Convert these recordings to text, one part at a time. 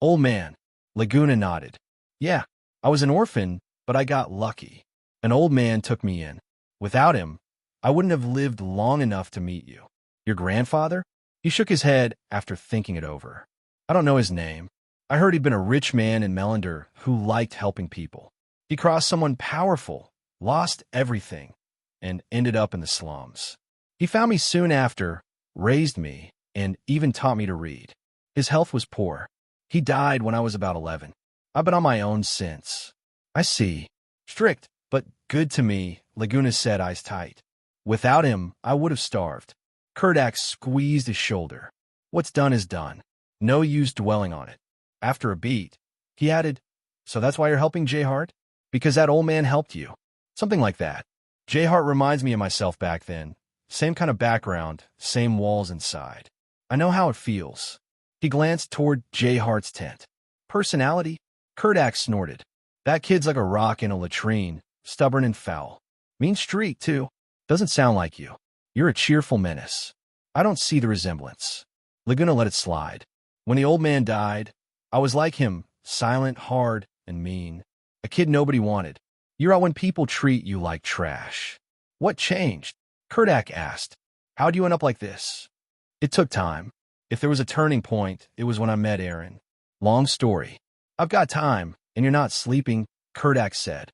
Old man. Leguna nodded. Yeah, I was an orphan, but I got lucky. An old man took me in. Without him, I wouldn't have lived long enough to meet you. Your grandfather? He shook his head after thinking it over. I don't know his name. I heard he'd been a rich man in Melander who liked helping people. He crossed someone powerful, lost everything, and ended up in the slums. He found me soon after, raised me, and even taught me to read. His health was poor. He died when I was about 11. I've been on my own since. I see. Strict, but good to me, Leguna said, eyes tight. Without him, I would have starved. Kurdak squeezed his shoulder. What's done is done. No use dwelling on it. After a beat, he added, So that's why you're helping J. Hart? Because that old man helped you. Something like that. J. Hart reminds me of myself back then. Same kind of background, same walls inside. I know how it feels. He glanced toward J. Hart's tent. Personality? Kurdak snorted. That kid's like a rock in a latrine, stubborn and foul. Mean streak, too. Doesn't sound like you. You're a cheerful menace. I don't see the resemblance. Leguna let it slide. When the old man died, I was like him, silent, hard, and mean. A kid nobody wanted. You're out when people treat you like trash. What changed? Kurdak asked. How'd you end up like this? It took time. If there was a turning point, it was when I met Aaron. Long story. I've got time, and you're not sleeping, Kurdak said.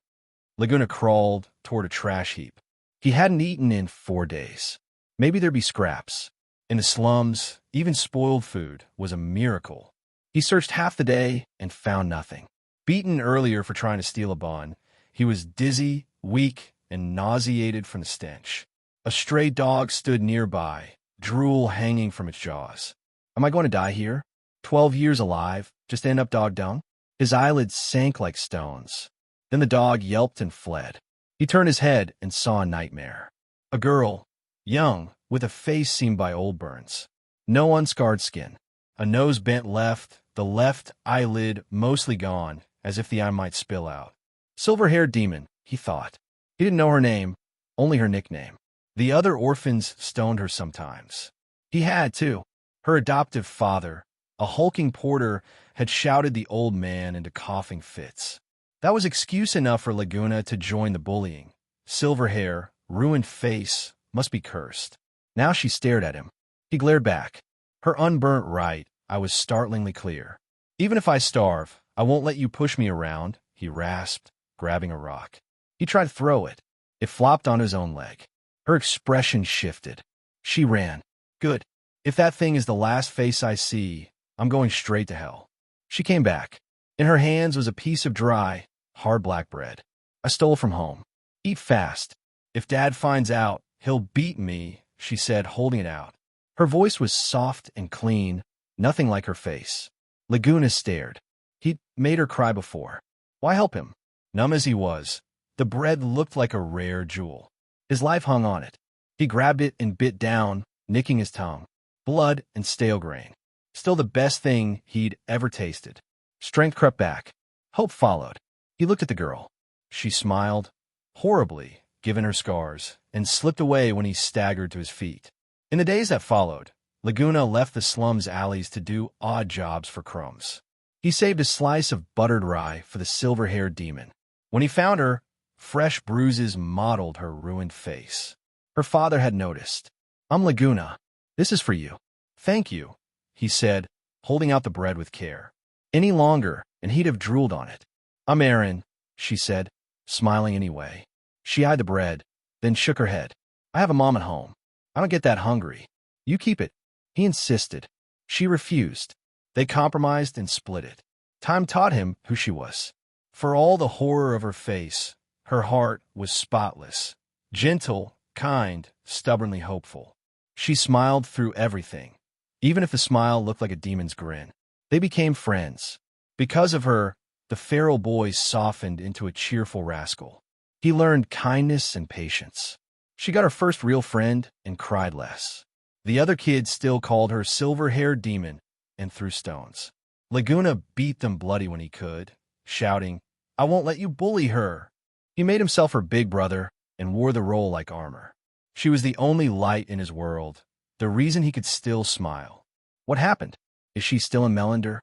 Leguna crawled toward a trash heap. He hadn't eaten in 4 days. Maybe there'd be scraps. In the slums, even spoiled food was a miracle. He searched half the day and found nothing. Beaten earlier for trying to steal a bun, he was dizzy, weak, and nauseated from the stench. A stray dog stood nearby, drool hanging from its jaws. Am I going to die here? 12 years alive, just end up dog dung? His eyelids sank like stones. Then the dog yelped and fled. He turned his head and saw a nightmare. A girl, young, with a face seamed by old burns. No unscarred skin. A nose bent left, the left eyelid mostly gone, as if the eye might spill out. Silver-haired demon, he thought. He didn't know her name, only her nickname. The other orphans stoned her sometimes. He had, too. Her adoptive father, a hulking porter, had shouted the old man into coughing fits. That was excuse enough for Leguna to join the bullying. Silver hair, ruined face, must be cursed. Now she stared at him. He glared back. Her unburnt right, I was startlingly clear. Even if I starve, I won't let you push me around, he rasped, grabbing a rock. He tried to throw it. It flopped on his own leg. Her expression shifted. She ran. Good. If that thing is the last face I see, I'm going straight to hell. She came back. In her hands was a piece of dry, hard black bread. I stole from home. Eat fast. If Dad finds out, he'll beat me, she said, holding it out. Her voice was soft and clean, nothing like her face. Leguna stared. He'd made her cry before. Why help him? Numb as he was, the bread looked like a rare jewel. His life hung on it. He grabbed it and bit down, nicking his tongue. Blood and stale grain. Still the best thing he'd ever tasted. Strength crept back. Hope followed. He looked at the girl. She smiled, horribly, given her scars, and slipped away when he staggered to his feet. In the days that followed, Leguna left the slums alleys to do odd jobs for crumbs. He saved a slice of buttered rye for the silver-haired demon. When he found her, fresh bruises mottled her ruined face. Her father had noticed. I'm Leguna. This is for you. Thank you, he said, holding out the bread with care. Any longer, and he'd have drooled on it. I'm Aaron, she said, smiling anyway. She eyed the bread, then shook her head. I have a mom at home. I don't get that hungry. You keep it. He insisted. She refused. They compromised and split it. Time taught him who she was. For all the horror of her face, her heart was spotless, gentle, kind, stubbornly hopeful. She smiled through everything, even if the smile looked like a demon's grin. They became friends. Because of her, the feral boy softened into a cheerful rascal. He learned kindness and patience. She got her first real friend and cried less. The other kids still called her silver-haired demon and threw stones. Leguna beat them bloody when he could, shouting, I won't let you bully her. He made himself her big brother and wore the role like armor. She was the only light in his world, the reason he could still smile. What happened? Is she still in Melander?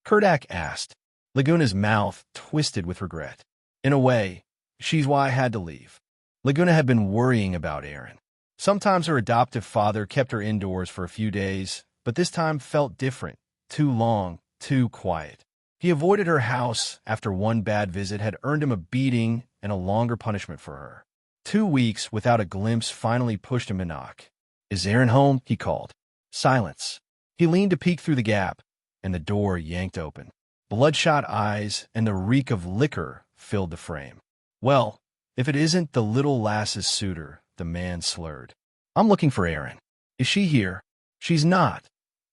Kurdak asked. Laguna's mouth twisted with regret. In a way, she's why I had to leave. Leguna had been worrying about Aaron. Sometimes her adoptive father kept her indoors for a few days, but this time felt different. Too long, too quiet. He avoided her house after one bad visit had earned him a beating and a longer punishment for her. 2 weeks without a glimpse finally pushed him to knock. "Is Aaron home?" he called. Silence. He leaned to peek through the gap, and the door yanked open. Bloodshot eyes and the reek of liquor filled the frame. "Well, if it isn't the little lass's suitor," the man slurred. "I'm looking for Aaron. Is she here?" "She's not,"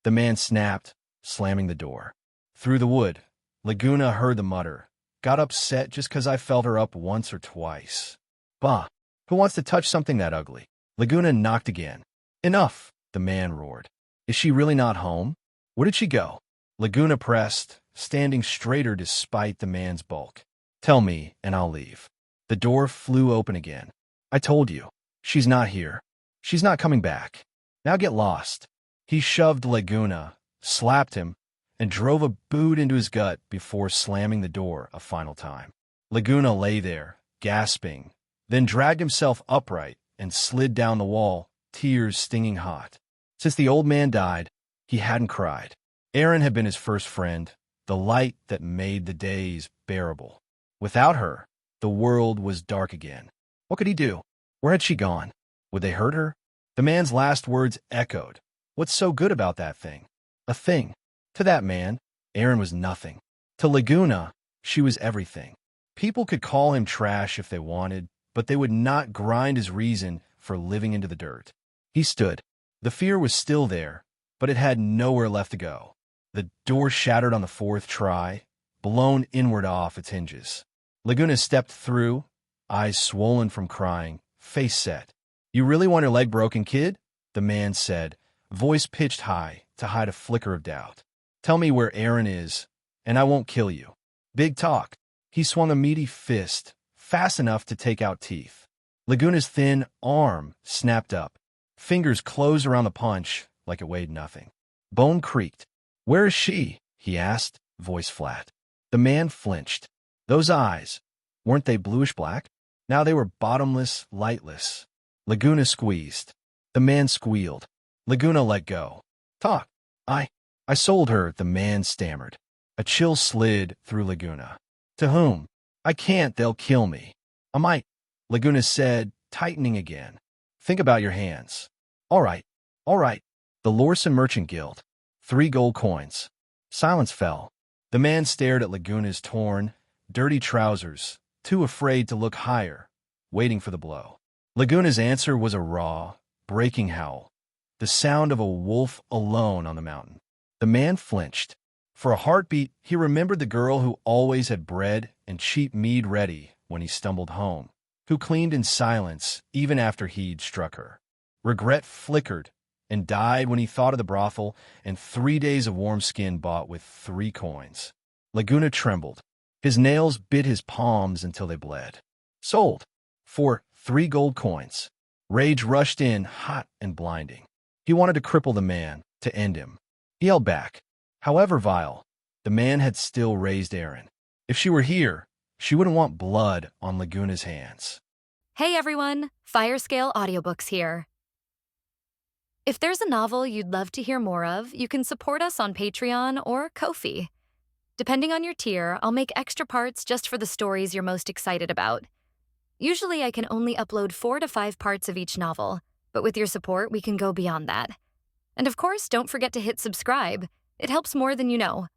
the man snapped, slamming the door. Through the wood, Leguna heard the mutter. "Got upset just 'cause I felt her up once or twice. Bah, who wants to touch something that ugly?" Leguna knocked again. "Enough," the man roared. "Is she really not home? Where did she go?" Leguna pressed, standing straighter despite the man's bulk. "Tell me, and I'll leave." The door flew open again. "I told you. She's not here. She's not coming back. Now get lost." He shoved Leguna, slapped him, and drove a boot into his gut before slamming the door a final time. Leguna lay there, gasping, then dragged himself upright and slid down the wall, tears stinging hot. Since the old man died, he hadn't cried. Aaron had been his first friend, the light that made the days bearable. Without her, the world was dark again. What could he do? Where had she gone? Would they hurt her? The man's last words echoed. What's so good about that thing? A thing. To that man, Aaron was nothing. To Leguna, she was everything. People could call him trash if they wanted, but they would not grind his reason for living into the dirt. He stood. The fear was still there, but it had nowhere left to go. The door shattered on the 4th try, blown inward off its hinges. Leguna stepped through, eyes swollen from crying, face set. "You really want your leg broken, kid?" the man said, voice pitched high to hide a flicker of doubt. "Tell me where Aaron is, and I won't kill you." Big talk. He swung a meaty fist, fast enough to take out teeth. Laguna's thin arm snapped up. Fingers closed around the punch like it weighed nothing. Bone creaked. "Where is she?" he asked, voice flat. The man flinched. Those eyes, weren't they bluish-black? Now they were bottomless, lightless. Leguna squeezed. The man squealed. Leguna let go. "Talk. I sold her," the man stammered. A chill slid through Leguna. "To whom?" "I can't, they'll kill me." "I might," Leguna said, tightening again. "Think about your hands." All right. The Lorson Merchant Guild. 3 gold coins. Silence fell. The man stared at Laguna's torn, dirty trousers, too afraid to look higher, waiting for the blow. Laguna's answer was a raw, breaking howl, the sound of a wolf alone on the mountain. The man flinched. For a heartbeat, he remembered the girl who always had bread and cheap mead ready when he stumbled home, who cleaned in silence even after he'd struck her. Regret flickered and died when he thought of the brothel and 3 days of warm skin bought with 3 coins. Leguna trembled. His nails bit his palms until they bled. Sold. For 3 gold coins. Rage rushed in, hot and blinding. He wanted to cripple the man, to end him. He held back. However vile, the man had still raised Aaron. If she were here, she wouldn't want blood on Laguna's hands. Hey everyone, Firescale Audiobooks here. If there's a novel you'd love to hear more of, you can support us on Patreon or Ko-fi. Depending on your tier, I'll make extra parts just for the stories you're most excited about. Usually I can only upload 4 to 5 parts of each novel, but with your support, we can go beyond that. And of course, don't forget to hit subscribe. It helps more than you know.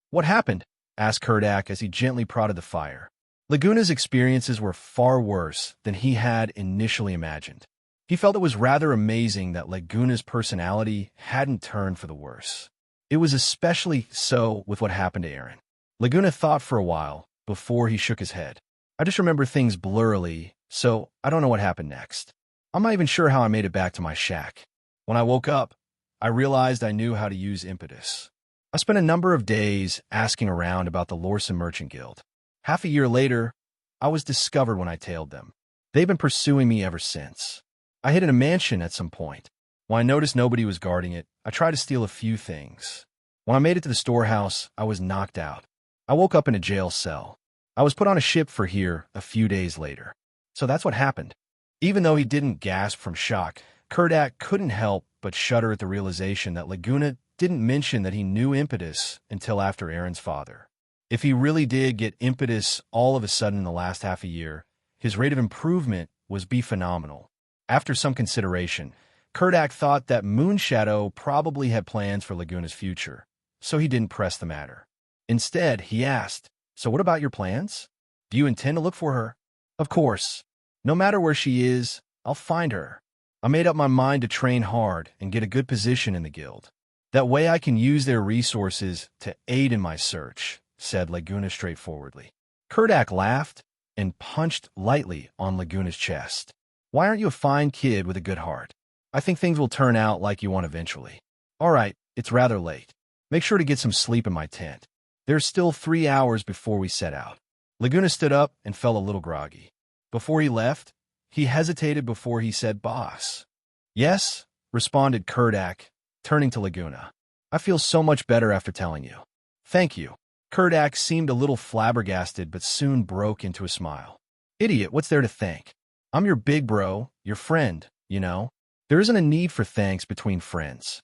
"What happened?" asked Kurdak as he gently prodded the fire. Laguna's experiences were far worse than he had initially imagined. He felt it was rather amazing that Laguna's personality hadn't turned for the worse. It was especially so with what happened to Aaron. Leguna thought for a while before he shook his head. "I just remember things blurrily, so I don't know what happened next. I'm not even sure how I made it back to my shack. When I woke up, I realized I knew how to use impetus. I spent a number of days asking around about the Lorson Merchant Guild. Half a year later, I was discovered when I tailed them. They've been pursuing me ever since. I hid in a mansion at some point. When I noticed nobody was guarding it, I tried to steal a few things. When I made it to the storehouse, I was knocked out. I woke up in a jail cell. I was put on a ship for here a few days later. So that's what happened. Even though he didn't gasp from shock, Kurdak couldn't help but shudder at the realization that Leguna didn't mention that he knew impetus until after Aaron's father. If he really did get impetus all of a sudden in the last half a year, his rate of improvement would be phenomenal. After some consideration, Kurdak thought that Moonshadow probably had plans for Laguna's future, so he didn't press the matter. Instead, he asked, "So what about your plans? Do you intend to look for her?" "Of course. No matter where she is, I'll find her. I made up my mind to train hard and get a good position in the guild. That way I can use their resources to aid in my search," said Leguna straightforwardly. Kurdak laughed and punched lightly on Laguna's chest. "Why aren't you a fine kid with a good heart? I think things will turn out like you want eventually. All right, it's rather late. Make sure to get some sleep in my tent. There's still 3 hours before we set out." Leguna stood up and felt a little groggy. Before he left, he hesitated before he said, "Boss." "Yes," responded Kurdak, turning to Leguna. "I feel so much better after telling you." "Thank you." Kurdak seemed a little flabbergasted but soon broke into a smile. "Idiot, what's there to thank? I'm your big bro, your friend, you know. There isn't a need for thanks between friends."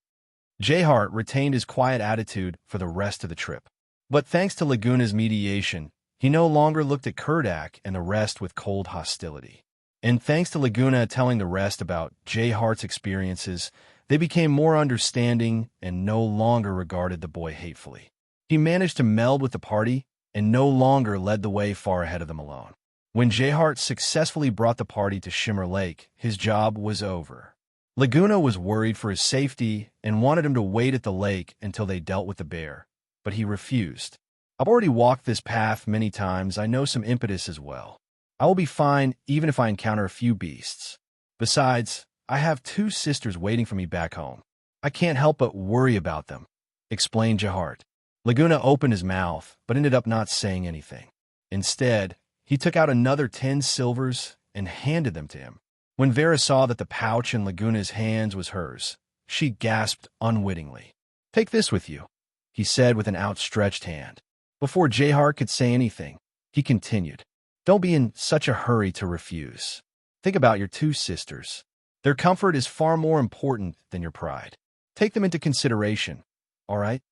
Jayhart retained his quiet attitude for the rest of the trip. But thanks to Laguna's mediation, he no longer looked at Kurdak and the rest with cold hostility. And thanks to Leguna telling the rest about Jayhart's experiences, they became more understanding and no longer regarded the boy hatefully. He managed to meld with the party and no longer led the way far ahead of them alone. When Jayhart successfully brought the party to Shimmer Lake, his job was over. Leguna was worried for his safety and wanted him to wait at the lake until they dealt with the bear, but he refused. "I've already walked this path many times. I know some impetus as well. I will be fine even if I encounter a few beasts. Besides, I have 2 sisters waiting for me back home. I can't help but worry about them," explained Jayhart. Leguna opened his mouth, but ended up not saying anything. Instead, he took out another 10 silvers and handed them to him. When Vera saw that the pouch in Laguna's hands was hers, she gasped unwittingly. "Take this with you," he said with an outstretched hand. Before Jayhart could say anything, he continued, "Don't be in such a hurry to refuse. Think about your 2 sisters. Their comfort is far more important than your pride. Take them into consideration, all right?"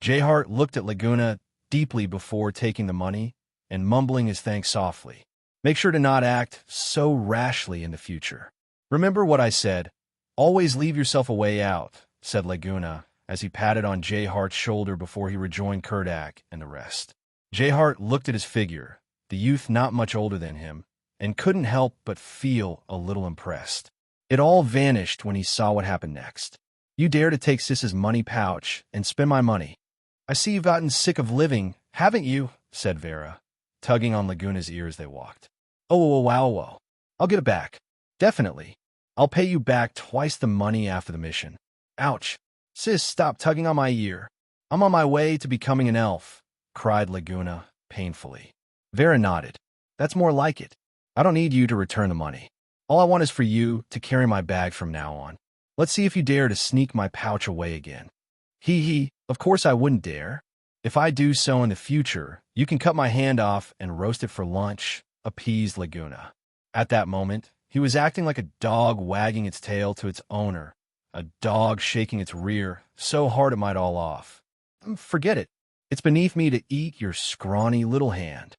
Jayhart looked at Leguna deeply before taking the money and mumbling his thanks softly. "Make sure to not act so rashly in the future. Remember what I said. Always leave yourself a way out," said Leguna as he patted on Jayhart's shoulder before he rejoined Kurdak and the rest. Jayhart looked at his figure, the youth not much older than him, and couldn't help but feel a little impressed. It all vanished when he saw what happened next. "You dare to take Sis's money pouch and spend my money. I see you've gotten sick of living, haven't you?" said Vera, tugging on Laguna's ear as they walked. "Oh, wow. I'll get it back. Definitely. I'll pay you back twice the money after the mission." "Ouch. Sis, stop tugging on my ear. I'm on my way to becoming an elf," cried Leguna painfully. Vera nodded. "That's more like it. I don't need you to return the money. All I want is for you to carry my bag from now on. Let's see if you dare to sneak my pouch away again." Hee, of course I wouldn't dare. If I do so in the future, you can cut my hand off and roast it for lunch, appeased Leguna. At that moment, he was acting like a dog wagging its tail to its owner, a dog shaking its rear so hard it might all off. "Forget it. It's beneath me to eat your scrawny little hand."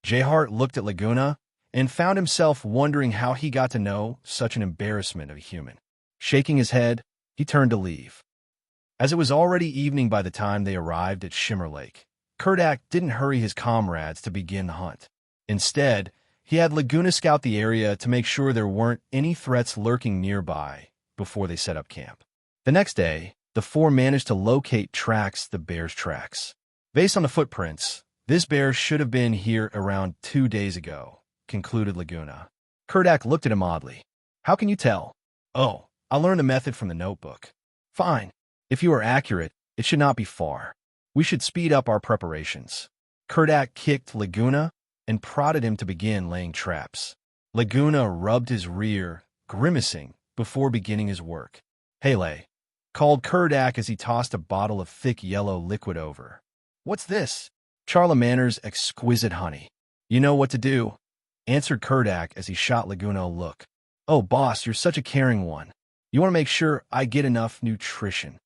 Jayhart looked at Leguna and found himself wondering how he got to know such an embarrassment of a human. Shaking his head, he turned to leave. As it was already evening by the time they arrived at Shimmer Lake, Kurdak didn't hurry his comrades to begin the hunt. Instead, he had Leguna scout the area to make sure there weren't any threats lurking nearby before they set up camp. The next day, the 4 managed to locate the bear's tracks. Based on the footprints, this bear should have been here around 2 days ago, concluded Leguna. Kurdak looked at him oddly. "How can you tell?" "Oh, I learned the method from the notebook." "Fine. If you are accurate, it should not be far. We should speed up our preparations." Kurdak kicked Leguna and prodded him to begin laying traps. Leguna rubbed his rear, grimacing, before beginning his work. "Hey, Lay, called Kurdak as he tossed a bottle of thick yellow liquid over. What's this? Charlemagner's exquisite honey. You know what to do, answered Kurdak as he shot Leguna a look. Oh, boss, you're such a caring one. You want to make sure I get enough nutrition.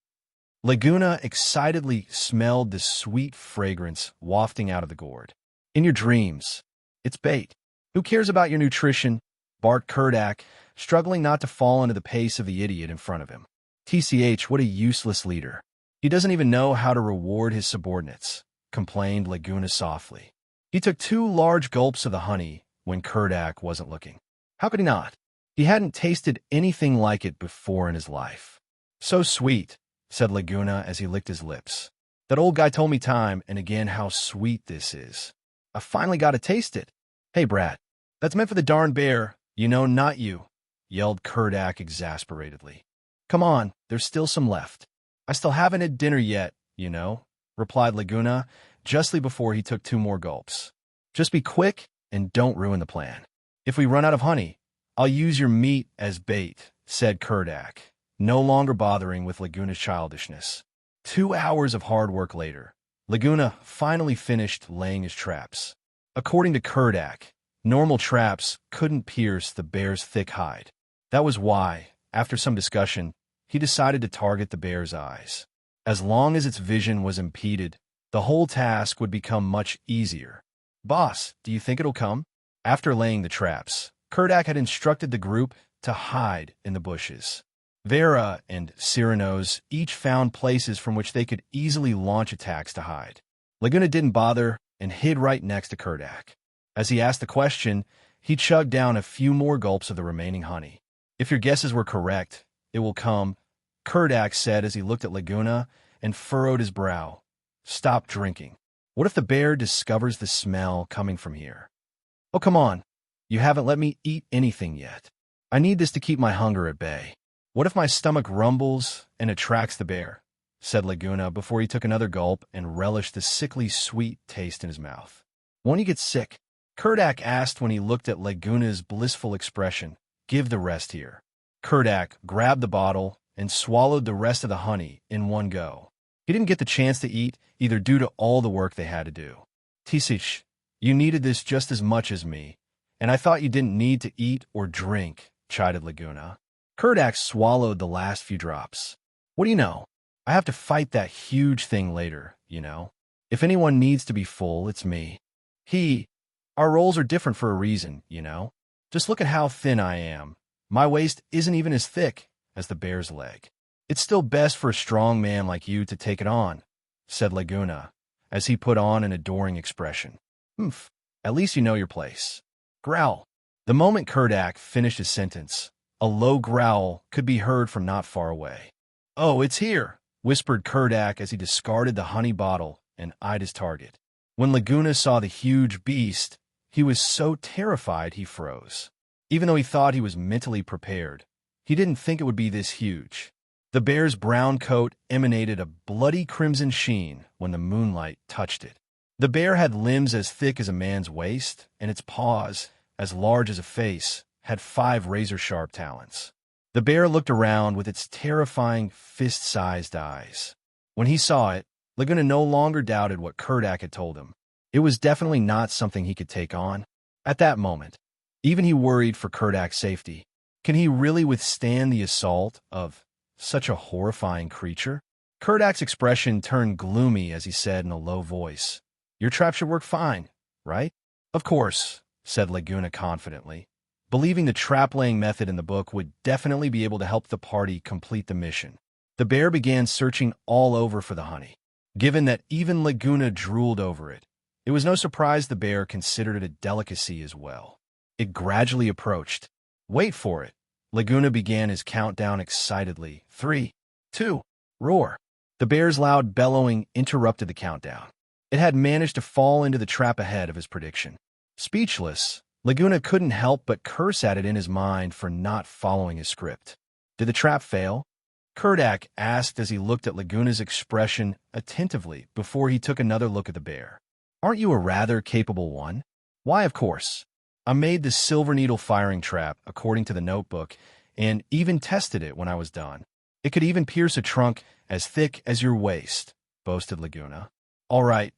Leguna excitedly smelled the sweet fragrance wafting out of the gourd. In your dreams. It's bait. Who cares about your nutrition? Barked Kurdak, struggling not to fall into the pace of the idiot in front of him. TCH, what a useless leader. He doesn't even know how to reward his subordinates, complained Leguna softly. He took 2 large gulps of the honey when Kurdak wasn't looking. How could he not? He hadn't tasted anything like it before in his life. So sweet, said Leguna as he licked his lips. That old guy told me time and again how sweet this is. I finally got to taste it. Hey, Brad, that's meant for the darn bear, you know, not you, yelled Kurdak exasperatedly. Come on, there's still some left. I still haven't had dinner yet, you know, replied Leguna, justly before he took 2 more gulps. Just be quick and don't ruin the plan. If we run out of honey, I'll use your meat as bait, said Kurdak, no longer bothering with Leguna's childishness. 2 hours of hard work later, Leguna finally finished laying his traps. According to Kurdak, normal traps couldn't pierce the bear's thick hide. That was why, after some discussion, he decided to target the bear's eyes. As long as its vision was impeded, the whole task would become much easier. Boss, do you think it'll come? After laying the traps, Kurdak had instructed the group to hide in the bushes. Vera and Cyranos each found places from which they could easily launch attacks to hide. Leguna didn't bother and hid right next to Kurdak. As he asked the question, he chugged down a few more gulps of the remaining honey. If your guesses were correct, it will come, Kurdak said as he looked at Leguna and furrowed his brow. Stop drinking. What if the bear discovers the smell coming from here? Oh, come on. You haven't let me eat anything yet. I need this to keep my hunger at bay. What if my stomach rumbles and attracts the bear? Said Leguna before he took another gulp and relished the sickly sweet taste in his mouth. Won't you get sick? Kurdak asked when he looked at Leguna's blissful expression. Give the rest here. Kurdak grabbed the bottle and swallowed the rest of the honey in one go. He didn't get the chance to eat, either due to all the work they had to do. Tisish, you needed this just as much as me, and I thought you didn't need to eat or drink, chided Leguna. Kurdak swallowed the last few drops. What do you know? I have to fight that huge thing later, you know. If anyone needs to be full, it's me. Our roles are different for a reason, you know. Just look at how thin I am. My waist isn't even as thick as the bear's leg. It's still best for a strong man like you to take it on, said Leguna, as he put on an adoring expression. Humph, at least you know your place. Growl. The moment Kurdak finished his sentence, a low growl could be heard from not far away. Oh, it's here, whispered Kurdak as he discarded the honey bottle and eyed his target. When Leguna saw the huge beast, he was so terrified he froze. Even though he thought he was mentally prepared, he didn't think it would be this huge. The bear's brown coat emanated a bloody crimson sheen when the moonlight touched it. The bear had limbs as thick as a man's waist, and its paws, as large as a face, had 5 razor-sharp talons. The bear looked around with its terrifying fist-sized eyes. When he saw it, Leguna no longer doubted what Kurdak had told him. It was definitely not something he could take on. At that moment, even he worried for Kurdak's safety. Can he really withstand the assault of such a horrifying creature? Kurdak's expression turned gloomy as he said in a low voice, Your trap should work fine, right? Of course, said Leguna confidently, believing the trap-laying method in the book would definitely be able to help the party complete the mission. The bear began searching all over for the honey. Given that even Leguna drooled over it, it was no surprise the bear considered it a delicacy as well. It gradually approached. Wait for it. Leguna began his countdown excitedly. 3, 2, roar. The bear's loud bellowing interrupted the countdown. It had managed to fall into the trap ahead of his prediction. Speechless, Leguna couldn't help but curse at it in his mind for not following his script. Did the trap fail? Kurdak asked as he looked at Leguna's expression attentively before he took another look at the bear. Aren't you a rather capable one? Why, of course. I made the silver needle firing trap according to the notebook and even tested it when I was done. It could even pierce a trunk as thick as your waist, boasted Leguna. All right,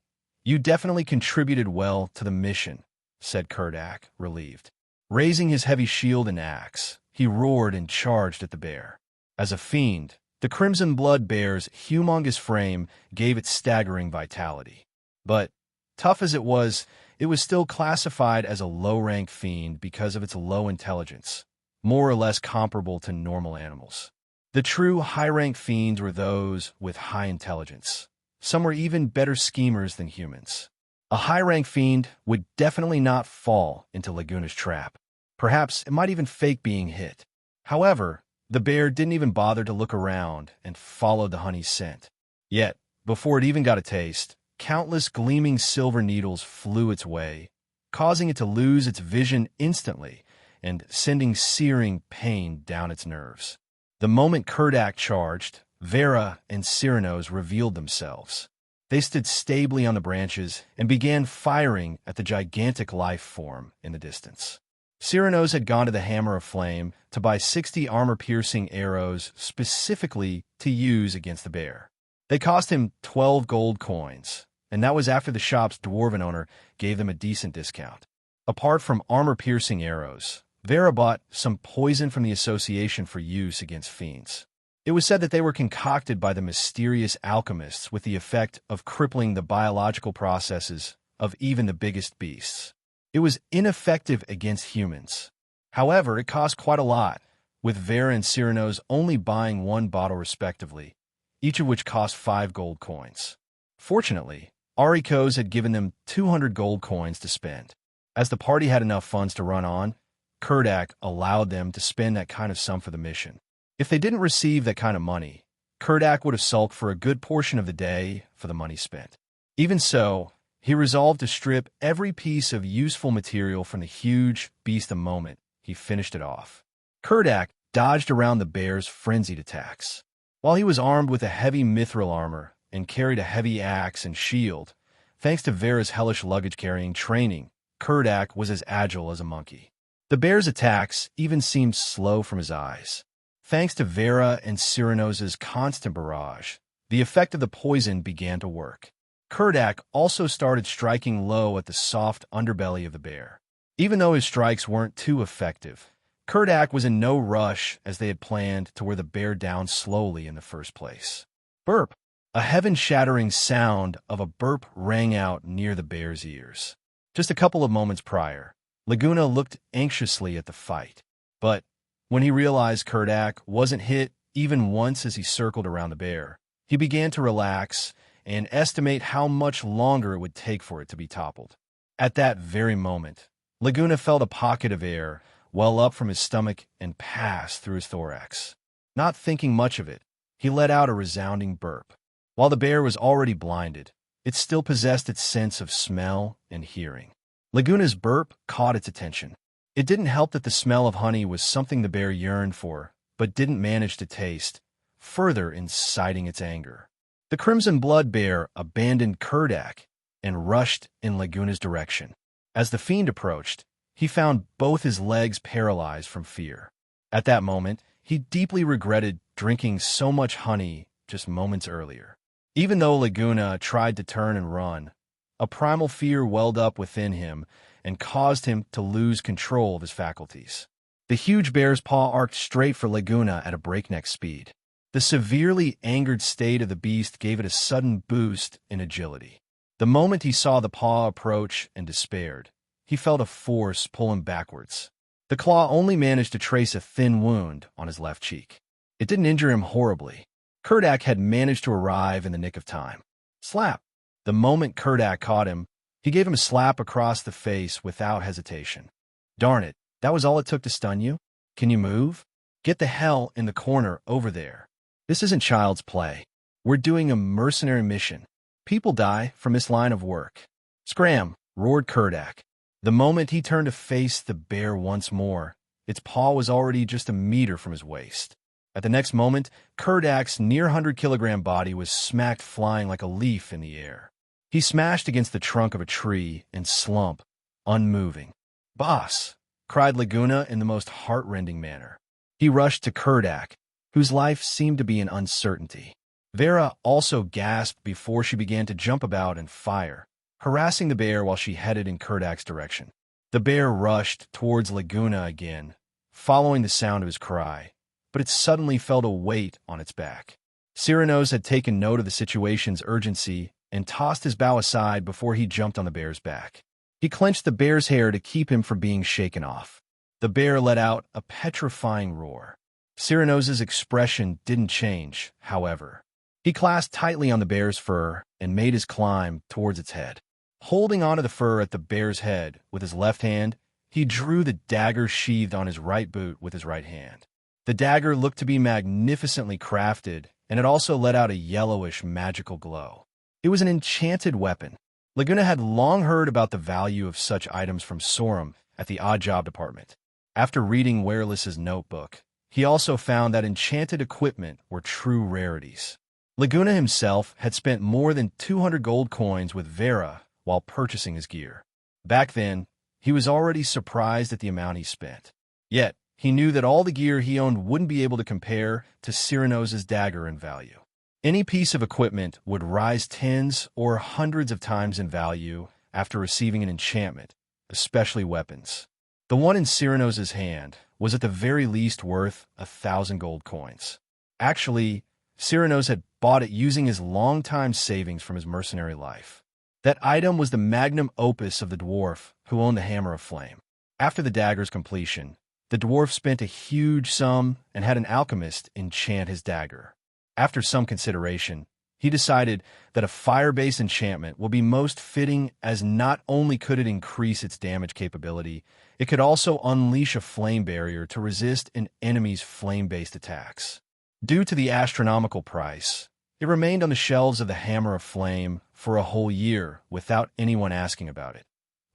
you definitely contributed well to the mission, said Kurdak, relieved. Raising his heavy shield and axe, he roared and charged at the bear. As a fiend, the crimson blood bear's humongous frame gave it staggering vitality. But, tough as it was still classified as a low-rank fiend because of its low intelligence, more or less comparable to normal animals. The true high-rank fiends were those with high intelligence. Some were even better schemers than humans. A high-rank fiend would definitely not fall into Leguna's trap. Perhaps it might even fake being hit. However, the bear didn't even bother to look around and followed the honey's scent. Yet, before it even got a taste, countless gleaming silver needles flew its way, causing it to lose its vision instantly and sending searing pain down its nerves. The moment Kurdak charged, Vera and Cyrano's revealed themselves. They stood stably on the branches and began firing at the gigantic life form in the distance. Cyrano's had gone to the Hammer of Flame to buy 60 armor-piercing arrows specifically to use against the bear. They cost him 12 gold coins, and that was after the shop's dwarven owner gave them a decent discount. Apart from armor-piercing arrows, Vera bought some poison from the Association for use against fiends. It was said that they were concocted by the mysterious alchemists with the effect of crippling the biological processes of even the biggest beasts. It was ineffective against humans. However, it cost quite a lot, with Vera and Cyrano's only buying one bottle respectively, each of which cost 5 gold coins. Fortunately, Ariko's had given them 200 gold coins to spend. As the party had enough funds to run on, Kurdak allowed them to spend that kind of sum for the mission. If they didn't receive that kind of money, Kurdak would have sulked for a good portion of the day for the money spent. Even so, he resolved to strip every piece of useful material from the huge beast the moment he finished it off. Kurdak dodged around the bear's frenzied attacks. While he was armed with a heavy mithril armor and carried a heavy axe and shield, thanks to Vera's hellish luggage-carrying training, Kurdak was as agile as a monkey. The bear's attacks even seemed slow from his eyes. Thanks to Vera and Cyrano's constant barrage, the effect of the poison began to work. Kurdak also started striking low at the soft underbelly of the bear. Even though his strikes weren't too effective, Kurdak was in no rush as they had planned to wear the bear down slowly in the first place. Burp! A heaven-shattering sound of a burp rang out near the bear's ears. Just a couple of moments prior, Leguna looked anxiously at the fight. But when he realized Kurdak wasn't hit even once as he circled around the bear, he began to relax and estimate how much longer it would take for it to be toppled. At that very moment, Leguna felt a pocket of air well up from his stomach and pass through his thorax. Not thinking much of it, he let out a resounding burp. While the bear was already blinded, it still possessed its sense of smell and hearing. Leguna's burp caught its attention. It didn't help that the smell of honey was something the bear yearned for, but didn't manage to taste, further inciting its anger. The crimson blood bear abandoned Kurdak and rushed in Leguna's direction. As the fiend approached, he found both his legs paralyzed from fear. At that moment, he deeply regretted drinking so much honey just moments earlier. Even though Leguna tried to turn and run, a primal fear welled up within him and caused him to lose control of his faculties. The huge bear's paw arced straight for Leguna at a breakneck speed. The severely angered state of the beast gave it a sudden boost in agility. The moment he saw the paw approach and despaired, he felt a force pull him backwards. The claw only managed to trace a thin wound on his left cheek. It didn't injure him horribly. Kurdak had managed to arrive in the nick of time. Slap! The moment Kurdak caught him, he gave him a slap across the face without hesitation. Darn it, that was all it took to stun you? Can you move? Get the hell in the corner over there. This isn't child's play. We're doing a mercenary mission. People die from this line of work. Scram! Roared Kurdak. The moment he turned to face the bear once more, its paw was already just a meter from his waist. At the next moment, Kurdak's near 100-kilogram body was smacked flying like a leaf in the air. He smashed against the trunk of a tree and slumped, unmoving. "Boss!" cried Leguna in the most heart-rending manner. He rushed to Kurdak, whose life seemed to be in uncertainty. Vera also gasped before she began to jump about and fire, harassing the bear while she headed in Kurdak's direction. The bear rushed towards Leguna again, following the sound of his cry, but it suddenly felt a weight on its back. Cyrano's had taken note of the situation's urgency and tossed his bow aside before he jumped on the bear's back. He clenched the bear's hair to keep him from being shaken off. The bear let out a petrifying roar. Cyrano's expression didn't change, however. He clasped tightly on the bear's fur and made his climb towards its head. Holding onto the fur at the bear's head with his left hand, he drew the dagger sheathed on his right boot with his right hand. The dagger looked to be magnificently crafted, and it also let out a yellowish magical glow. It was an enchanted weapon. Leguna had long heard about the value of such items from Sorum at the odd job department. After reading Wereless's notebook, he also found that enchanted equipment were true rarities. Leguna himself had spent more than 200 gold coins with Vera while purchasing his gear. Back then, he was already surprised at the amount he spent. Yet, he knew that all the gear he owned wouldn't be able to compare to Cyrano's dagger in value. Any piece of equipment would rise tens or hundreds of times in value after receiving an enchantment, especially weapons. The one in Cyrano's hand was at the very least worth 1,000 gold coins. Actually, Cyrano's had bought it using his long-time savings from his mercenary life. That item was the magnum opus of the dwarf who owned the Hammer of Flame. After the dagger's completion, the dwarf spent a huge sum and had an alchemist enchant his dagger. After some consideration, he decided that a fire-based enchantment will be most fitting, as not only could it increase its damage capability, it could also unleash a flame barrier to resist an enemy's flame-based attacks. Due to the astronomical price, it remained on the shelves of the Hammer of Flame for a whole year without anyone asking about it,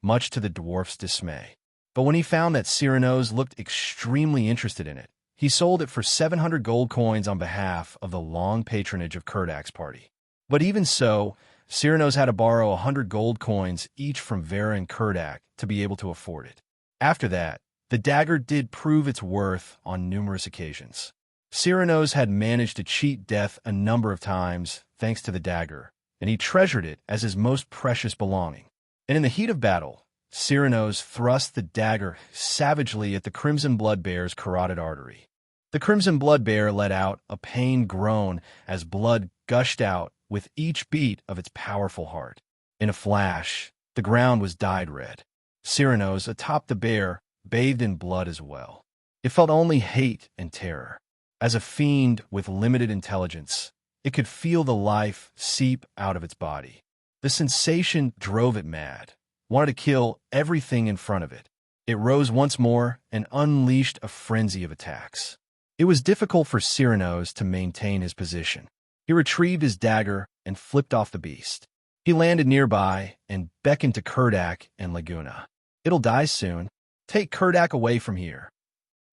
much to the dwarf's dismay. But when he found that Cyrano's looked extremely interested in it, he sold it for 700 gold coins on behalf of the long patronage of Kurdak's party. But even so, Cyrano's had to borrow 100 gold coins each from Vera and Kurdak to be able to afford it. After that, the dagger did prove its worth on numerous occasions. Cyrano's had managed to cheat death a number of times thanks to the dagger, and he treasured it as his most precious belonging. And in the heat of battle, Cyrano's thrust the dagger savagely at the Crimson Blood Bear's carotid artery. The Crimson Blood Bear let out a pained groan as blood gushed out with each beat of its powerful heart. In a flash, the ground was dyed red. Cyrano's atop the bear bathed in blood as well. It felt only hate and terror. As a fiend with limited intelligence, it could feel the life seep out of its body. The sensation drove it mad, wanted to kill everything in front of it. It rose once more and unleashed a frenzy of attacks. It was difficult for Cyrano's to maintain his position. He retrieved his dagger and flipped off the beast. He landed nearby and beckoned to Kurdak and Leguna. "It'll die soon. Take Kurdak away from here."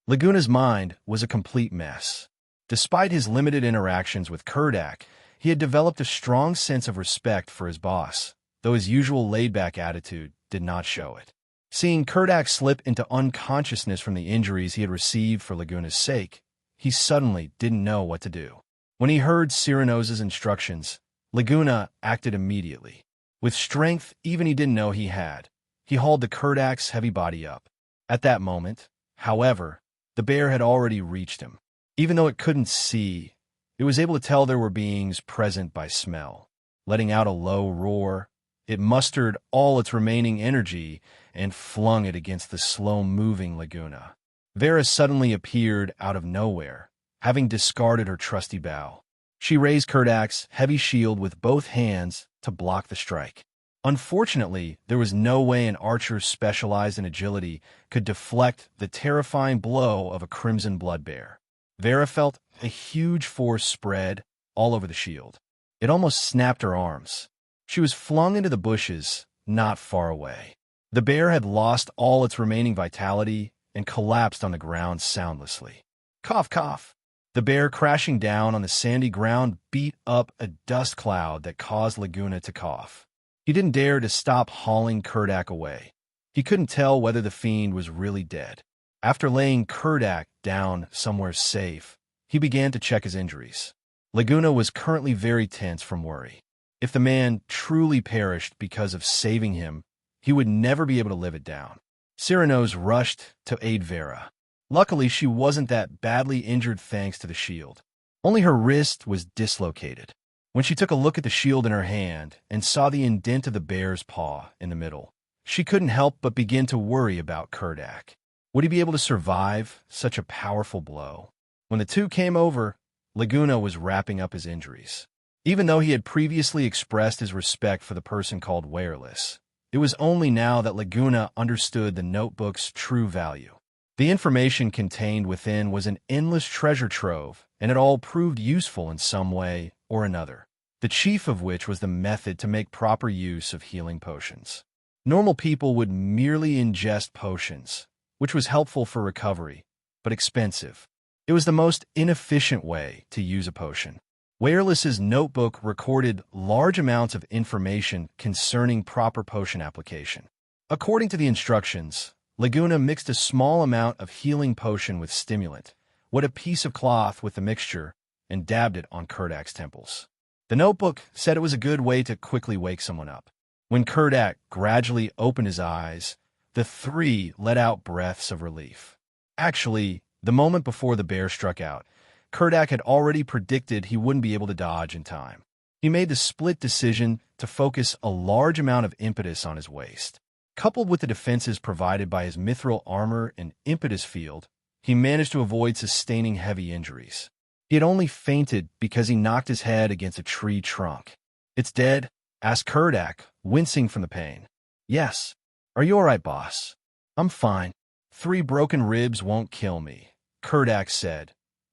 Leguna's mind was a complete mess. Despite his limited interactions with Kurdak, he had developed a strong sense of respect for his boss, though his usual laid-back attitude did not show it. Seeing Kurdak slip into unconsciousness from the injuries he had received for Leguna's sake, he suddenly didn't know what to do. When he heard Cyrano's instructions, Leguna acted immediately. With strength even he didn't know he had, he hauled the Kurdak's heavy body up. At that moment, however, the bear had already reached him. Even though it couldn't see, it was able to tell there were beings present by smell. Letting out a low roar, it mustered all its remaining energy and flung it against the slow-moving Leguna. Vera suddenly appeared out of nowhere, having discarded her trusty bow. She raised Kurdak's heavy shield with both hands to block the strike. Unfortunately, there was no way an archer specialized in agility could deflect the terrifying blow of a Crimson Blood Bear. Vera felt a huge force spread all over the shield. It almost snapped her arms. She was flung into the bushes not far away. The bear had lost all its remaining vitality and collapsed on the ground soundlessly. Cough, cough. The bear, crashing down on the sandy ground, beat up a dust cloud that caused Leguna to cough. He didn't dare to stop hauling Kurdak away. He couldn't tell whether the fiend was really dead. After laying Kurdak down somewhere safe, He began to check his injuries. Leguna was currently very tense from worry. If the man truly perished because of saving him, he would never be able to live it down. Cyrano's rushed to aid Vera. Luckily, she wasn't that badly injured thanks to the shield. Only her wrist was dislocated. When she took a look at the shield in her hand and saw the indent of the bear's paw in the middle, she couldn't help but begin to worry about Kurdak. Would he be able to survive such a powerful blow? When the two came over, Leguna was wrapping up his injuries. Even though he had previously expressed his respect for the person called Wireless, it was only now that Leguna understood the notebook's true value. The information contained within was an endless treasure trove, and it all proved useful in some way or another, the chief of which was the method to make proper use of healing potions. Normal people would merely ingest potions, which was helpful for recovery, but expensive. It was the most inefficient way to use a potion. Wireless's notebook recorded large amounts of information concerning proper potion application. According to the instructions, Leguna mixed a small amount of healing potion with stimulant, wet a piece of cloth with the mixture, and dabbed it on Kurdak's temples. The notebook said it was a good way to quickly wake someone up. When Kurdak gradually opened his eyes, the three let out breaths of relief. Actually, the moment before the bear struck out, Kurdak had already predicted he wouldn't be able to dodge in time. He made the split decision to focus a large amount of impetus on his waist. Coupled with the defenses provided by his mithril armor and impetus field, he managed to avoid sustaining heavy injuries. He had only fainted because he knocked his head against a tree trunk. "It's dead?" asked Kurdak, wincing from the pain. "Yes. Are you all right, boss?" "I'm fine. 3 broken ribs won't kill me," Kurdak said,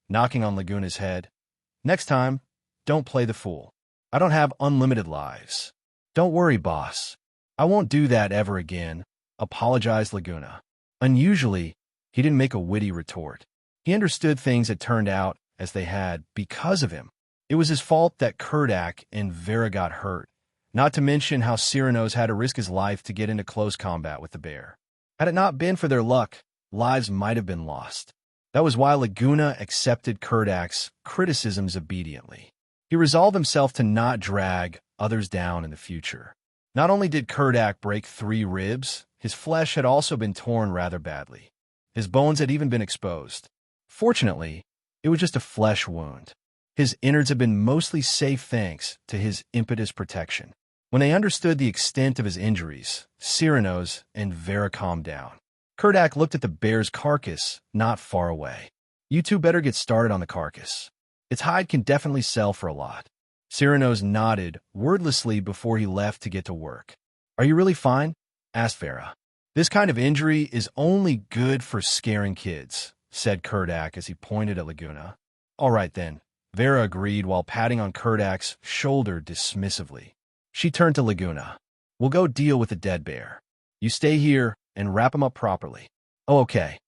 knocking on Leguna's head. "Next time, don't play the fool. I don't have unlimited lives." "Don't worry, boss. I won't do that ever again," apologized Leguna. Unusually, he didn't make a witty retort. He understood things had turned out as they had because of him. It was his fault that Kurdak and Vera got hurt, not to mention how Cyrano's had to risk his life to get into close combat with the bear. Had it not been for their luck, lives might have been lost. That was why Leguna accepted Kurdak's criticisms obediently. He resolved himself to not drag others down in the future. Not only did Kurdak break 3 ribs, his flesh had also been torn rather badly. His bones had even been exposed. Fortunately, it was just a flesh wound. His innards had been mostly safe thanks to his impetus protection. When they understood the extent of his injuries, Cyrano's and Vera calmed down. Kurdak looked at the bear's carcass not far away. "You two better get started on the carcass. Its hide can definitely sell for a lot." Cyrano's nodded wordlessly before he left to get to work. "Are you really fine?" asked Vera. "This kind of injury is only good for scaring kids," said Kurdak as he pointed at Leguna. "All right then," Vera agreed while patting on Kurdak's shoulder dismissively. She turned to Leguna. "We'll go deal with the dead bear. You stay here and wrap him up properly." "Oh, okay.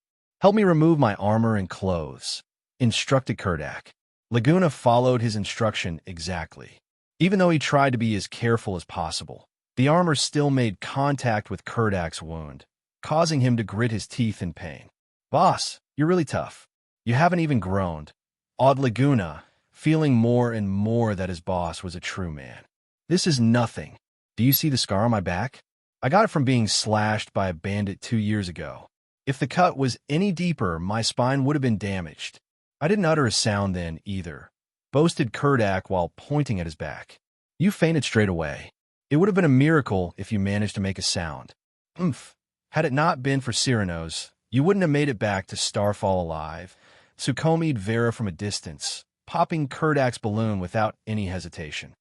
Help me remove my armor and clothes," instructed Kurdak. Leguna followed his instruction exactly. Even though he tried to be as careful as possible, the armor still made contact with Kurdak's wound, causing him to grit his teeth in pain. "Boss, you're really tough. You haven't even groaned," awed Leguna, feeling more and more that his boss was a true man. "This is nothing. Do you see the scar on my back? I got it from being slashed by a bandit 2 years ago. If the cut was any deeper, my spine would have been damaged." "I didn't utter a sound then, either," boasted Kurdak while pointing at his back. "You fainted straight away. It would have been a miracle if you managed to make a sound. Oomph. Had it not been for Cyrano's, you wouldn't have made it back to Starfall alive." Sukomi'd Vera from a distance, popping Kurdak's balloon without any hesitation.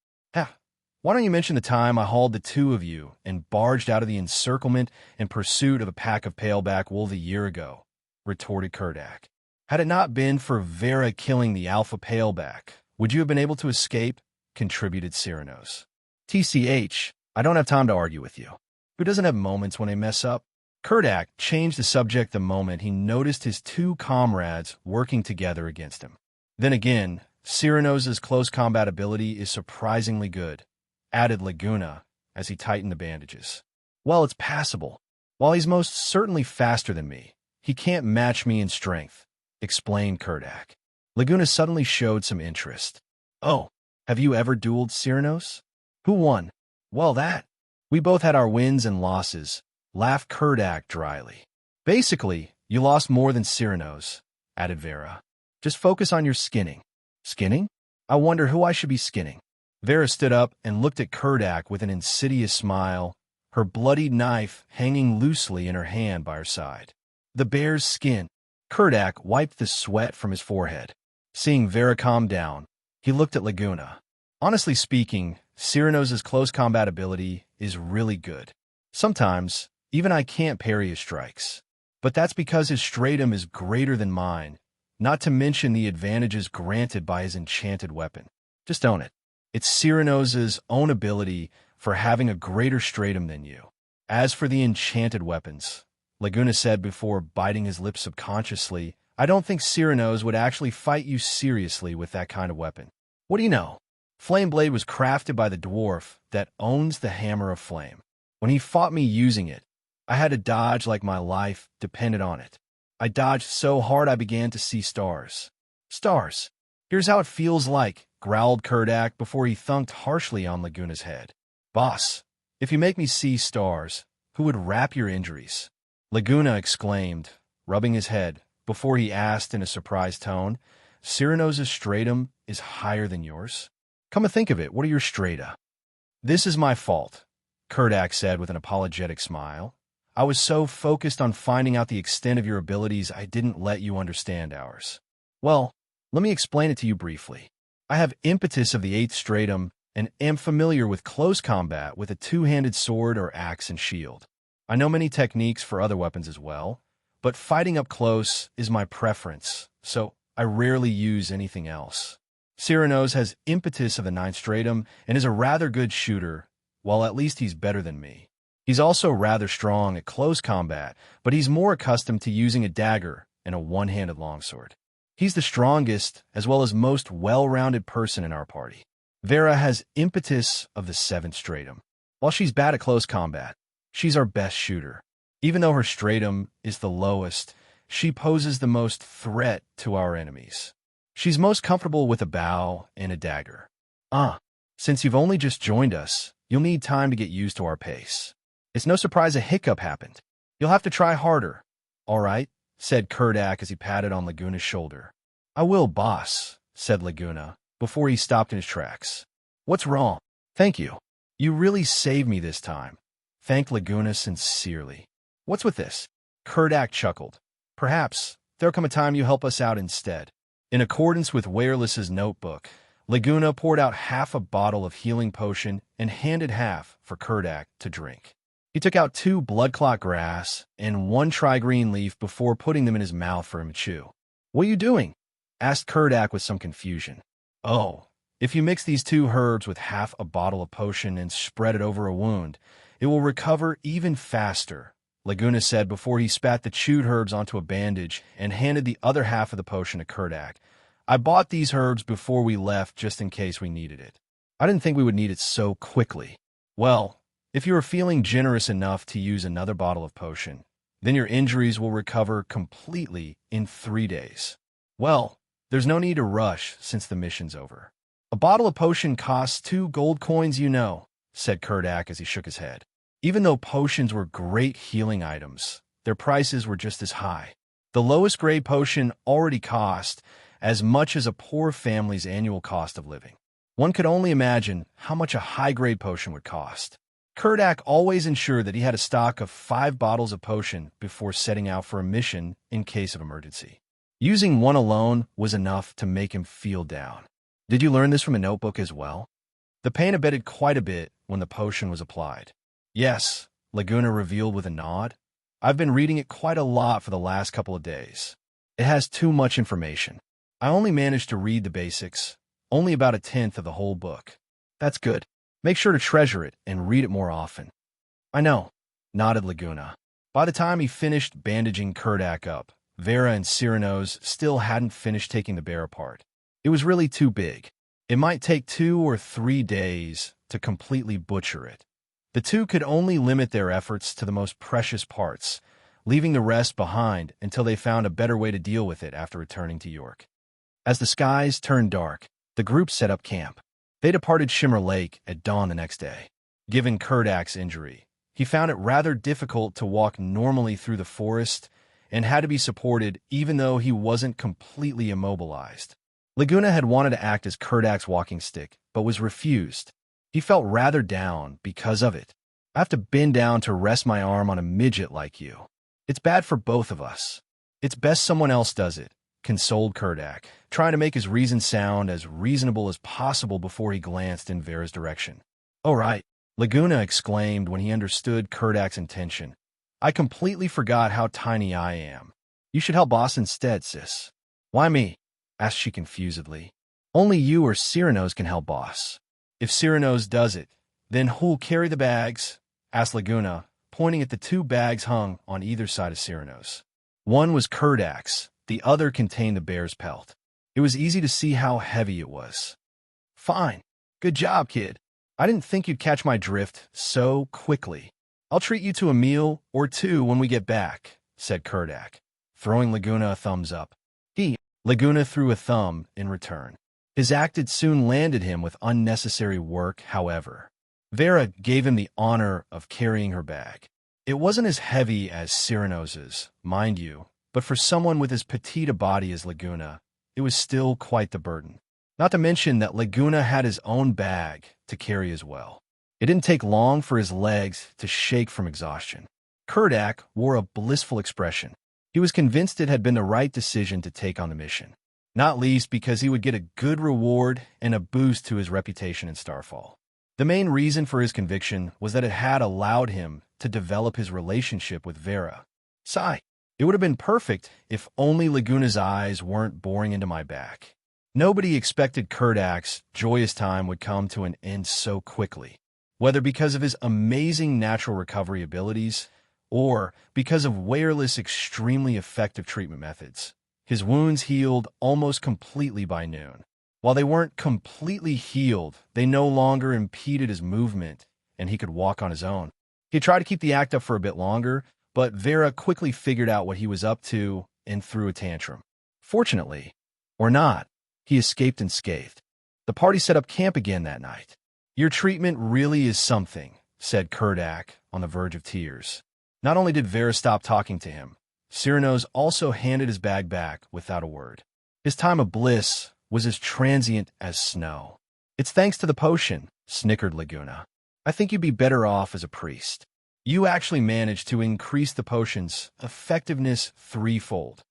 Why don't you mention the time I hauled the 2 of you and barged out of the encirclement in pursuit of a pack of paleback wolves a year ago?" retorted Kurdak. "Had it not been for Vera killing the alpha paleback, would you have been able to escape?" contributed Cyrano's. "TCH, I don't have time to argue with you. Who doesn't have moments when they mess up?" Kurdak changed the subject the moment he noticed his 2 comrades working together against him. "Then again, Cyrano's close combat ability is surprisingly good," added Leguna as he tightened the bandages. "Well, it's passable. While he's most certainly faster than me, he can't match me in strength," explained Kurdak. Leguna suddenly showed some interest. Oh, have you ever dueled Cyrano's? Who won? Well, that. We both had our wins and losses, laughed Kurdak dryly. Basically, you lost more than Cyrano's, added Vera. Just focus on your skinning. Skinning? I wonder who I should be skinning. Vera stood up and looked at Kurdak with an insidious smile, her bloodied knife hanging loosely in her hand by her side. The bear's skin. Kurdak wiped the sweat from his forehead. Seeing Vera calm down, he looked at Leguna. Honestly speaking, Cyrano's close combat ability is really good. Sometimes, even I can't parry his strikes. But that's because his stratum is greater than mine, not to mention the advantages granted by his enchanted weapon. Just own it. It's Cyrano's own ability for having a greater stratum than you. As for the enchanted weapons, Leguna said before biting his lips subconsciously, I don't think Cyrano's would actually fight you seriously with that kind of weapon. What do you know? Flame Blade was crafted by the dwarf that owns the Hammer of Flame. When he fought me using it, I had to dodge like my life depended on it. I dodged so hard I began to see stars. Stars. Here's how it feels like, growled Kurdak before he thunked harshly on Laguna's head. Boss, if you make me see stars, who would wrap your injuries? Leguna exclaimed, rubbing his head, before he asked in a surprised tone, Cyrano's stratum is higher than yours? Come to think of it, what are your strata? This is my fault, Kurdak said with an apologetic smile. I was so focused on finding out the extent of your abilities I didn't let you understand ours. Well, let me explain it to you briefly. I have impetus of the 8th stratum and am familiar with close combat with a two-handed sword or axe and shield. I know many techniques for other weapons as well, but fighting up close is my preference, so I rarely use anything else. Cyrano's has impetus of the 9th stratum and is a rather good shooter, while at least he's better than me. He's also rather strong at close combat, but he's more accustomed to using a dagger and a one-handed longsword. He's the strongest as well as most well-rounded person in our party. Vera has impetus of the 7th stratum. While she's bad at close combat, she's our best shooter. Even though her stratum is the lowest, she poses the most threat to our enemies. She's most comfortable with a bow and a dagger. Since you've only just joined us, you'll need time to get used to our pace. It's no surprise a hiccup happened. You'll have to try harder. All right, said Kurdak as he patted on Laguna's shoulder. I will, boss, said Leguna, before he stopped in his tracks. What's wrong? Thank you. You really saved me this time. Thanked Leguna sincerely. What's with this? Kurdak chuckled. Perhaps there'll come a time you help us out instead. In accordance with Wireless's notebook, Leguna poured out half a bottle of healing potion and handed half for Kurdak to drink. He took out 2 blood clot grass and 1 trigreen leaf before putting them in his mouth for him to chew. What are you doing? Asked Kurdak with some confusion. Oh, if you mix these 2 herbs with half a bottle of potion and spread it over a wound, it will recover even faster, Leguna said before he spat the chewed herbs onto a bandage and handed the other half of the potion to Kurdak. I bought these herbs before we left just in case we needed it. I didn't think we would need it so quickly. Well, if you are feeling generous enough to use another bottle of potion, then your injuries will recover completely in 3 days. Well, there's no need to rush since the mission's over. A bottle of potion costs 2 gold coins, you know, said Kurdak as he shook his head. Even though potions were great healing items, their prices were just as high. The lowest grade potion already cost as much as a poor family's annual cost of living. One could only imagine how much a high-grade potion would cost. Kurdak always ensured that he had a stock of 5 bottles of potion before setting out for a mission in case of emergency. Using one alone was enough to make him feel down. Did you learn this from a notebook as well? The pain abated quite a bit when the potion was applied. Yes, Leguna revealed with a nod. I've been reading it quite a lot for the last couple of days. It has too much information. I only managed to read the basics, only about 1/10 of the whole book. That's good. Make sure to treasure it and read it more often. I know, nodded Leguna. By the time he finished bandaging Kurdak up, Vera and Cyrano's still hadn't finished taking the bear apart. It was really too big. It might take 2 or 3 days to completely butcher it. The 2 could only limit their efforts to the most precious parts, leaving the rest behind until they found a better way to deal with it after returning to York. As the skies turned dark, the group set up camp. They departed Shimmer Lake at dawn the next day. Given Kurdak's injury, he found it rather difficult to walk normally through the forest and had to be supported even though he wasn't completely immobilized. Leguna had wanted to act as Kurdak's walking stick, but was refused. He felt rather down because of it. I have to bend down to rest my arm on a midget like you. It's bad for both of us. It's best someone else does it, consoled Kurdak, trying to make his reason sound as reasonable as possible before he glanced in Vera's direction. "Oh, right," Leguna exclaimed when he understood Kurdak's intention. "I completely forgot how tiny I am. You should help Boss instead, sis." "Why me?" asked she confusedly. "Only you or Cyrano's can help Boss." "If Cyrano's does it, then who'll carry the bags?" asked Leguna, pointing at the 2 bags hung on either side of Cyrano's. One was Kurdak's, the other contained the bear's pelt. It was easy to see how heavy it was. "Fine. Good job, kid. I didn't think you'd catch my drift so quickly. I'll treat you to a meal or 2 when we get back," said Kurdak, throwing Leguna a thumbs up. Leguna threw a thumb in return. His act had soon landed him with unnecessary work, however. Vera gave him the honor of carrying her bag. It wasn't as heavy as Cyrano's, mind you, but for someone with as petite a body as Leguna, it was still quite the burden. Not to mention that Leguna had his own bag to carry as well. It didn't take long for his legs to shake from exhaustion. Kurdak wore a blissful expression. He was convinced it had been the right decision to take on the mission, not least because he would get a good reward and a boost to his reputation in Starfall. The main reason for his conviction was that it had allowed him to develop his relationship with Vera. Sigh, it would have been perfect if only Leguna's eyes weren't boring into my back. Nobody expected Kurdak's joyous time would come to an end so quickly, whether because of his amazing natural recovery abilities or because of Wireless' extremely effective treatment methods. His wounds healed almost completely by noon. While they weren't completely healed, they no longer impeded his movement, and he could walk on his own. He tried to keep the act up for a bit longer, but Vera quickly figured out what he was up to and threw a tantrum. Fortunately, or not, he escaped unscathed. The party set up camp again that night. "Your treatment really is something," said Kurdak, on the verge of tears. Not only did Vera stop talking to him, Cyrano's also handed his bag back without a word. His time of bliss was as transient as snow. "It's thanks to the potion," snickered Leguna. "I think you'd be better off as a priest. You actually managed to increase the potion's effectiveness 3-fold.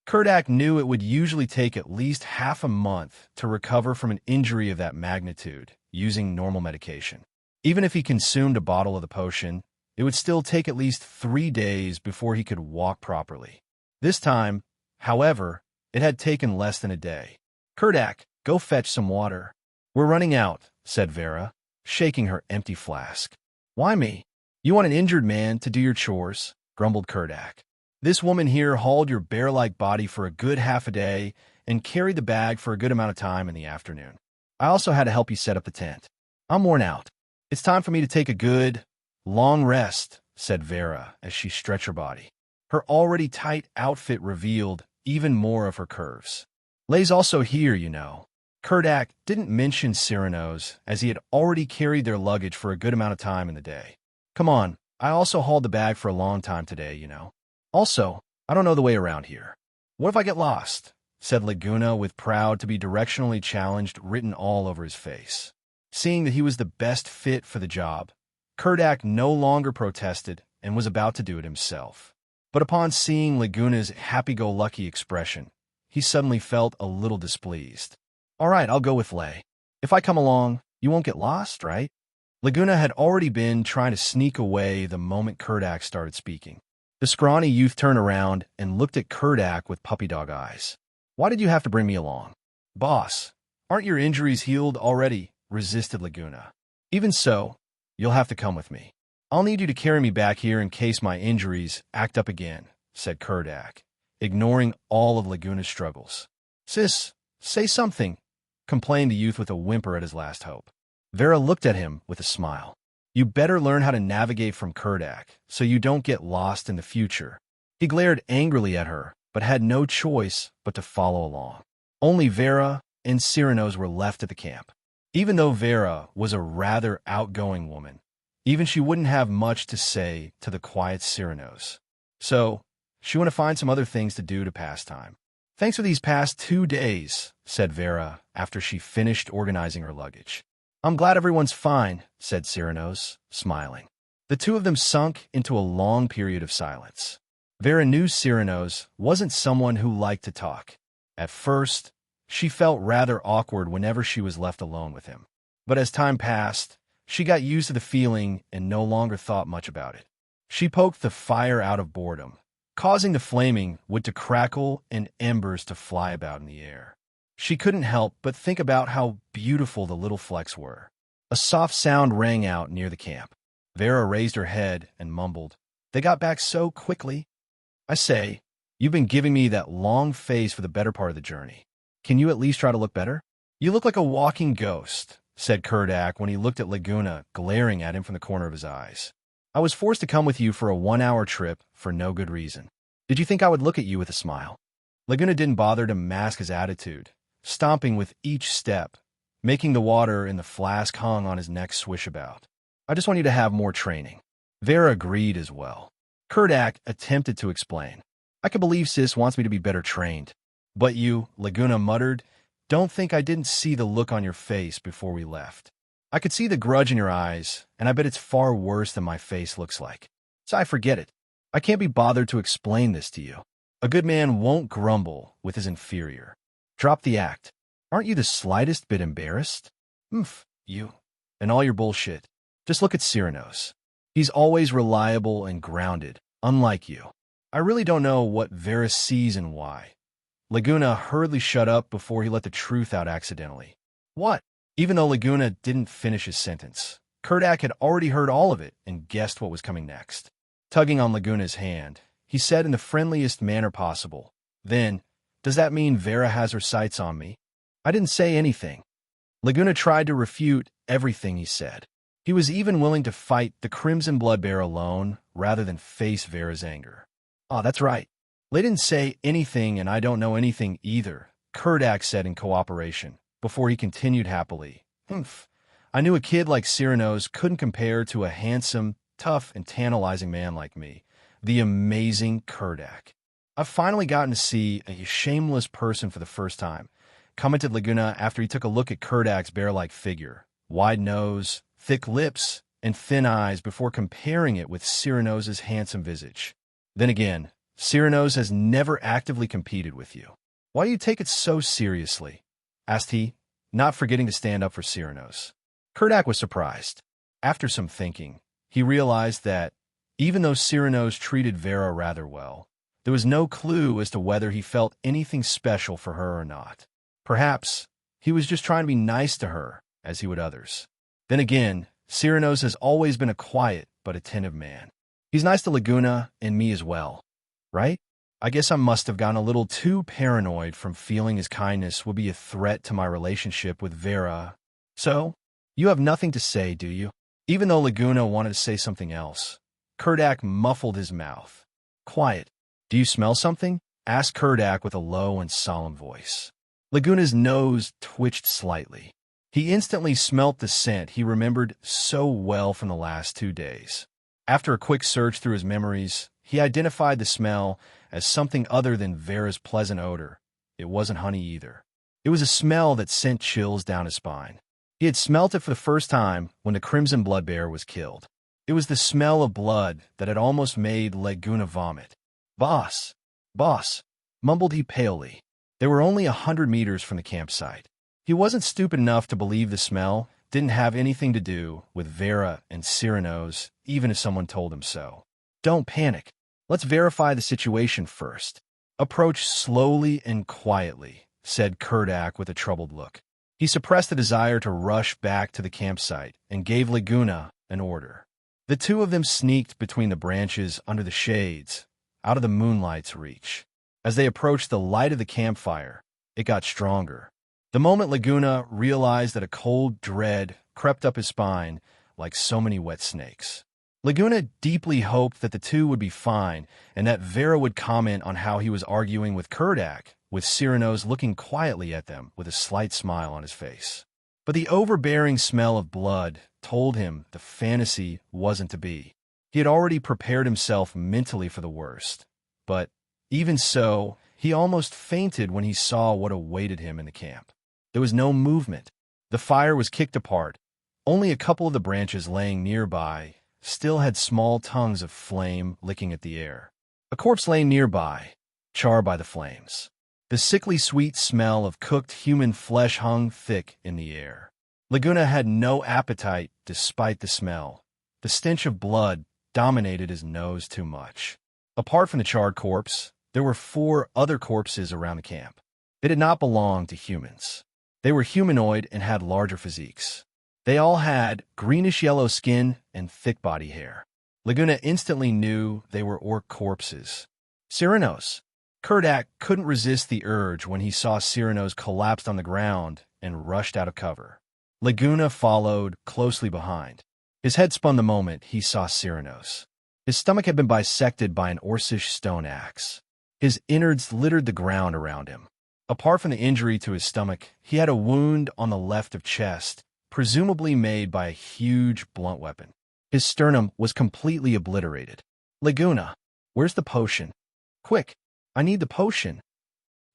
Kurdak knew it would usually take at least half a month to recover from an injury of that magnitude using normal medication. Even if he consumed a bottle of the potion, it would still take at least 3 days before he could walk properly. This time, however, it had taken less than a day. "Kurdak, go fetch some water." "We're running out," said Vera, shaking her empty flask. "Why me? You want an injured man to do your chores," grumbled Kurdak. "This woman here hauled your bear-like body for a good half a day and carried the bag for a good amount of time in the afternoon. I also had to help you set up the tent. I'm worn out. It's time for me to take a good, long rest," said Vera as she stretched her body. Her already tight outfit revealed even more of her curves. "Lay's also here, you know." Kurdak didn't mention Cyrano's, as he had already carried their luggage for a good amount of time in the day. "Come on, I also hauled the bag for a long time today, you know. Also, I don't know the way around here. What if I get lost?" said Leguna with proud to be directionally challenged written all over his face. Seeing that he was the best fit for the job, Kurdak no longer protested and was about to do it himself. But upon seeing Leguna's happy-go-lucky expression, he suddenly felt a little displeased. "All right, I'll go with Lay. If I come along, you won't get lost, right?" Leguna had already been trying to sneak away the moment Kurdak started speaking. The scrawny youth turned around and looked at Kurdak with puppy dog eyes. "Why did you have to bring me along?" "Boss, aren't your injuries healed already?" resisted Leguna. "Even so, you'll have to come with me. I'll need you to carry me back here in case my injuries act up again," said Kurdak, ignoring all of Leguna's struggles. "Sis, say something," complained the youth with a whimper at his last hope. Vera looked at him with a smile. "You better learn how to navigate from Kurdak so you don't get lost in the future." He glared angrily at her, but had no choice but to follow along. Only Vera and Cyrano's were left at the camp. Even though Vera was a rather outgoing woman, even she wouldn't have much to say to the quiet Cyrano's. So, she wanted to find some other things to do to pass time. "Thanks for these past 2 days," said Vera after she finished organizing her luggage. "I'm glad everyone's fine," said Cyrano's, smiling. The two of them sunk into a long period of silence. Vera knew Cyrano's wasn't someone who liked to talk. At first, she felt rather awkward whenever she was left alone with him. But as time passed, she got used to the feeling and no longer thought much about it. She poked the fire out of boredom, causing the flaming wood to crackle and embers to fly about in the air. She couldn't help but think about how beautiful the little flecks were. A soft sound rang out near the camp. Vera raised her head and mumbled, "They got back so quickly." "I say, you've been giving me that long face for the better part of the journey. Can you at least try to look better?" "You look like a walking ghost," said Kurdak when he looked at Leguna glaring at him from the corner of his eyes. "I was forced to come with you for a 1-hour trip for no good reason. Did you think I would look at you with a smile?" Leguna didn't bother to mask his attitude, stomping with each step, making the water in the flask hung on his neck swish about. "I just want you to have more training." Vera agreed as well. Kurdak attempted to explain. "I can believe Sis wants me to be better trained. But you," Leguna muttered, "don't think I didn't see the look on your face before we left. I could see the grudge in your eyes, and I bet it's far worse than my face looks like. So I forget it. I can't be bothered to explain this to you. A good man won't grumble with his inferior. Drop the act. Aren't you the slightest bit embarrassed? You. And all your bullshit. Just look at Cyrano's. He's always reliable and grounded, unlike you. I really don't know what Vera sees and why." Leguna hurriedly shut up before he let the truth out accidentally. "What?" Even though Leguna didn't finish his sentence, Kurdak had already heard all of it and guessed what was coming next. Tugging on Laguna's hand, he said in the friendliest manner possible, "Then, does that mean Vera has her sights on me?" "I didn't say anything." Leguna tried to refute everything he said. He was even willing to fight the Crimson Bloodbear alone rather than face Vera's anger. "Oh, that's right. They didn't say anything and I don't know anything either," Kurdak said in cooperation, before he continued happily. "I knew a kid like Cyrano's couldn't compare to a handsome, tough, and tantalizing man like me, the amazing Kurdak. I've finally gotten to see a shameless person for the first time," commented Leguna after he took a look at Kurdak's bear-like figure, wide nose, thick lips, and thin eyes before comparing it with Cyrano's handsome visage. "Then again, Cyrano's has never actively competed with you. Why do you take it so seriously?" asked he, not forgetting to stand up for Cyrano's. Kurdak was surprised. After some thinking, he realized that, even though Cyrano's treated Vera rather well, there was no clue as to whether he felt anything special for her or not. Perhaps he was just trying to be nice to her, as he would others. Then again, Cyrano's has always been a quiet but attentive man. He's nice to Leguna and me as well, right? I guess I must have gotten a little too paranoid from feeling his kindness would be a threat to my relationship with Vera. "So, you have nothing to say, do you?" Even though Leguna wanted to say something else, Kurdak muffled his mouth. "Quiet. Do you smell something?" asked Kurdak with a low and solemn voice. Laguna's nose twitched slightly. He instantly smelt the scent he remembered so well from the last 2 days. After a quick search through his memories, he identified the smell as something other than Vera's pleasant odor. It wasn't honey either. It was a smell that sent chills down his spine. He had smelt it for the first time when the Crimson Bloodbear was killed. It was the smell of blood that had almost made Leguna vomit. Boss, mumbled he palely. They were only 100 meters from the campsite. He wasn't stupid enough to believe the smell didn't have anything to do with Vera and Cyrano's, even if someone told him so. "Don't panic. Let's verify the situation first. Approach slowly and quietly," said Kurdak with a troubled look. He suppressed the desire to rush back to the campsite and gave Leguna an order. The two of them sneaked between the branches under the shades, out of the moonlight's reach. As they approached the light of the campfire, it got stronger. The moment Leguna realized that a cold dread crept up his spine like so many wet snakes. Leguna deeply hoped that the two would be fine and that Vera would comment on how he was arguing with Kurdak with Cyrano's looking quietly at them with a slight smile on his face. But the overbearing smell of blood told him the fantasy wasn't to be. He had already prepared himself mentally for the worst. But even so, he almost fainted when he saw what awaited him in the camp. There was no movement. The fire was kicked apart. Only a couple of the branches laying nearby still had small tongues of flame licking at the air. A corpse lay nearby, charred by the flames. The sickly sweet smell of cooked human flesh hung thick in the air. Leguna had no appetite despite the smell. The stench of blood dominated his nose too much. Apart from the charred corpse, there were 4 other corpses around the camp. They did not belong to humans. They were humanoid and had larger physiques. They all had greenish-yellow skin and thick body hair. Leguna instantly knew they were orc corpses. Cyrano's. Kurdak couldn't resist the urge when he saw Cyrano's collapsed on the ground and rushed out of cover. Leguna followed closely behind. His head spun the moment he saw Cyrano's. His stomach had been bisected by an Orcish stone axe. His innards littered the ground around him. Apart from the injury to his stomach, he had a wound on the left of chest, presumably made by a huge blunt weapon. His sternum was completely obliterated. Leguna, where's the potion? Quick, I need the potion.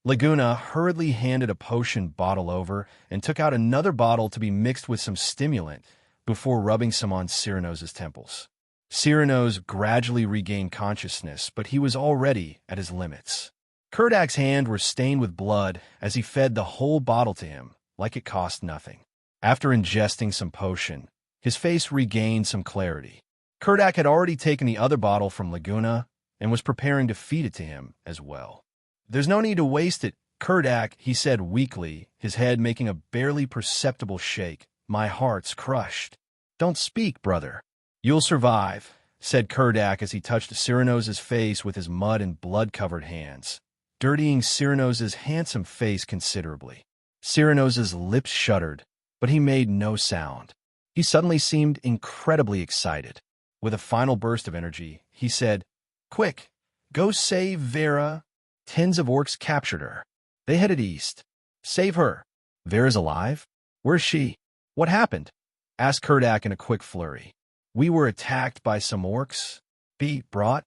Leguna hurriedly handed a potion bottle over and took out another bottle to be mixed with some stimulant before rubbing some on Cyrano's temples. Cyrano's gradually regained consciousness, but he was already at his limits. Kurdak's hands were stained with blood as he fed the whole bottle to him, like it cost nothing. After ingesting some potion, his face regained some clarity. Kurdak had already taken the other bottle from Leguna and was preparing to feed it to him as well. There's no need to waste it, Kurdak, he said weakly, his head making a barely perceptible shake. My heart's crushed. Don't speak, brother. You'll survive, said Kurdak as he touched Cyrano's face with his mud and blood-covered hands, dirtying Cyrano's handsome face considerably. Cyrano's lips shuddered, but he made no sound. He suddenly seemed incredibly excited. With a final burst of energy, he said, Quick, go save Vera. Tens of orcs captured her. They headed east. Save her. Vera's alive? Where's she? What happened? Asked Kurdak in a quick flurry. We were attacked by some orcs. Be brought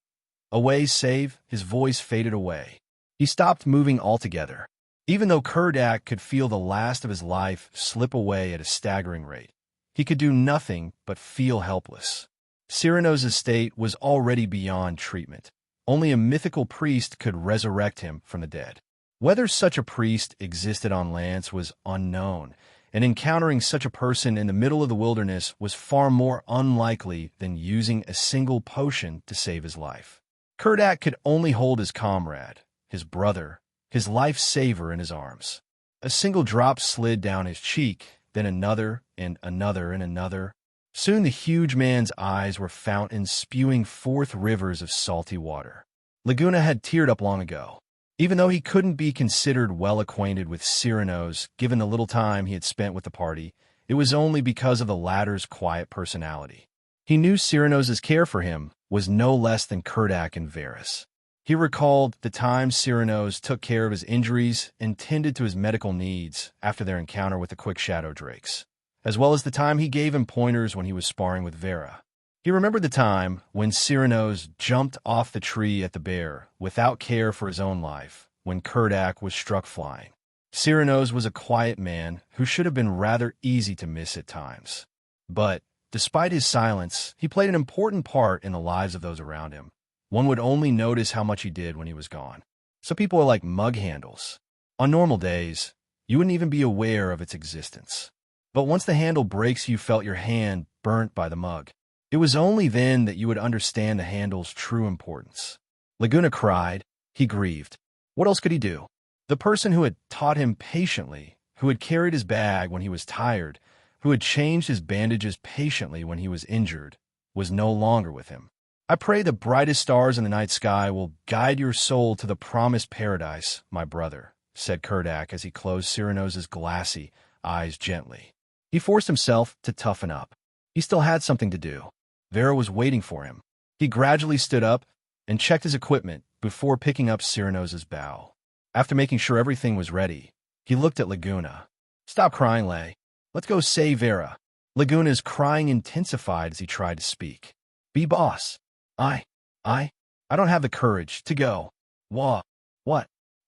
away, save. His voice faded away. He stopped moving altogether. Even though Kurdak could feel the last of his life slip away at a staggering rate, he could do nothing but feel helpless. Cyrano's state was already beyond treatment. Only a mythical priest could resurrect him from the dead. Whether such a priest existed on Lance was unknown, and encountering such a person in the middle of the wilderness was far more unlikely than using a single potion to save his life. Kurdak could only hold his comrade, his brother, his life-saver in his arms. A single drop slid down his cheek, then another, and another, and another. Soon the huge man's eyes were fountains spewing forth rivers of salty water. Leguna had teared up long ago. Even though he couldn't be considered well acquainted with Cyrano's, given the little time he had spent with the party, it was only because of the latter's quiet personality. He knew Cyrano's care for him was no less than Kurdak and Varys. He recalled the time Cyrano's took care of his injuries and tended to his medical needs after their encounter with the Quick Shadow Drakes, as well as the time he gave him pointers when he was sparring with Vera. He remembered the time when Cyrano's jumped off the tree at the bear without care for his own life, when Kurdak was struck flying. Cyrano's was a quiet man who should have been rather easy to miss at times. But, despite his silence, he played an important part in the lives of those around him. One would only notice how much he did when he was gone. Some people are like mug handles. On normal days, you wouldn't even be aware of its existence. But once the handle breaks, you felt your hand burnt by the mug. It was only then that you would understand the handle's true importance. Leguna cried. He grieved. What else could he do? The person who had taught him patiently, who had carried his bag when he was tired, who had changed his bandages patiently when he was injured, was no longer with him. I pray the brightest stars in the night sky will guide your soul to the promised paradise, my brother, said Kurdak as he closed Cyrano's glassy eyes gently. He forced himself to toughen up. He still had something to do. Vera was waiting for him. He gradually stood up and checked his equipment before picking up Cyrano's bow. After making sure everything was ready, he looked at Leguna. Stop crying, Lay. Let's go save Vera. Laguna's crying intensified as he tried to speak. Be boss. I don't have the courage to go. What?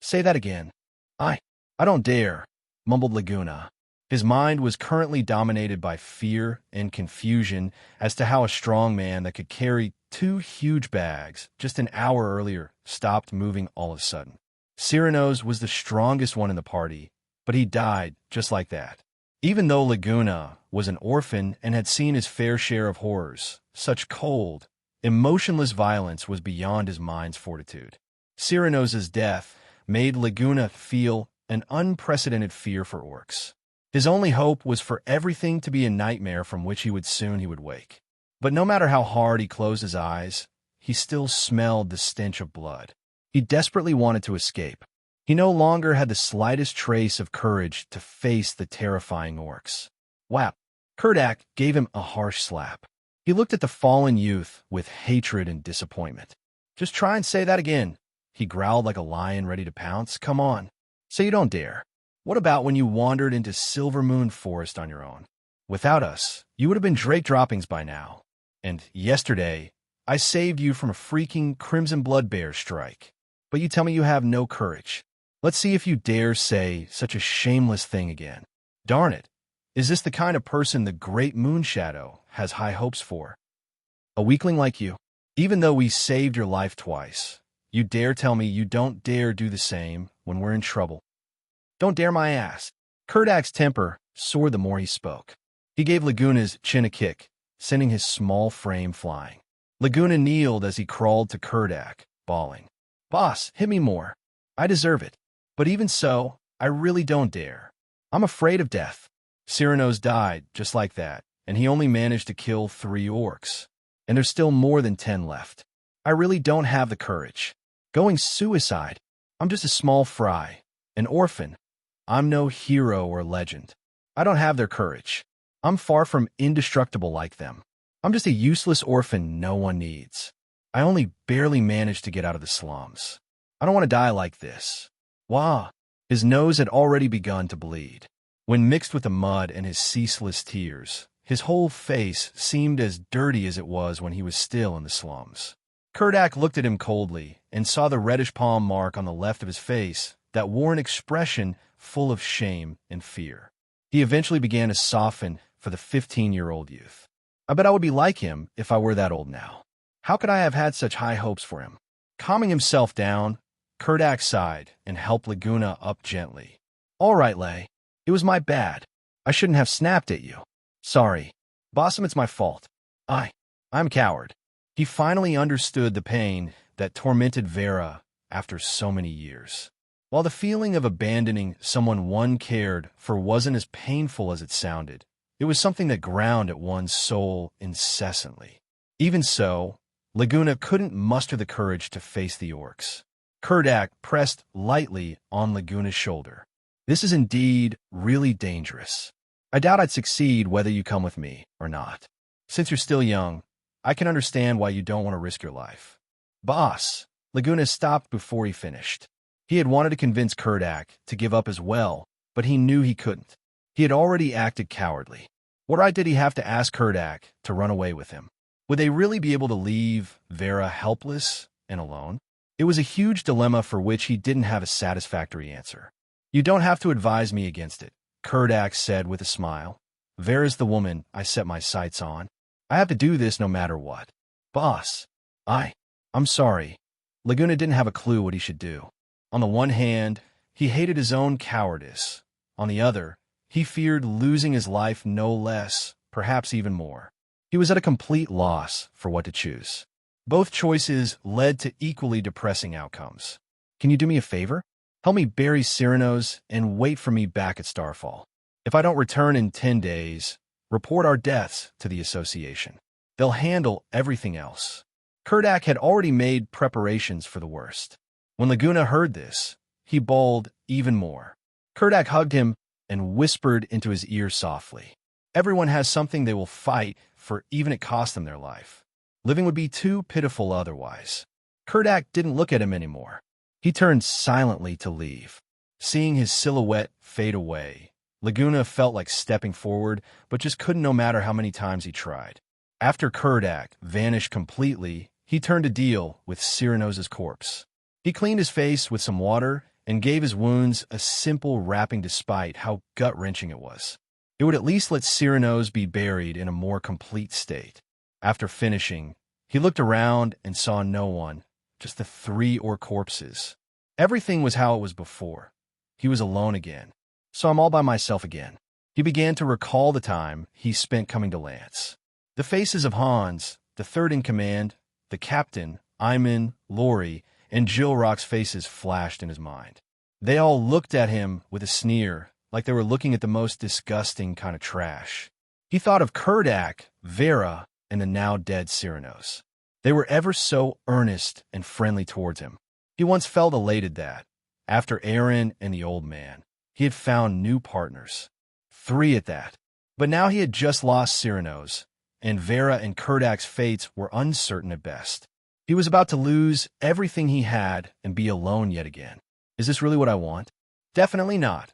Say that again. I don't dare, mumbled Leguna. His mind was currently dominated by fear and confusion as to how a strong man that could carry 2 huge bags just an hour earlier stopped moving all of a sudden. Cyrano's was the strongest one in the party, but he died just like that. Even though Leguna was an orphan and had seen his fair share of horrors, such cold, emotionless violence was beyond his mind's fortitude. Cyrano's death made Leguna feel an unprecedented fear for orcs. His only hope was for everything to be a nightmare from which he would wake. But no matter how hard he closed his eyes, he still smelled the stench of blood. He desperately wanted to escape. He no longer had the slightest trace of courage to face the terrifying orcs. Whap! Kurdak gave him a harsh slap. He looked at the fallen youth with hatred and disappointment. Just try and say that again. He growled like a lion ready to pounce. Come on. Say you don't dare. What about when you wandered into Silvermoon Forest on your own? Without us, you would have been Drake droppings by now. And yesterday, I saved you from a freaking Crimson Blood Bear strike. But you tell me you have no courage. Let's see if you dare say such a shameless thing again. Darn it. Is this the kind of person the Great Moonshadow has high hopes for? A weakling like you? Even though we saved your life twice, you dare tell me you don't dare do the same when we're in trouble? Don't dare my ass. Kurdak's temper soared the more he spoke. He gave Laguna's chin a kick, sending his small frame flying. Leguna kneeled as he crawled to Kurdak, bawling. Boss, hit me more. I deserve it. But even so, I really don't dare. I'm afraid of death. Cyrano's died just like that, and he only managed to kill 3 orcs. And there's still more than 10 left. I really don't have the courage. Going suicide. I'm just a small fry, an orphan. I'm no hero or legend. I don't have their courage. I'm far from indestructible like them. I'm just a useless orphan no one needs. I only barely managed to get out of the slums. I don't want to die like this. Wah! His nose had already begun to bleed. When mixed with the mud and his ceaseless tears, his whole face seemed as dirty as it was when he was still in the slums. Kurdak looked at him coldly and saw the reddish palm mark on the left of his face that wore an expression full of shame and fear. He eventually began to soften for the 15-year-old youth. I bet I would be like him if I were that old now. How could I have had such high hopes for him? Calming himself down, Kurdak sighed and helped Leguna up gently. All right, Lay. It was my bad. I shouldn't have snapped at you. Sorry. Bossum, it's my fault. I'm a coward. He finally understood the pain that tormented Vera after so many years. While the feeling of abandoning someone one cared for wasn't as painful as it sounded, it was something that ground at one's soul incessantly. Even so, Leguna couldn't muster the courage to face the orcs. Kurdak pressed lightly on Laguna's shoulder. This is indeed really dangerous. I doubt I'd succeed whether you come with me or not. Since you're still young, I can understand why you don't want to risk your life. Boss, Leguna stopped before he finished. He had wanted to convince Kurdak to give up as well, but he knew he couldn't. He had already acted cowardly. What right did he have to ask Kurdak to run away with him? Would they really be able to leave Vera helpless and alone? It was a huge dilemma for which he didn't have a satisfactory answer. You don't have to advise me against it, Kurdak said with a smile. Vera's the woman I set my sights on. I have to do this no matter what. Boss, I'm sorry. Leguna didn't have a clue what he should do. On the one hand, he hated his own cowardice. On the other, he feared losing his life no less, perhaps even more. He was at a complete loss for what to choose. Both choices led to equally depressing outcomes. Can you do me a favor? Help me bury Cyrano's and wait for me back at Starfall. If I don't return in 10 days, report our deaths to the association. They'll handle everything else. Kurdak had already made preparations for the worst. When Leguna heard this, he bawled even more. Kurdak hugged him and whispered into his ear softly. Everyone has something they will fight for, even it cost them their life. Living would be too pitiful otherwise. Kurdak didn't look at him anymore. He turned silently to leave. Seeing his silhouette fade away, Leguna felt like stepping forward, but just couldn't no matter how many times he tried. After Kurdak vanished completely, he turned to deal with Cyranos' corpse. He cleaned his face with some water and gave his wounds a simple wrapping despite how gut-wrenching it was. It would at least let Cyranos be buried in a more complete state. After finishing, he looked around and saw no one, just the 3 orc corpses. Everything was how it was before. He was alone again. So I'm all by myself again. He began to recall the time he spent coming to Lance. The faces of Hans, the third in command, the captain, Iman, Lori, and Jill Rock's faces flashed in his mind. They all looked at him with a sneer, like they were looking at the most disgusting kind of trash. He thought of Kurdak, Vera, and the now-dead Cyranos. They were ever so earnest and friendly towards him. He once felt elated that, after Aaron and the old man, he had found new partners. 3 at that. But now he had just lost Cyranos, and Vera and Kurdak's fates were uncertain at best. He was about to lose everything he had and be alone yet again. Is this really what I want? Definitely not.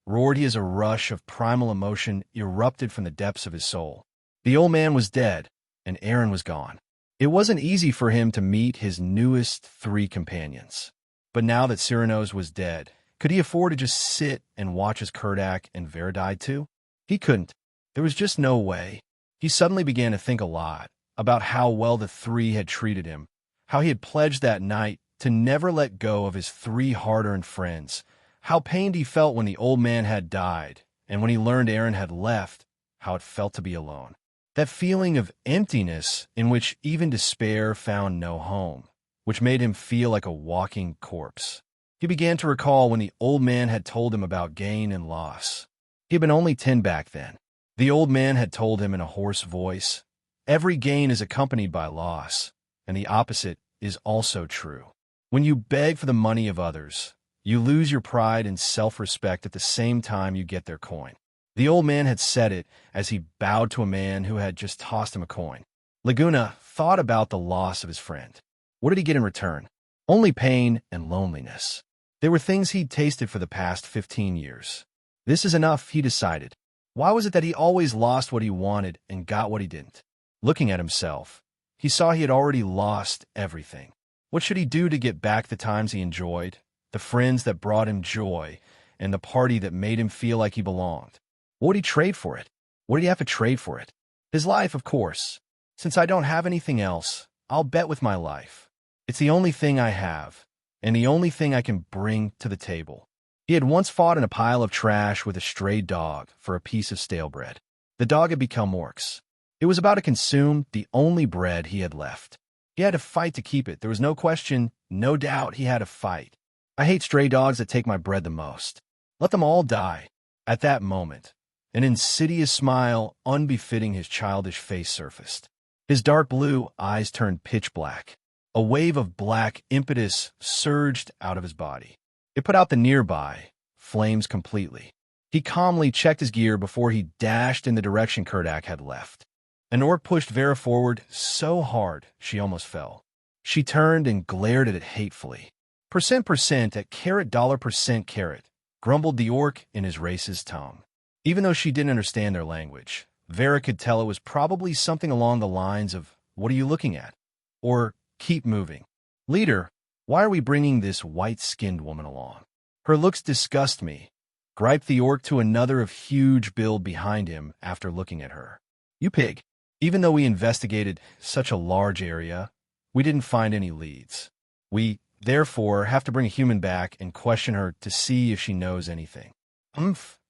Roared he as a rush of primal emotion erupted from the depths of his soul. The old man was dead, and Aaron was gone. It wasn't easy for him to meet his newest 3 companions. But now that Cyranos was dead, could he afford to just sit and watch as Kurdak and Vera died too? He couldn't. There was just no way. He suddenly began to think a lot about how well the 3 had treated him, how he had pledged that night to never let go of his 3 hard-earned friends, how pained he felt when the old man had died, and when he learned Aaron had left, how it felt to be alone. That feeling of emptiness in which even despair found no home, which made him feel like a walking corpse. He began to recall when the old man had told him about gain and loss. He had been only 10 back then. The old man had told him in a hoarse voice, "Every gain is accompanied by loss, and the opposite is also true. When you beg for the money of others, you lose your pride and self-respect at the same time you get their coin." The old man had said it as he bowed to a man who had just tossed him a coin. Leguna thought about the loss of his friend. What did he get in return? Only pain and loneliness. They were things he'd tasted for the past 15 years. This is enough, he decided. Why was it that he always lost what he wanted and got what he didn't? Looking at himself, he saw he had already lost everything. What should he do to get back the times he enjoyed, the friends that brought him joy, and the party that made him feel like he belonged? What would he trade for it? What did he have to trade for it? His life, of course. Since I don't have anything else, I'll bet with my life. It's the only thing I have, and the only thing I can bring to the table. He had once fought in a pile of trash with a stray dog for a piece of stale bread. The dog had become orcs. It was about to consume the only bread he had left. He had to fight to keep it. There was no question, no doubt he had to fight. I hate stray dogs that take my bread the most. Let them all die. At that moment, an insidious smile unbefitting his childish face surfaced. His dark blue eyes turned pitch black. A wave of black impetus surged out of his body. It put out the nearby flames completely. He calmly checked his gear before he dashed in the direction Kurdak had left. An orc pushed Vera forward so hard she almost fell. She turned and glared at it hatefully. Percent at carrot dollar percent carrot, grumbled the orc in his racist tongue. Even though she didn't understand their language, Vera could tell it was probably something along the lines of, "What are you looking at?" Or, "Keep moving." "Leader, why are we bringing this white-skinned woman along? Her looks disgust me," griped the orc to another of huge build behind him after looking at her. "You pig." Even though we investigated such a large area, we didn't find any leads. We, therefore, have to bring a human back and question her to see if she knows anything.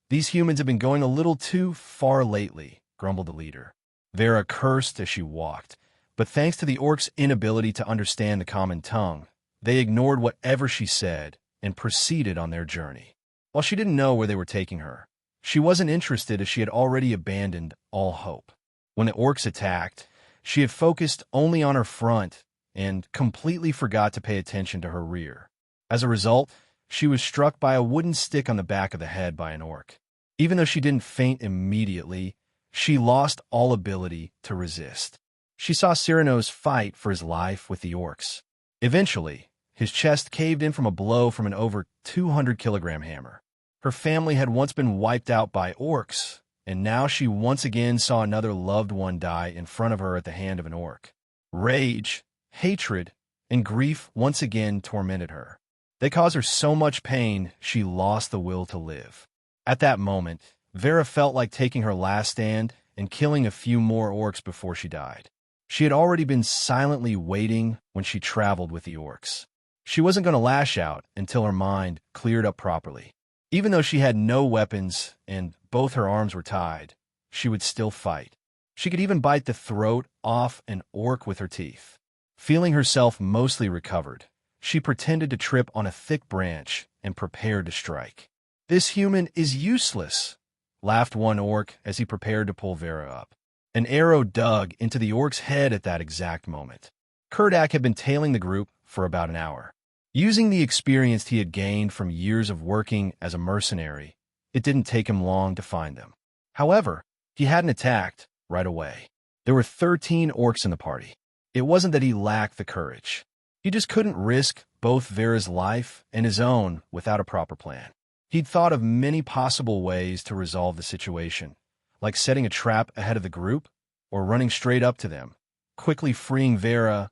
These humans have been going a little too far lately, grumbled the leader. Vera cursed as she walked, but thanks to the orc's inability to understand the common tongue, they ignored whatever she said and proceeded on their journey. While she didn't know where they were taking her, she wasn't interested as she had already abandoned all hope. When the orcs attacked, she had focused only on her front and completely forgot to pay attention to her rear. As a result, she was struck by a wooden stick on the back of the head by an orc. Even though she didn't faint immediately, she lost all ability to resist. She saw Cyranos fight for his life with the orcs. Eventually, His chest caved in from a blow from an over 200-kilogram hammer. Her family had once been wiped out by orcs, and now she once again saw another loved one die in front of her at the hand of an orc. Rage, hatred, and grief once again tormented her. They caused her so much pain, she lost the will to live. At that moment, Vera felt like taking her last stand and killing a few more orcs before she died. She had already been silently waiting when she traveled with the orcs. She wasn't going to lash out until her mind cleared up properly. Even though she had no weapons and both her arms were tied, she would still fight. She could even bite the throat off an orc with her teeth. Feeling herself mostly recovered, she pretended to trip on a thick branch and prepared to strike. "This human is useless," laughed one orc as he prepared to pull Vera up. An arrow dug into the orc's head at that exact moment. Kurdak had been tailing the group for about an hour. Using the experience he had gained from years of working as a mercenary, it didn't take him long to find them. However, he hadn't attacked right away. There were 13 orcs in the party. It wasn't that he lacked the courage. He just couldn't risk both Vera's life and his own without a proper plan. He'd thought of many possible ways to resolve the situation, like setting a trap ahead of the group or running straight up to them, quickly freeing Vera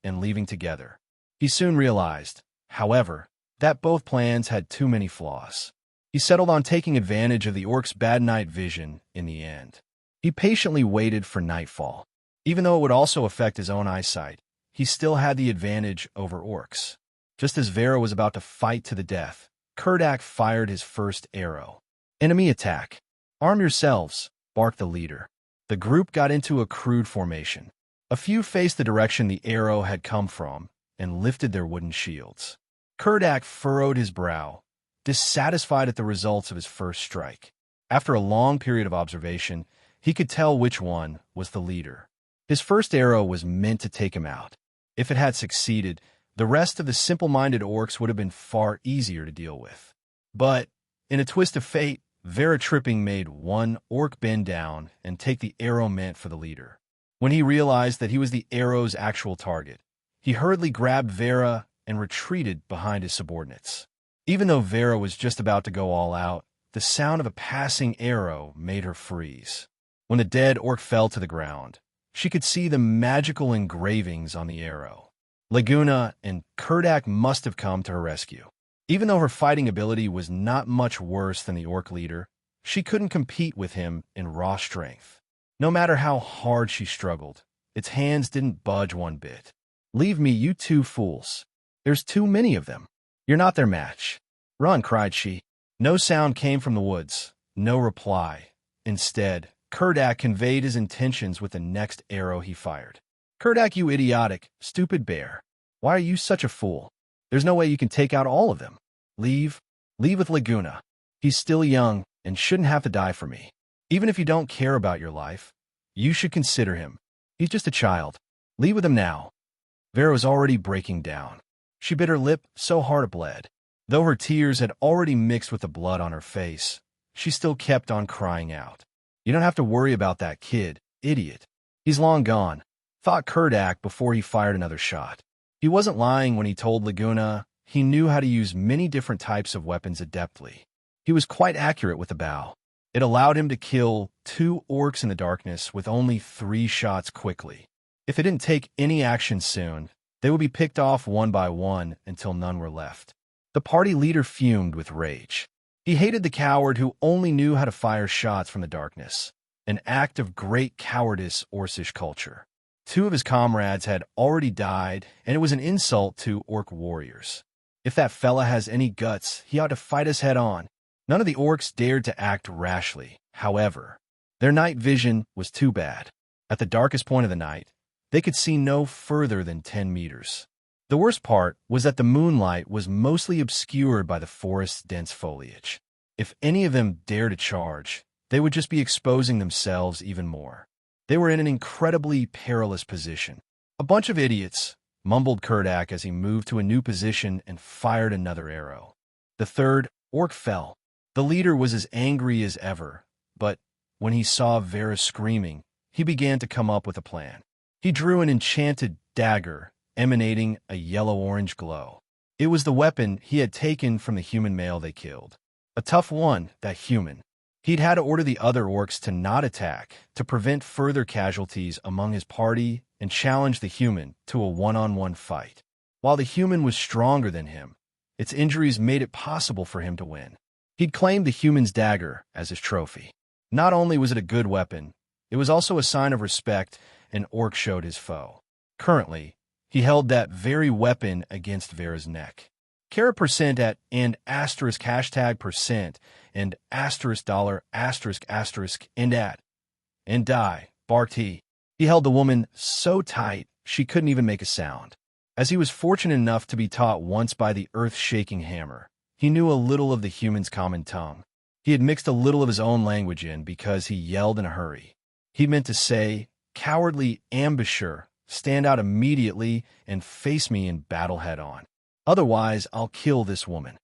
and leaving together. He soon realized, however, that both plans had too many flaws. He settled on taking advantage of the orc's bad night vision in the end. He patiently waited for nightfall. Even though it would also affect his own eyesight, he still had the advantage over orcs. Just as Vera was about to fight to the death, Kurdak fired his first arrow. "Enemy attack. Arm yourselves," barked the leader. The group got into a crude formation. A few faced the direction the arrow had come from and lifted their wooden shields. Kurdak furrowed his brow, dissatisfied at the results of his first strike. After a long period of observation, he could tell which one was the leader. His first arrow was meant to take him out. If it had succeeded, the rest of the simple-minded orcs would have been far easier to deal with. But, in a twist of fate, Vera tripping made one orc bend down and take the arrow meant for the leader. When he realized that he was the arrow's actual target, he hurriedly grabbed Vera and retreated behind his subordinates. Even though Vera was just about to go all out, the sound of a passing arrow made her freeze. When the dead orc fell to the ground, she could see the magical engravings on the arrow. Leguna and Kurdak must have come to her rescue. Even though her fighting ability was not much worse than the orc leader, she couldn't compete with him in raw strength. No matter how hard she struggled, its hands didn't budge one bit. "Leave me, you two fools. There's too many of them. You're not their match." "Run," cried she. No sound came from the woods, no reply. Instead, Kurdak conveyed his intentions with the next arrow he fired. "Kurdak, you idiotic, stupid bear. Why are you such a fool? There's no way you can take out all of them. Leave with Leguna. He's still young and shouldn't have to die for me. Even if you don't care about your life, you should consider him. He's just a child. Leave with him now." Vera was already breaking down. She bit her lip so hard it bled. Though her tears had already mixed with the blood on her face, she still kept on crying out. "You don't have to worry about that kid, idiot. He's long gone," thought Kurdak before he fired another shot. He wasn't lying when he told Leguna he knew how to use many different types of weapons adeptly. He was quite accurate with the bow. It allowed him to kill 2 orcs in the darkness with only 3 shots quickly. If it didn't take any action soon, they would be picked off one by one until none were left. The party leader fumed with rage. He hated the coward who only knew how to fire shots from the darkness, an act of great cowardice Orcish culture. 2 of his comrades had already died, and it was an insult to orc warriors. If that fella has any guts, he ought to fight us head on. None of the orcs dared to act rashly, however. Their night vision was too bad. At the darkest point of the night, they could see no further than 10 meters. The worst part was that the moonlight was mostly obscured by the forest's dense foliage. If any of them dared to charge, they would just be exposing themselves even more. They were in an incredibly perilous position. "A bunch of idiots," mumbled Kurdak as he moved to a new position and fired another arrow. The third orc fell. The leader was as angry as ever, but when he saw Vera screaming, he began to come up with a plan. He drew an enchanted dagger emanating a yellow-orange glow. It was the weapon he had taken from the human male they killed. A tough one, that human. He'd had to order the other orcs to not attack, to prevent further casualties among his party, and challenge the human to a one-on-one fight. While the human was stronger than him, its injuries made it possible for him to win. He'd claimed the human's dagger as his trophy. Not only was it a good weapon, it was also a sign of respect an orc showed his foe. Currently, he held that very weapon against Vera's neck. Carat percent at and asterisk hashtag percent and asterisk dollar asterisk asterisk and at and die, barked he. He held the woman so tight she couldn't even make a sound. As he was fortunate enough to be taught once by the earth-shaking hammer, he knew a little of the human's common tongue. He had mixed a little of his own language in because he yelled in a hurry. He meant to say, "Cowardly ambusher, stand out immediately and face me in battle head-on. Otherwise, I'll kill this woman."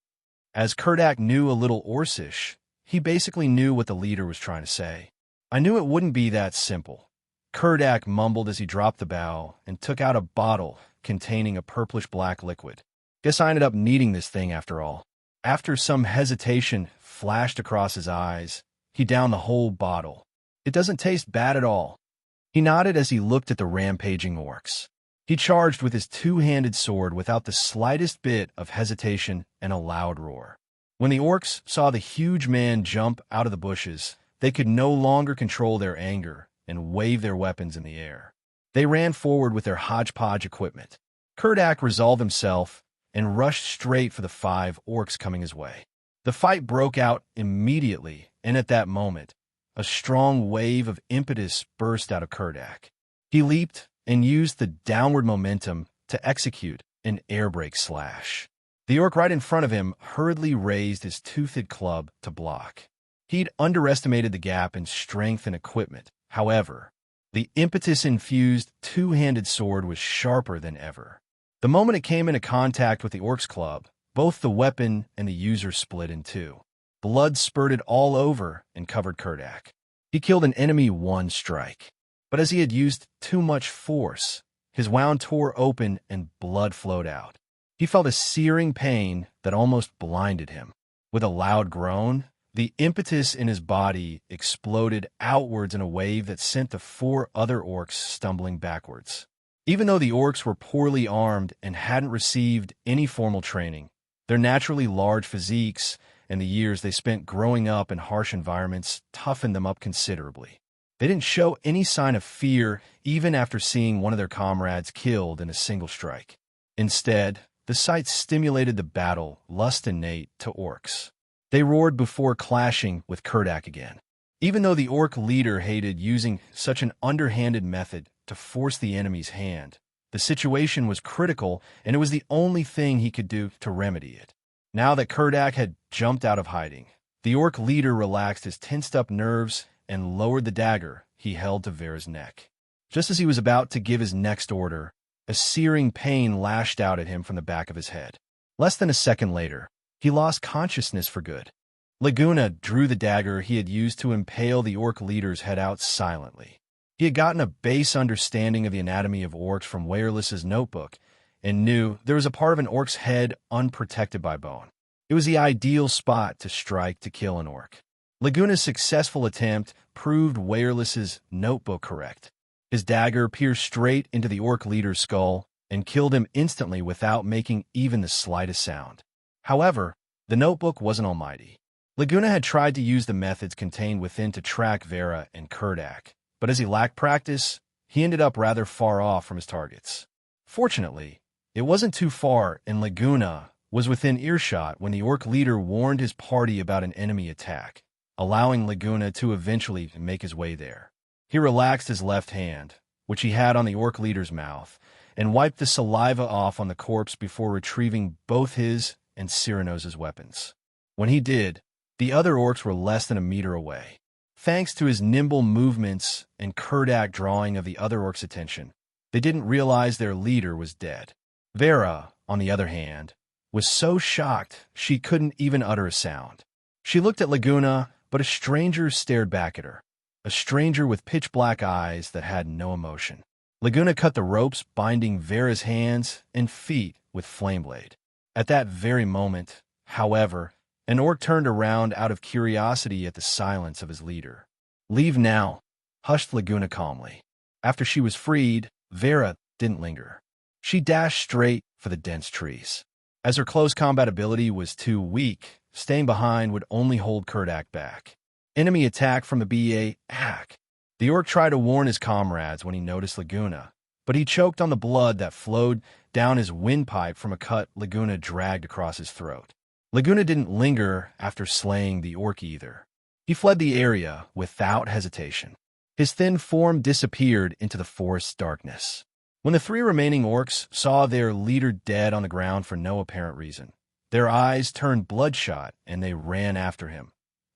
As Kurdak knew a little Orcish, he basically knew what the leader was trying to say. "I knew it wouldn't be that simple," Kurdak mumbled as he dropped the bow and took out a bottle containing a purplish-black liquid. "Guess I ended up needing this thing after all." After some hesitation flashed across his eyes, he downed the whole bottle. "It doesn't taste bad at all." He nodded as he looked at the rampaging orcs. He charged with his two-handed sword without the slightest bit of hesitation and a loud roar. When the orcs saw the huge man jump out of the bushes, they could no longer control their anger and wave their weapons in the air. They ran forward with their hodgepodge equipment. Kurdak resolved himself and rushed straight for the 5 orcs coming his way. The fight broke out immediately, and at that moment, a strong wave of impetus burst out of Kurdak. He leaped and used the downward momentum to execute an airbrake slash. The orc right in front of him hurriedly raised his toothed club to block. He'd underestimated the gap in strength and equipment. However, the impetus-infused two-handed sword was sharper than ever. The moment it came into contact with the orc's club, both the weapon and the user split in two. Blood spurted all over and covered Kurdak. He killed an enemy one strike. But as he had used too much force, his wound tore open and blood flowed out. He felt a searing pain that almost blinded him. With a loud groan, the impetus in his body exploded outwards in a wave that sent the 4 other orcs stumbling backwards. Even though the orcs were poorly armed and hadn't received any formal training, their naturally large physiques and the years they spent growing up in harsh environments toughened them up considerably. They didn't show any sign of fear even after seeing one of their comrades killed in a single strike. Instead, the sight stimulated the battle lust innate to orcs. They roared before clashing with Kurdak again. Even though the orc leader hated using such an underhanded method to force the enemy's hand, the situation was critical and it was the only thing he could do to remedy it. Now that Kurdak had jumped out of hiding, the orc leader relaxed his tensed-up nerves and lowered the dagger he held to Vera's neck. Just as he was about to give his next order, a searing pain lashed out at him from the back of his head. Less than a second later, he lost consciousness for good. Leguna drew the dagger he had used to impale the orc leader's head out silently. He had gotten a base understanding of the anatomy of orcs from Wireless's notebook and knew there was a part of an orc's head unprotected by bone. It was the ideal spot to strike to kill an orc. Leguna's successful attempt proved Wireless's notebook correct. His dagger pierced straight into the orc leader's skull and killed him instantly without making even the slightest sound. However, the notebook wasn't almighty. Leguna had tried to use the methods contained within to track Vera and Kurdak, but as he lacked practice, he ended up rather far off from his targets. Fortunately, it wasn't too far and Leguna was within earshot when the orc leader warned his party about an enemy attack, allowing Leguna to eventually make his way there. He relaxed his left hand, which he had on the orc leader's mouth, and wiped the saliva off on the corpse before retrieving both his and Cyrano's weapons. When he did, the other orcs were less than a meter away. Thanks to his nimble movements and Kurdak drawing of the other orcs' attention, they didn't realize their leader was dead. Vera, on the other hand, was so shocked she couldn't even utter a sound. She looked at Leguna, but a stranger stared back at her, a stranger with pitch-black eyes that had no emotion. Leguna cut the ropes binding Vera's hands and feet with flame blade. At that very moment, however, an orc turned around out of curiosity at the silence of his leader. "Leave now," hushed Leguna calmly. After she was freed, Vera didn't linger. She dashed straight for the dense trees. As her close combat ability was too weak, staying behind would only hold Kurdak back. Enemy attack from the BA. The orc tried to warn his comrades when he noticed Leguna, but he choked on the blood that flowed down his windpipe from a cut Leguna dragged across his throat. Leguna didn't linger after slaying the orc either. He fled the area without hesitation. His thin form disappeared into the forest's darkness. When the three remaining orcs saw their leader dead on the ground for no apparent reason, their eyes turned bloodshot and they ran after him,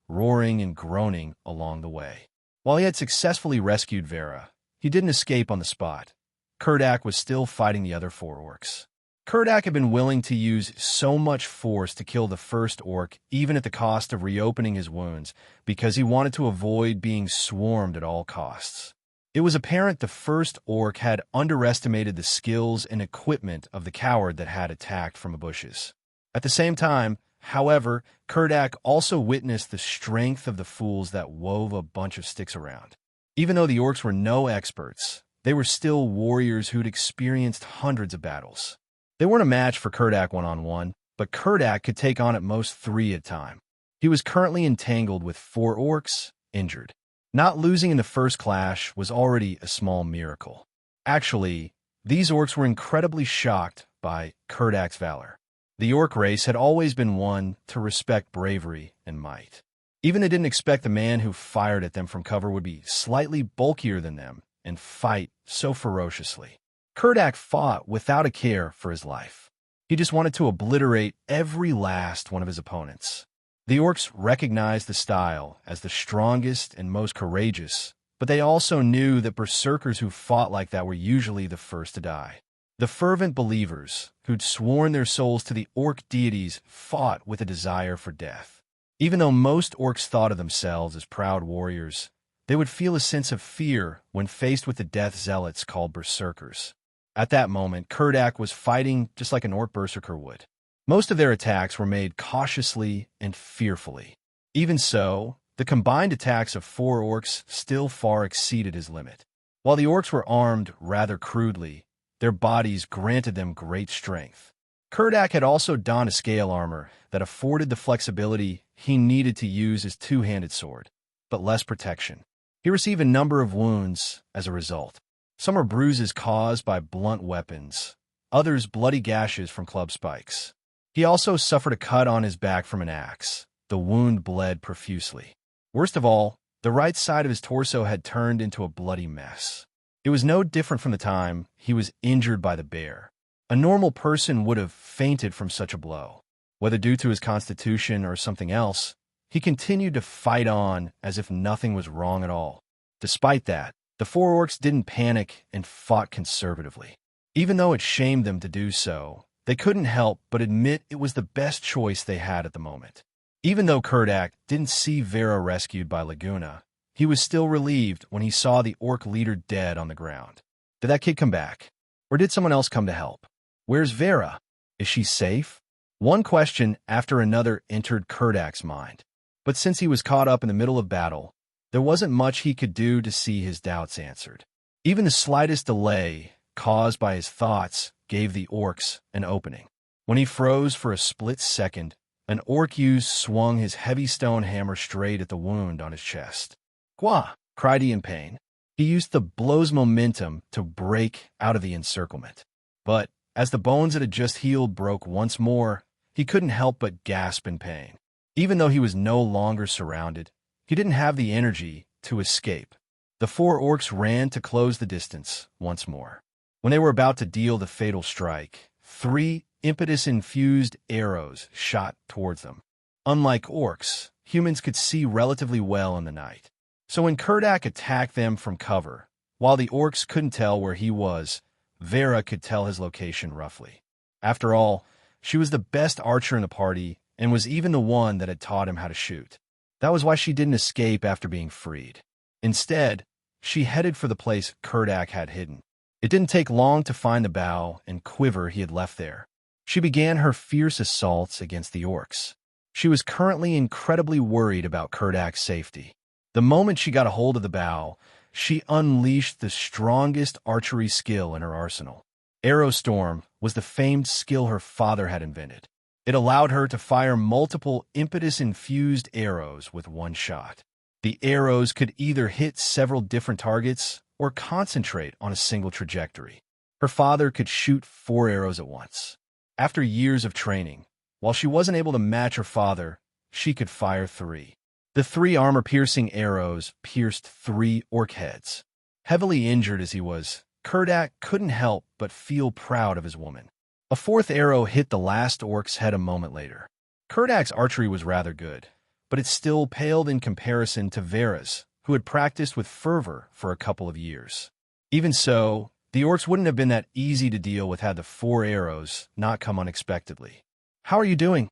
roaring and groaning along the way. While he had successfully rescued Vera, he didn't escape on the spot. Kurdak was still fighting the other four orcs. Kurdak had been willing to use so much force to kill the first orc, even at the cost of reopening his wounds, because he wanted to avoid being swarmed at all costs. It was apparent the first orc had underestimated the skills and equipment of the coward that had attacked from the bushes. At the same time, however, Kurdak also witnessed the strength of the fools that wove a bunch of sticks around. Even though the orcs were no experts, they were still warriors who'd experienced hundreds of battles. They weren't a match for Kurdak one-on-one, but Kurdak could take on at most 3 at a time. He was currently entangled with 4 orcs, injured. Not losing in the first clash was already a small miracle. Actually, these orcs were incredibly shocked by Kurdak's valor. The orc race had always been one to respect bravery and might. Even they didn't expect the man who fired at them from cover would be slightly bulkier than them and fight so ferociously. Kurdak fought without a care for his life. He just wanted to obliterate every last one of his opponents. The orcs recognized the style as the strongest and most courageous, but they also knew that berserkers who fought like that were usually the first to die. The fervent believers, who'd sworn their souls to the orc deities, fought with a desire for death. Even though most orcs thought of themselves as proud warriors, they would feel a sense of fear when faced with the death zealots called berserkers. At that moment, Kurdak was fighting just like an orc berserker would. Most of their attacks were made cautiously and fearfully. Even so, the combined attacks of 4 orcs still far exceeded his limit. While the orcs were armed rather crudely, their bodies granted them great strength. Kurdak had also donned a scale armor that afforded the flexibility he needed to use his 2-handed sword, but less protection. He received a number of wounds as a result. Some were bruises caused by blunt weapons, others bloody gashes from club spikes. He also suffered a cut on his back from an axe. The wound bled profusely. Worst of all, the right side of his torso had turned into a bloody mess. It was no different from the time he was injured by the bear. A normal person would have fainted from such a blow. Whether due to his constitution or something else, he continued to fight on as if nothing was wrong at all. Despite that, the 4 orcs didn't panic and fought conservatively. Even though it shamed them to do so, they couldn't help but admit it was the best choice they had at the moment. Even though Kurdak didn't see Vera rescued by Leguna, he was still relieved when he saw the orc leader dead on the ground. Did that kid come back? Or did someone else come to help? Where's Vera? Is she safe? One question after another entered Kurdak's mind. But since he was caught up in the middle of battle, there wasn't much he could do to see his doubts answered. Even the slightest delay caused by his thoughts gave the orcs an opening. When he froze for a split second, an orc youth swung his heavy stone hammer straight at the wound on his chest. "Gwa!" cried he in pain. He used the blow's momentum to break out of the encirclement. But as the bones that had just healed broke once more, he couldn't help but gasp in pain. Even though he was no longer surrounded, he didn't have the energy to escape. The 4 orcs ran to close the distance once more. When they were about to deal the fatal strike, 3 impetus-infused arrows shot towards them. Unlike orcs, humans could see relatively well in the night. So when Kurdak attacked them from cover, while the orcs couldn't tell where he was, Vera could tell his location roughly. After all, she was the best archer in the party and was even the one that had taught him how to shoot. That was why she didn't escape after being freed. Instead, she headed for the place Kurdak had hidden. It didn't take long to find the bow and quiver he had left there. She began her fierce assaults against the orcs. She was currently incredibly worried about Kurdak's safety. The moment she got a hold of the bow, she unleashed the strongest archery skill in her arsenal. Arrow Storm was the famed skill her father had invented. It allowed her to fire multiple impetus-infused arrows with one shot. The arrows could either hit several different targets or concentrate on a single trajectory. Her father could shoot 4 arrows at once. After years of training, while she wasn't able to match her father, she could fire 3. The 3 armor-piercing arrows pierced 3 orc heads. Heavily injured as he was, Kurdak couldn't help but feel proud of his woman. A 4th arrow hit the last orc's head a moment later. Kurdak's archery was rather good, but it still paled in comparison to Vera's, who had practiced with fervor for a couple of years. Even so, the orcs wouldn't have been that easy to deal with had the 4 arrows not come unexpectedly. "How are you doing?"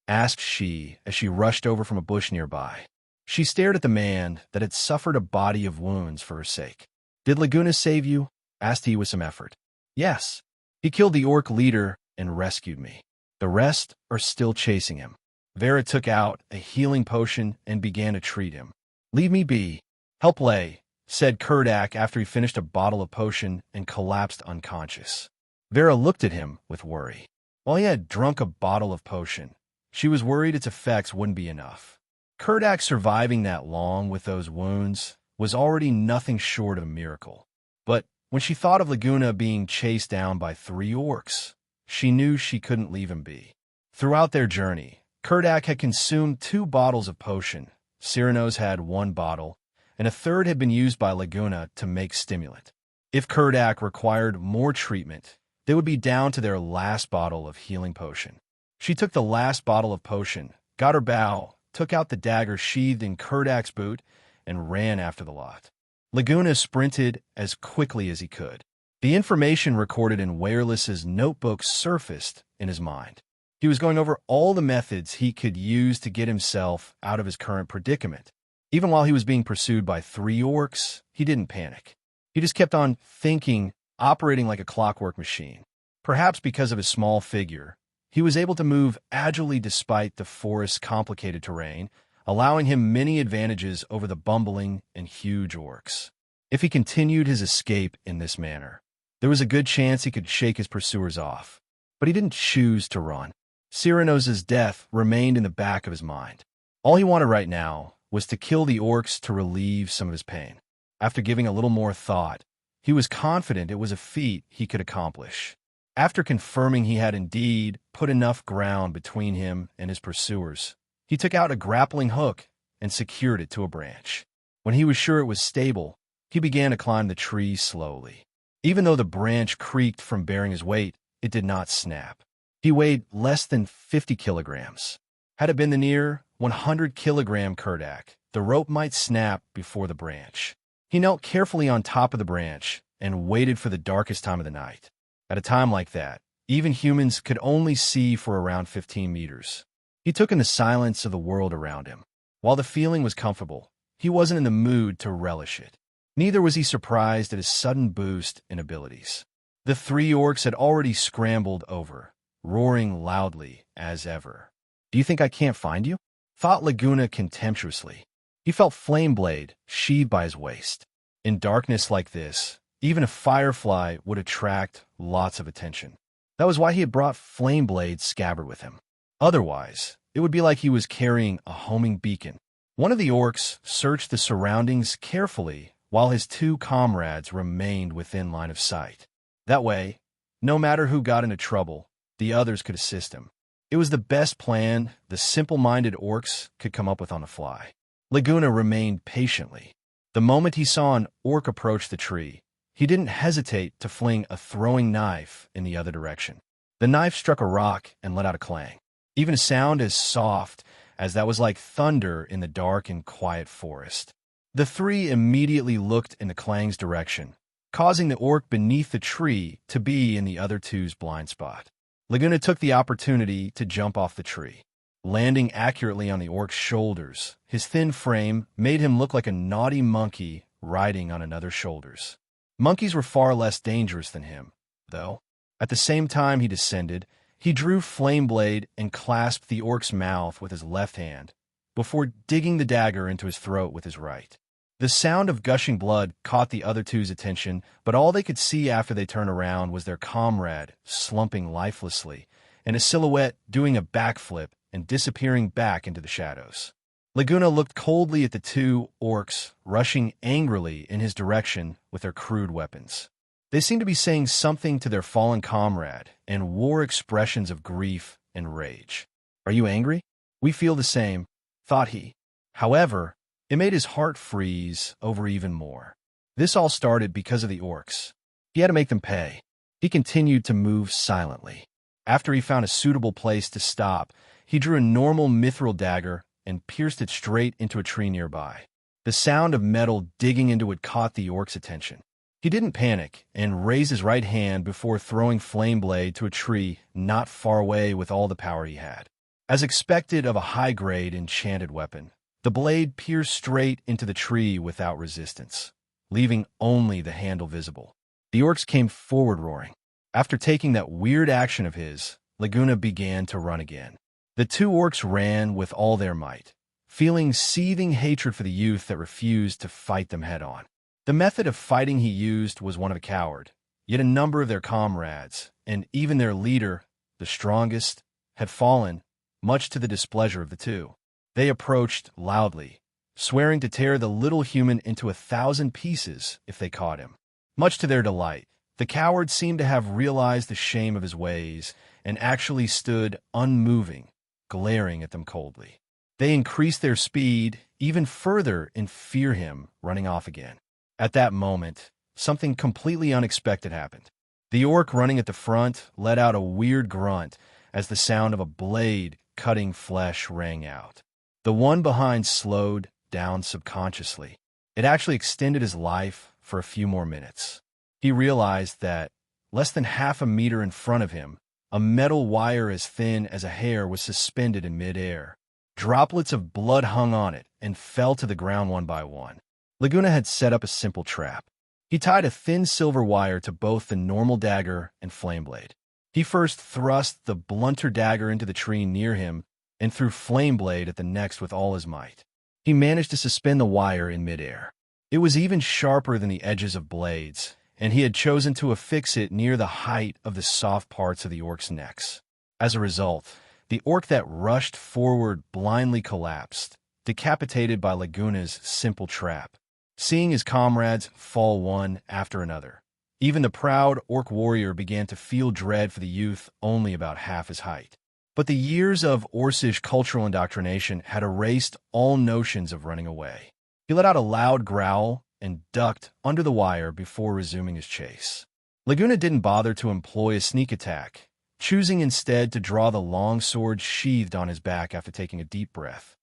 asked she as she rushed over from a bush nearby. She stared at the man that had suffered a body of wounds for her sake. "Did Leguna save you?" asked he with some effort. "Yes. He killed the orc leader and rescued me. The rest are still chasing him." Vera took out a healing potion and began to treat him. "Leave me be. Help lay," said Kurdak after he finished a bottle of potion and collapsed unconscious. Vera looked at him with worry. While he had drunk a bottle of potion, she was worried its effects wouldn't be enough. Kurdak surviving that long with those wounds was already nothing short of a miracle. But when she thought of Leguna being chased down by 3 orcs, she knew she couldn't leave him be. Throughout their journey, Kurdak had consumed 2 bottles of potion, Cyrano's had 1 bottle, and a 3rd had been used by Leguna to make stimulant. If Kurdak required more treatment, they would be down to their last bottle of healing potion. She took the last bottle of potion, got her bow, took out the dagger sheathed in Kurdak's boot, and ran after the lot. Leguna sprinted as quickly as he could. The information recorded in Wireless's notebook surfaced in his mind. He was going over all the methods he could use to get himself out of his current predicament. Even while he was being pursued by 3 orcs, he didn't panic. He just kept on thinking, operating like a clockwork machine. Perhaps because of his small figure, he was able to move agilely despite the forest's complicated terrain, allowing him many advantages over the bumbling and huge orcs. If he continued his escape in this manner, there was a good chance he could shake his pursuers off. But he didn't choose to run. Cyrano's death remained in the back of his mind. All he wanted right now was to kill the orcs to relieve some of his pain. After giving a little more thought, he was confident it was a feat he could accomplish. After confirming he had indeed put enough ground between him and his pursuers, he took out a grappling hook and secured it to a branch. When he was sure it was stable, he began to climb the tree slowly. Even though the branch creaked from bearing his weight, it did not snap. He weighed less than 50 kilograms. Had it been the near 100-kilogram Kurdak, the rope might snap before the branch. He knelt carefully on top of the branch and waited for the darkest time of the night. At a time like that, even humans could only see for around 15 meters. He took in the silence of the world around him. While the feeling was comfortable, he wasn't in the mood to relish it. Neither was he surprised at his sudden boost in abilities. The 3 orcs had already scrambled over, roaring loudly as ever. "Do you think I can't find you?" thought Leguna contemptuously. He felt Flameblade sheathed by his waist. In darkness like this, even a firefly would attract lots of attention. That was why he had brought Flameblade's scabbard with him. Otherwise, it would be like he was carrying a homing beacon. One of the orcs searched the surroundings carefully while his 2 comrades remained within line of sight. That way, no matter who got into trouble, the others could assist him. It was the best plan the simple-minded orcs could come up with on the fly. Leguna remained patiently. The moment he saw an orc approach the tree, he didn't hesitate to fling a throwing knife in the other direction. The knife struck a rock and let out a clang. Even a sound as soft as that was like thunder in the dark and quiet forest. The 3 immediately looked in the clang's direction, causing the orc beneath the tree to be in the other 2's blind spot. Leguna took the opportunity to jump off the tree. Landing accurately on the orc's shoulders, his thin frame made him look like a naughty monkey riding on another's shoulders. Monkeys were far less dangerous than him, though. At the same time he descended, He drew Flameblade and clasped the orc's mouth with his left hand, before digging the dagger into his throat with his right. The sound of gushing blood caught the other two's attention, but all they could see after they turned around was their comrade slumping lifelessly, and a silhouette doing a backflip and disappearing back into the shadows. Leguna looked coldly at the two orcs rushing angrily in his direction with their crude weapons. They seemed to be saying something to their fallen comrade and wore expressions of grief and rage. "Are you angry? We feel the same," thought he. However, it made his heart freeze over even more. This all started because of the orcs. He had to make them pay. He continued to move silently. After he found a suitable place to stop, he drew a normal mithril dagger and pierced it straight into a tree nearby. The sound of metal digging into it caught the orc's attention. He didn't panic and raised his right hand before throwing Flameblade to a tree not far away with all the power he had. As expected of a high-grade enchanted weapon, the blade pierced straight into the tree without resistance, leaving only the handle visible. The orcs came forward roaring. After taking that weird action of his, Leguna began to run again. The two orcs ran with all their might, feeling seething hatred for the youth that refused to fight them head-on. The method of fighting he used was one of a coward, yet a number of their comrades, and even their leader, the strongest, had fallen, much to the displeasure of the two. They approached loudly, swearing to tear the little human into 1,000 pieces if they caught him. Much to their delight, the coward seemed to have realized the shame of his ways and actually stood unmoving, glaring at them coldly. They increased their speed even further in fear him running off again. At that moment, something completely unexpected happened. The orc running at the front let out a weird grunt as the sound of a blade cutting flesh rang out. The one behind slowed down subconsciously. It actually extended his life for a few more minutes. He realized that, less than half a meter in front of him, a metal wire as thin as a hair was suspended in midair. Droplets of blood hung on it and fell to the ground one by one. Leguna had set up a simple trap. He tied a thin silver wire to both the normal dagger and Flameblade. He first thrust the blunter dagger into the tree near him and threw Flameblade at the next with all his might. He managed to suspend the wire in midair. It was even sharper than the edges of blades, and he had chosen to affix it near the height of the soft parts of the orcs' necks. As a result, the orc that rushed forward blindly collapsed, decapitated by Leguna's simple trap. Seeing his comrades fall one after another, even the proud orc warrior began to feel dread for the youth only about half his height. But the years of Orcish cultural indoctrination had erased all notions of running away. He let out a loud growl and ducked under the wire before resuming his chase. Leguna didn't bother to employ a sneak attack, choosing instead to draw the long sword sheathed on his back after taking a deep breath.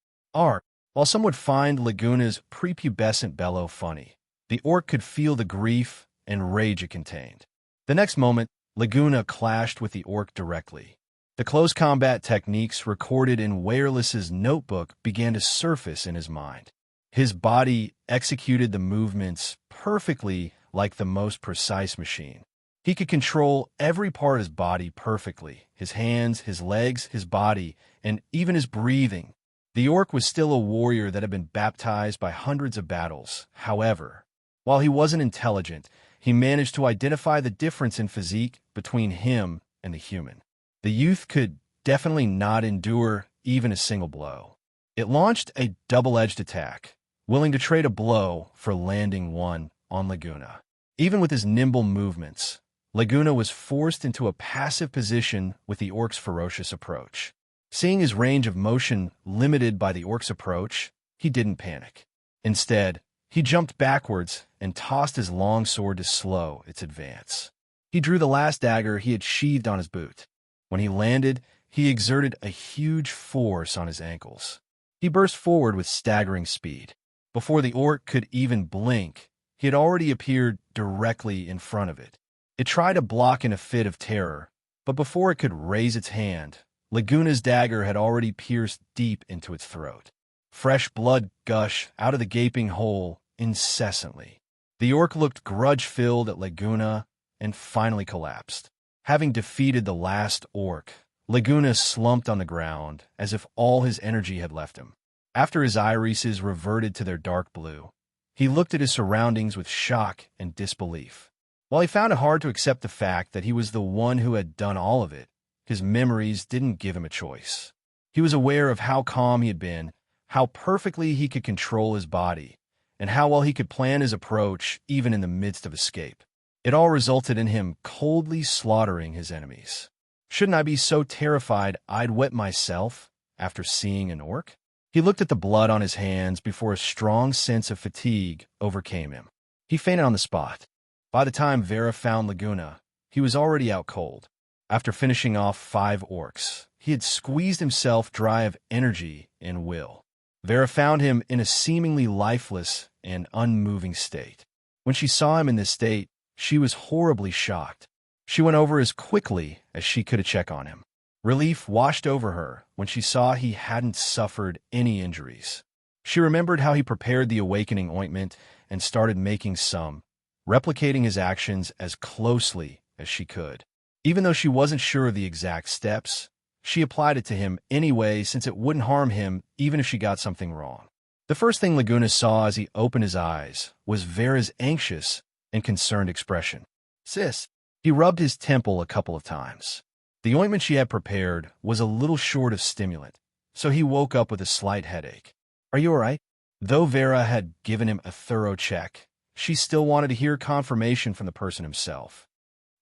While some would find Leguna's prepubescent bellow funny, the orc could feel the grief and rage it contained. The next moment, Leguna clashed with the orc directly. The close combat techniques recorded in Wireless's notebook began to surface in his mind. His body executed the movements perfectly like the most precise machine. He could control every part of his body perfectly, his hands, his legs, his body, and even his breathing. The orc was still a warrior that had been baptized by hundreds of battles. However, while he wasn't intelligent, he managed to identify the difference in physique between him and the human. The youth could definitely not endure even a single blow. It launched a double-edged attack, willing to trade a blow for landing one on Leguna. Even with his nimble movements, Leguna was forced into a passive position with the orc's ferocious approach. Seeing his range of motion limited by the orc's approach, he didn't panic. Instead, he jumped backwards and tossed his long sword to slow its advance. He drew the last dagger he had sheathed on his boot. When he landed, he exerted a huge force on his ankles. He burst forward with staggering speed. Before the orc could even blink, he had already appeared directly in front of it. It tried to block in a fit of terror, but before it could raise its hand, Leguna's dagger had already pierced deep into its throat. Fresh blood gushed out of the gaping hole incessantly. The orc looked grudge-filled at Leguna and finally collapsed. Having defeated the last orc, Leguna slumped on the ground, as if all his energy had left him. After his irises reverted to their dark blue, he looked at his surroundings with shock and disbelief. While he found it hard to accept the fact that he was the one who had done all of it, his memories didn't give him a choice. He was aware of how calm he had been, how perfectly he could control his body, and how well he could plan his approach even in the midst of escape. It all resulted in him coldly slaughtering his enemies. Shouldn't I be so terrified I'd wet myself after seeing an orc? He looked at the blood on his hands before a strong sense of fatigue overcame him. He fainted on the spot. By the time Vera found Leguna, he was already out cold. After finishing off 5 orcs, he had squeezed himself dry of energy and will. Vera found him in a seemingly lifeless and unmoving state. When she saw him in this state, she was horribly shocked. She went over as quickly as she could to check on him. Relief washed over her when she saw he hadn't suffered any injuries. She remembered how he prepared the awakening ointment and started making some, replicating his actions as closely as she could. Even though she wasn't sure of the exact steps, she applied it to him anyway since it wouldn't harm him even if she got something wrong. The first thing Leguna saw as he opened his eyes was Vera's anxious and concerned expression. "Sis." He rubbed his temple a couple of times. The ointment she had prepared was a little short of stimulant, so he woke up with a slight headache. "Are you all right?" Though Vera had given him a thorough check, she still wanted to hear confirmation from the person himself.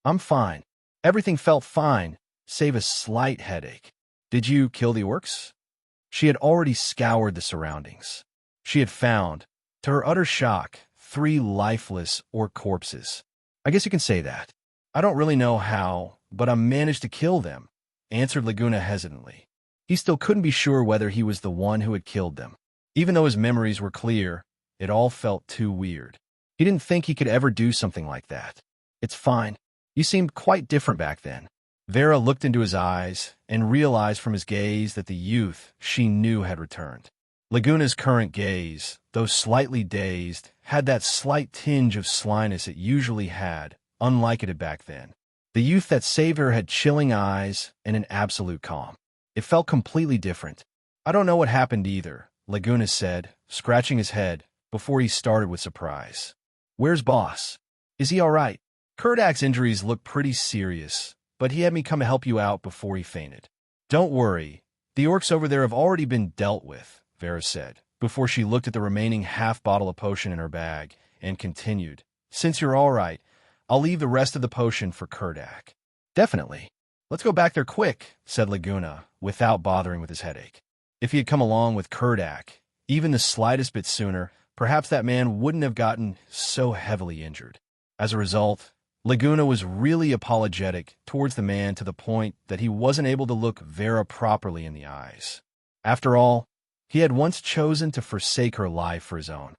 "I'm fine. Everything felt fine, save a slight headache." "Did you kill the orcs?" She had already scoured the surroundings. She had found, to her utter shock, 3 lifeless orc corpses. "I guess you can say that. I don't really know how, but I managed to kill them," answered Leguna hesitantly. He still couldn't be sure whether he was the one who had killed them. Even though his memories were clear, it all felt too weird. He didn't think he could ever do something like that. "It's fine. You seemed quite different back then." Vera looked into his eyes and realized from his gaze that the youth she knew had returned. Laguna's current gaze, though slightly dazed, had that slight tinge of slyness it usually had, unlike it had back then. The youth that saved her had chilling eyes and an absolute calm. It felt completely different. "I don't know what happened either," Leguna said, scratching his head before he started with surprise. "Where's Boss? Is he all right? Kurdak's injuries look pretty serious, but he had me come to help you out before he fainted." "Don't worry. The orcs over there have already been dealt with," Vera said, before she looked at the remaining half-bottle of potion in her bag and continued. "Since you're all right, I'll leave the rest of the potion for Kurdak." "Definitely. Let's go back there quick," said Leguna, without bothering with his headache. If he had come along with Kurdak, even the slightest bit sooner, perhaps that man wouldn't have gotten so heavily injured. As a result, Leguna was really apologetic towards the man to the point that he wasn't able to look Vera properly in the eyes. After all, he had once chosen to forsake her life for his own.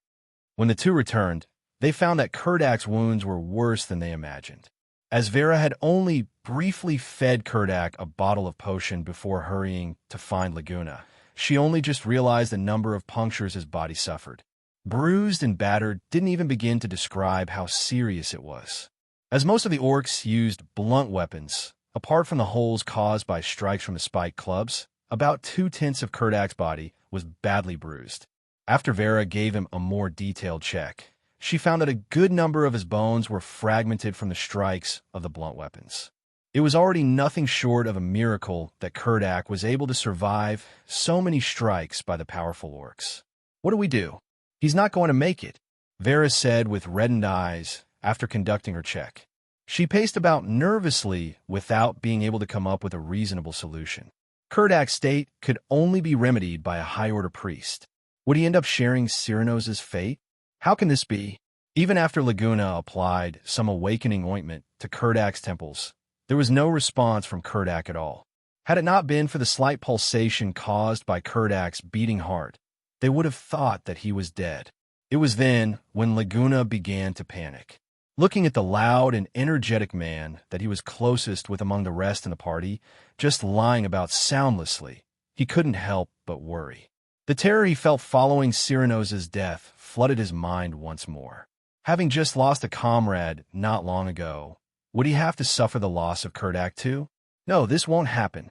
When the two returned, they found that Kurdak's wounds were worse than they imagined. As Vera had only briefly fed Kurdak a bottle of potion before hurrying to find Leguna, she only just realized the number of punctures his body suffered. Bruised and battered didn't even begin to describe how serious it was. As most of the orcs used blunt weapons, apart from the holes caused by strikes from the spiked clubs, about 2/10 of Kurdak's body was badly bruised. After Vera gave him a more detailed check, she found that a good number of his bones were fragmented from the strikes of the blunt weapons. It was already nothing short of a miracle that Kurdak was able to survive so many strikes by the powerful orcs. "What do we do? He's not going to make it," Vera said with reddened eyes after conducting her check. She paced about nervously without being able to come up with a reasonable solution. Kurdak's state could only be remedied by a high-order priest. Would he end up sharing Cyranos' fate? How can this be? Even after Leguna applied some awakening ointment to Kurdak's temples, there was no response from Kurdak at all. Had it not been for the slight pulsation caused by Kurdak's beating heart, they would have thought that he was dead. It was then when Leguna began to panic. Looking at the loud and energetic man that he was closest with among the rest in the party, just lying about soundlessly, he couldn't help but worry. The terror he felt following Cyranos' death flooded his mind once more. Having just lost a comrade not long ago, would he have to suffer the loss of Kurdak too? No, this won't happen.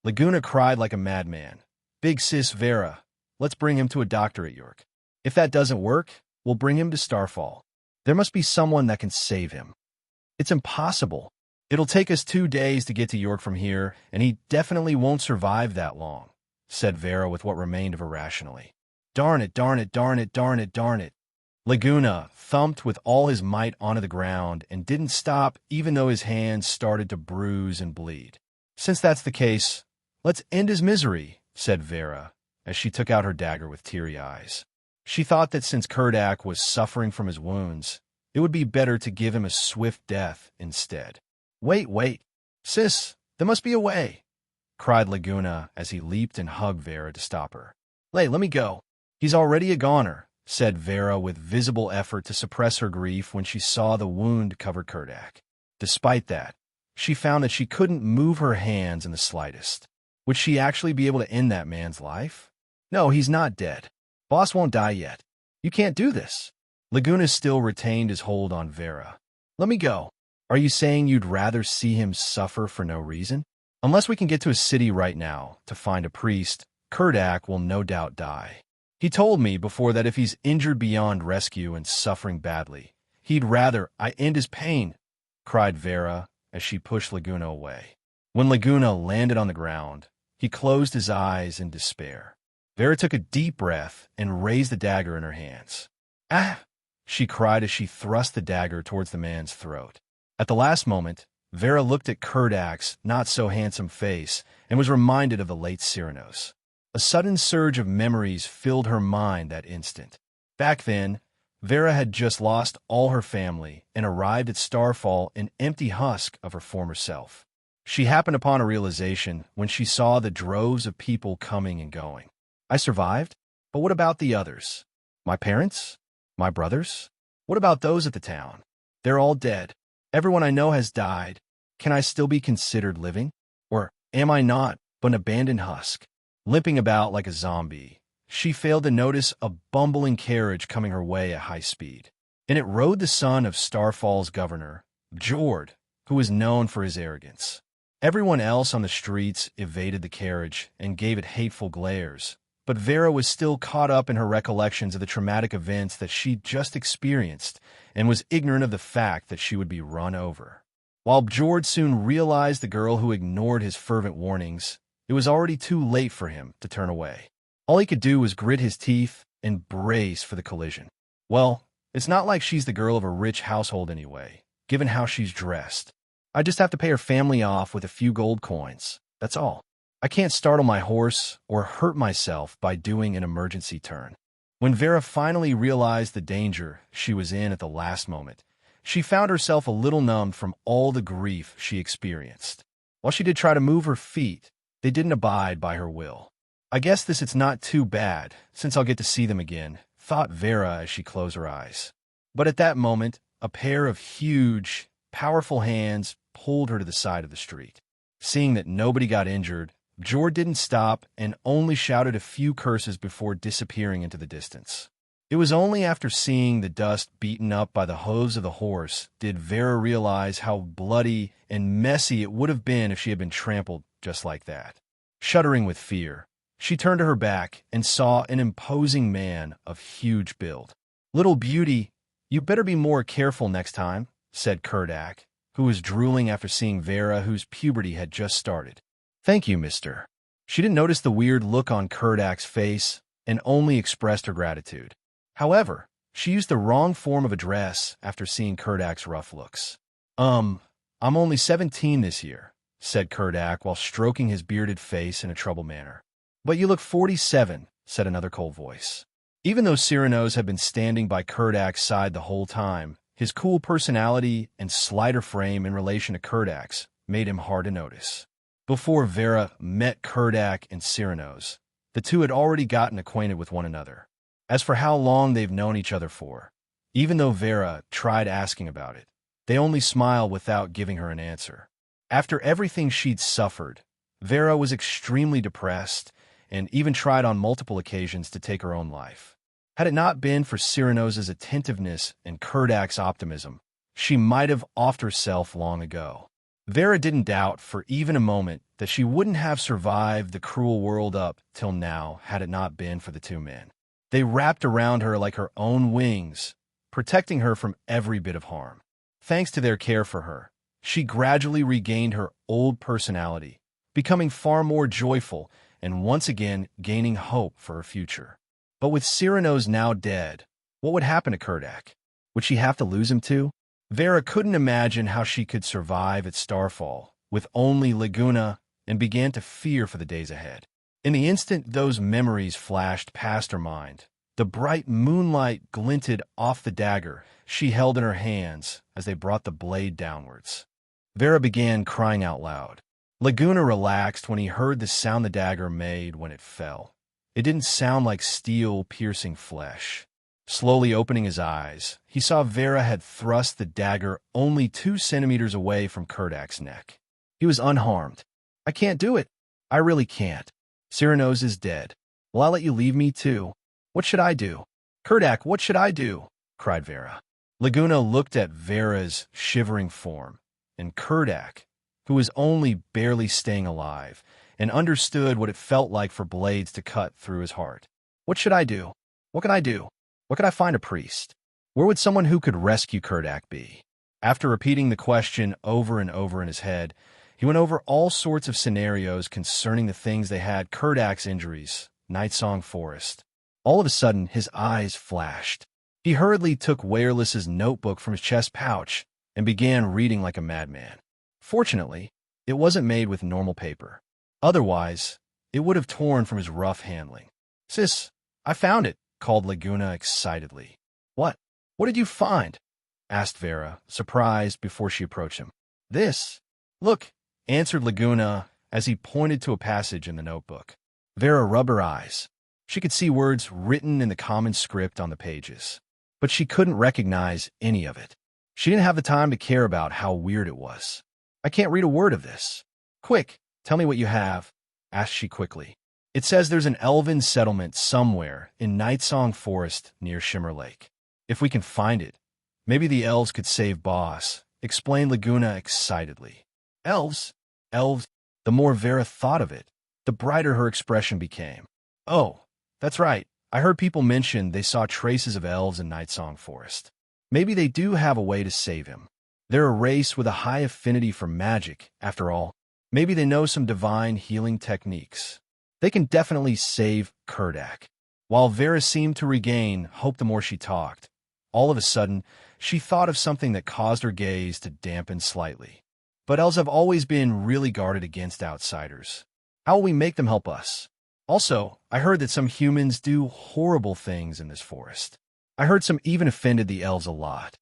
Leguna cried like a madman. Big sis Vera, let's bring him to a doctor at York. If that doesn't work, we'll bring him to Starfall. There must be someone that can save him. It's impossible. It'll take us 2 days to get to York from here, and he definitely won't survive that long, said Vera with what remained of her rationally. Darn it, darn it, darn it, darn it, darn it. Leguna thumped with all his might onto the ground and didn't stop even though his hands started to bruise and bleed. Since that's the case, let's end his misery, said Vera, as she took out her dagger with teary eyes. She thought that since Kurdak was suffering from his wounds, it would be better to give him a swift death instead. Wait, sis, there must be a way, cried Leguna as he leaped and hugged Vera to stop her. Let me go. He's already a goner, said Vera with visible effort to suppress her grief when she saw the wound-covered Kurdak. Despite that, she found that she couldn't move her hands in the slightest. Would she actually be able to end that man's life? No, he's not dead. Boss won't die yet. You can't do this. Leguna still retained his hold on Vera. Let me go. Are you saying you'd rather see him suffer for no reason? Unless we can get to a city right now to find a priest, Kurdak will no doubt die. He told me before that if he's injured beyond rescue and suffering badly, he'd rather I end his pain, cried Vera as she pushed Leguna away. When Leguna landed on the ground, he closed his eyes in despair. Vera took a deep breath and raised the dagger in her hands. Ah! She cried as she thrust the dagger towards the man's throat. At the last moment, Vera looked at Kurdak's not-so-handsome face and was reminded of the late Cyrano's. A sudden surge of memories filled her mind that instant. Back then, Vera had just lost all her family and arrived at Starfall an empty husk of her former self. She happened upon a realization when she saw the droves of people coming and going. I survived, but what about the others? My parents? My brothers? What about those at the town? They're all dead. Everyone I know has died. Can I still be considered living? Or am I not, but an abandoned husk? Limping about like a zombie, she failed to notice a bumbling carriage coming her way at high speed. In it rode the son of Starfall's governor, Jord, who was known for his arrogance. Everyone else on the streets evaded the carriage and gave it hateful glares, but Vera was still caught up in her recollections of the traumatic events that she'd just experienced and was ignorant of the fact that she would be run over. While Jord soon realized the girl who ignored his fervent warnings, it was already too late for him to turn away. All he could do was grit his teeth and brace for the collision. Well, it's not like she's the girl of a rich household anyway, given how she's dressed. I just have to pay her family off with a few gold coins. That's all. I can't startle my horse or hurt myself by doing an emergency turn. When Vera finally realized the danger she was in at the last moment, she found herself a little numbed from all the grief she experienced. While she did try to move her feet, they didn't abide by her will. I guess it's not too bad, since I'll get to see them again, thought Vera as she closed her eyes. But at that moment, a pair of huge, powerful hands pulled her to the side of the street. Seeing that nobody got injured, Jord didn't stop and only shouted a few curses before disappearing into the distance. It was only after seeing the dust beaten up by the hooves of the horse did Vera realize how bloody and messy it would have been if she had been trampled just like that. Shuddering with fear, she turned to her back and saw an imposing man of huge build. Little beauty, you better be more careful next time, said Kurdak, who was drooling after seeing Vera, whose puberty had just started. Thank you, mister. She didn't notice the weird look on Kurdak's face and only expressed her gratitude. However, she used the wrong form of address after seeing Kurdak's rough looks. I'm only 17 this year, said Kurdak while stroking his bearded face in a troubled manner. But you look 47, said another cold voice. Even though Cyrano's had been standing by Kurdak's side the whole time, his cool personality and slighter frame in relation to Kurdak's made him hard to notice. Before Vera met Kurdak and Cyrano's, the two had already gotten acquainted with one another. As for how long they've known each other for, even though Vera tried asking about it, they only smiled without giving her an answer. After everything she'd suffered, Vera was extremely depressed and even tried on multiple occasions to take her own life. Had it not been for Cyrano's attentiveness and Kurdak's optimism, she might have offed herself long ago. Vera didn't doubt for even a moment that she wouldn't have survived the cruel world up till now had it not been for the two men. They wrapped around her like her own wings, protecting her from every bit of harm. Thanks to their care for her, she gradually regained her old personality, becoming far more joyful and once again gaining hope for her future. But with Cyrano's now dead, what would happen to Kurdak? Would she have to lose him too? Vera couldn't imagine how she could survive at Starfall with only Leguna and began to fear for the days ahead. In the instant those memories flashed past her mind, the bright moonlight glinted off the dagger she held in her hands as they brought the blade downwards. Vera began crying out loud. Leguna relaxed when he heard the sound the dagger made when it fell. It didn't sound like steel piercing flesh. Slowly opening his eyes, he saw Vera had thrust the dagger only 2 centimeters away from Kurdak's neck. He was unharmed. "I can't do it. I really can't. Cyrano's is dead. Will I let you leave me too? What should I do? Kurdak, what should I do?" cried Vera. Leguna looked at Vera's shivering form, and Kurdak, who was only barely staying alive, and understood what it felt like for blades to cut through his heart. "What should I do? What can I do? Where could I find a priest? Where would someone who could rescue Kurdak be?" After repeating the question over and over in his head, he went over all sorts of scenarios concerning the things they had: Kurdak's injuries, Nightsong Forest. All of a sudden, his eyes flashed. He hurriedly took Wireless's notebook from his chest pouch and began reading like a madman. Fortunately, it wasn't made with normal paper. Otherwise, it would have torn from his rough handling. "Sis, I found it," called Leguna excitedly. "What? What did you find?" asked Vera, surprised before she approached him. "This. Look," answered Leguna as he pointed to a passage in the notebook. Vera rubbed her eyes. She could see words written in the common script on the pages, but she couldn't recognize any of it. She didn't have the time to care about how weird it was. "I can't read a word of this." "Quick, tell me what you have," asked she quickly. "It says there's an elven settlement somewhere in Nightsong Forest near Shimmer Lake. If we can find it, maybe the elves could save Boss," explained Leguna excitedly. "Elves? Elves?" The more Vera thought of it, the brighter her expression became. "Oh, that's right. I heard people mention they saw traces of elves in Nightsong Forest. Maybe they do have a way to save him. They're a race with a high affinity for magic, after all. Maybe they know some divine healing techniques. They can definitely save Kurdak." While Vera seemed to regain hope the more she talked, all of a sudden, she thought of something that caused her gaze to dampen slightly. "But elves have always been really guarded against outsiders. How will we make them help us? Also, I heard that some humans do horrible things in this forest. I heard some even offended the elves a lot.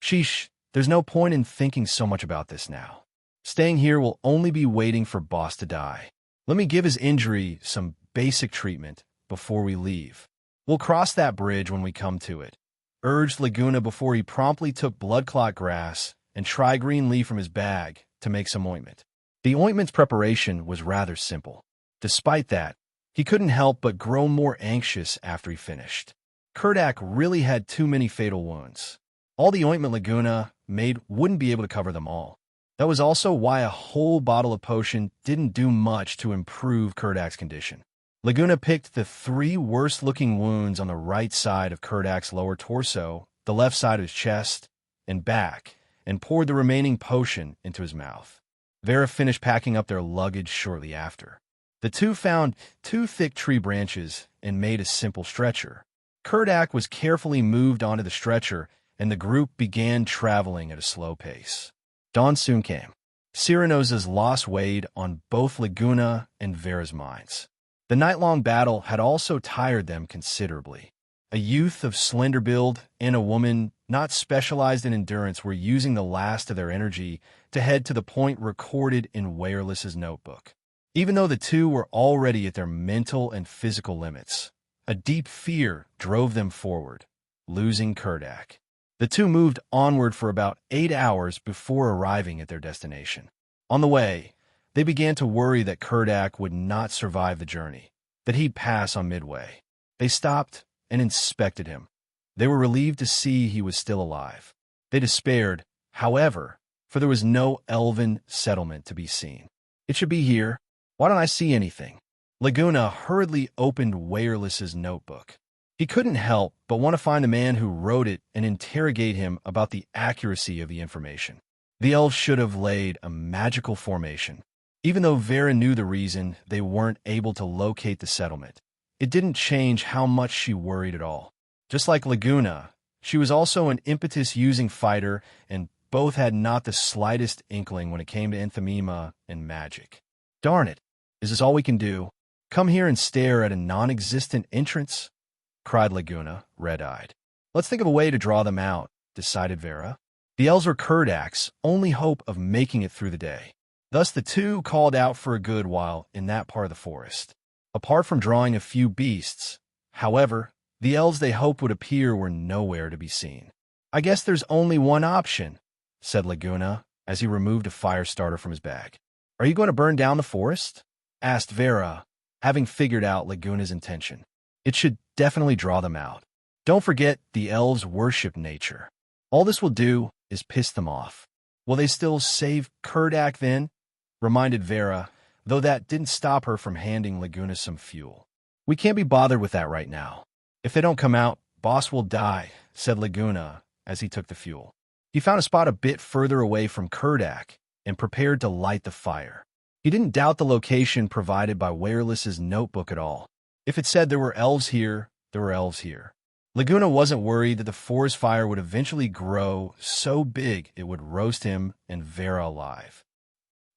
Sheesh, there's no point in thinking so much about this now. Staying here will only be waiting for Boss to die. Let me give his injury some basic treatment before we leave. We'll cross that bridge when we come to it," urged Leguna before he promptly took blood clot grass and tri-green leaf from his bag to make some ointment. The ointment's preparation was rather simple. Despite that, he couldn't help but grow more anxious after he finished. Kurdak really had too many fatal wounds. All the ointment Leguna made wouldn't be able to cover them all. That was also why a whole bottle of potion didn't do much to improve Kurdak's condition. Leguna picked the 3 worst-looking wounds on the right side of Kurdak's lower torso, the left side of his chest, and back, and poured the remaining potion into his mouth. Vera finished packing up their luggage shortly after. The two found 2 thick tree branches and made a simple stretcher. Kurdak was carefully moved onto the stretcher, and the group began traveling at a slow pace. Dawn soon came. Cyrano's loss weighed on both Leguna and Vera's minds. The night-long battle had also tired them considerably. A youth of slender build and a woman not specialized in endurance were using the last of their energy to head to the point recorded in Wireless's notebook. Even though the two were already at their mental and physical limits, a deep fear drove them forward, losing Kurdak. The two moved onward for about 8 hours before arriving at their destination. On the way, they began to worry that Kurdak would not survive the journey, that he'd pass on midway. They stopped and inspected him. They were relieved to see he was still alive. They despaired, however, for there was no elven settlement to be seen. It should be here. Why don't I see anything? Leguna hurriedly opened Wireless's notebook. He couldn't help but want to find the man who wrote it and interrogate him about the accuracy of the information. The elves should have laid a magical formation. Even though Vera knew the reason they weren't able to locate the settlement, it didn't change how much she worried at all. Just like Leguna, she was also an impetus-using fighter, and both had not the slightest inkling when it came to Enthymema and magic. Darn it, is this all we can do? Come here and stare at a non-existent entrance? Cried Leguna, red-eyed. Let's think of a way to draw them out, decided Vera. The elves were Kurdak's only hope of making it through the day. Thus the two called out for a good while in that part of the forest. Apart from drawing a few beasts, however, the elves they hoped would appear were nowhere to be seen. I guess there's only one option, said Leguna as he removed a fire starter from his bag. Are you going to burn down the forest? Asked Vera, having figured out Leguna's intention. It should definitely draw them out. Don't forget the elves worship nature. All this will do is piss them off. Will they still save Kurdak then? Reminded Vera, though that didn't stop her from handing Leguna some fuel. We can't be bothered with that right now. If they don't come out, boss will die, said Leguna as he took the fuel. He found a spot a bit further away from Kurdak and prepared to light the fire. He didn't doubt the location provided by Wireless's notebook at all. If it said there were elves here, there were elves here. Leguna wasn't worried that the forest fire would eventually grow so big it would roast him and Vera alive.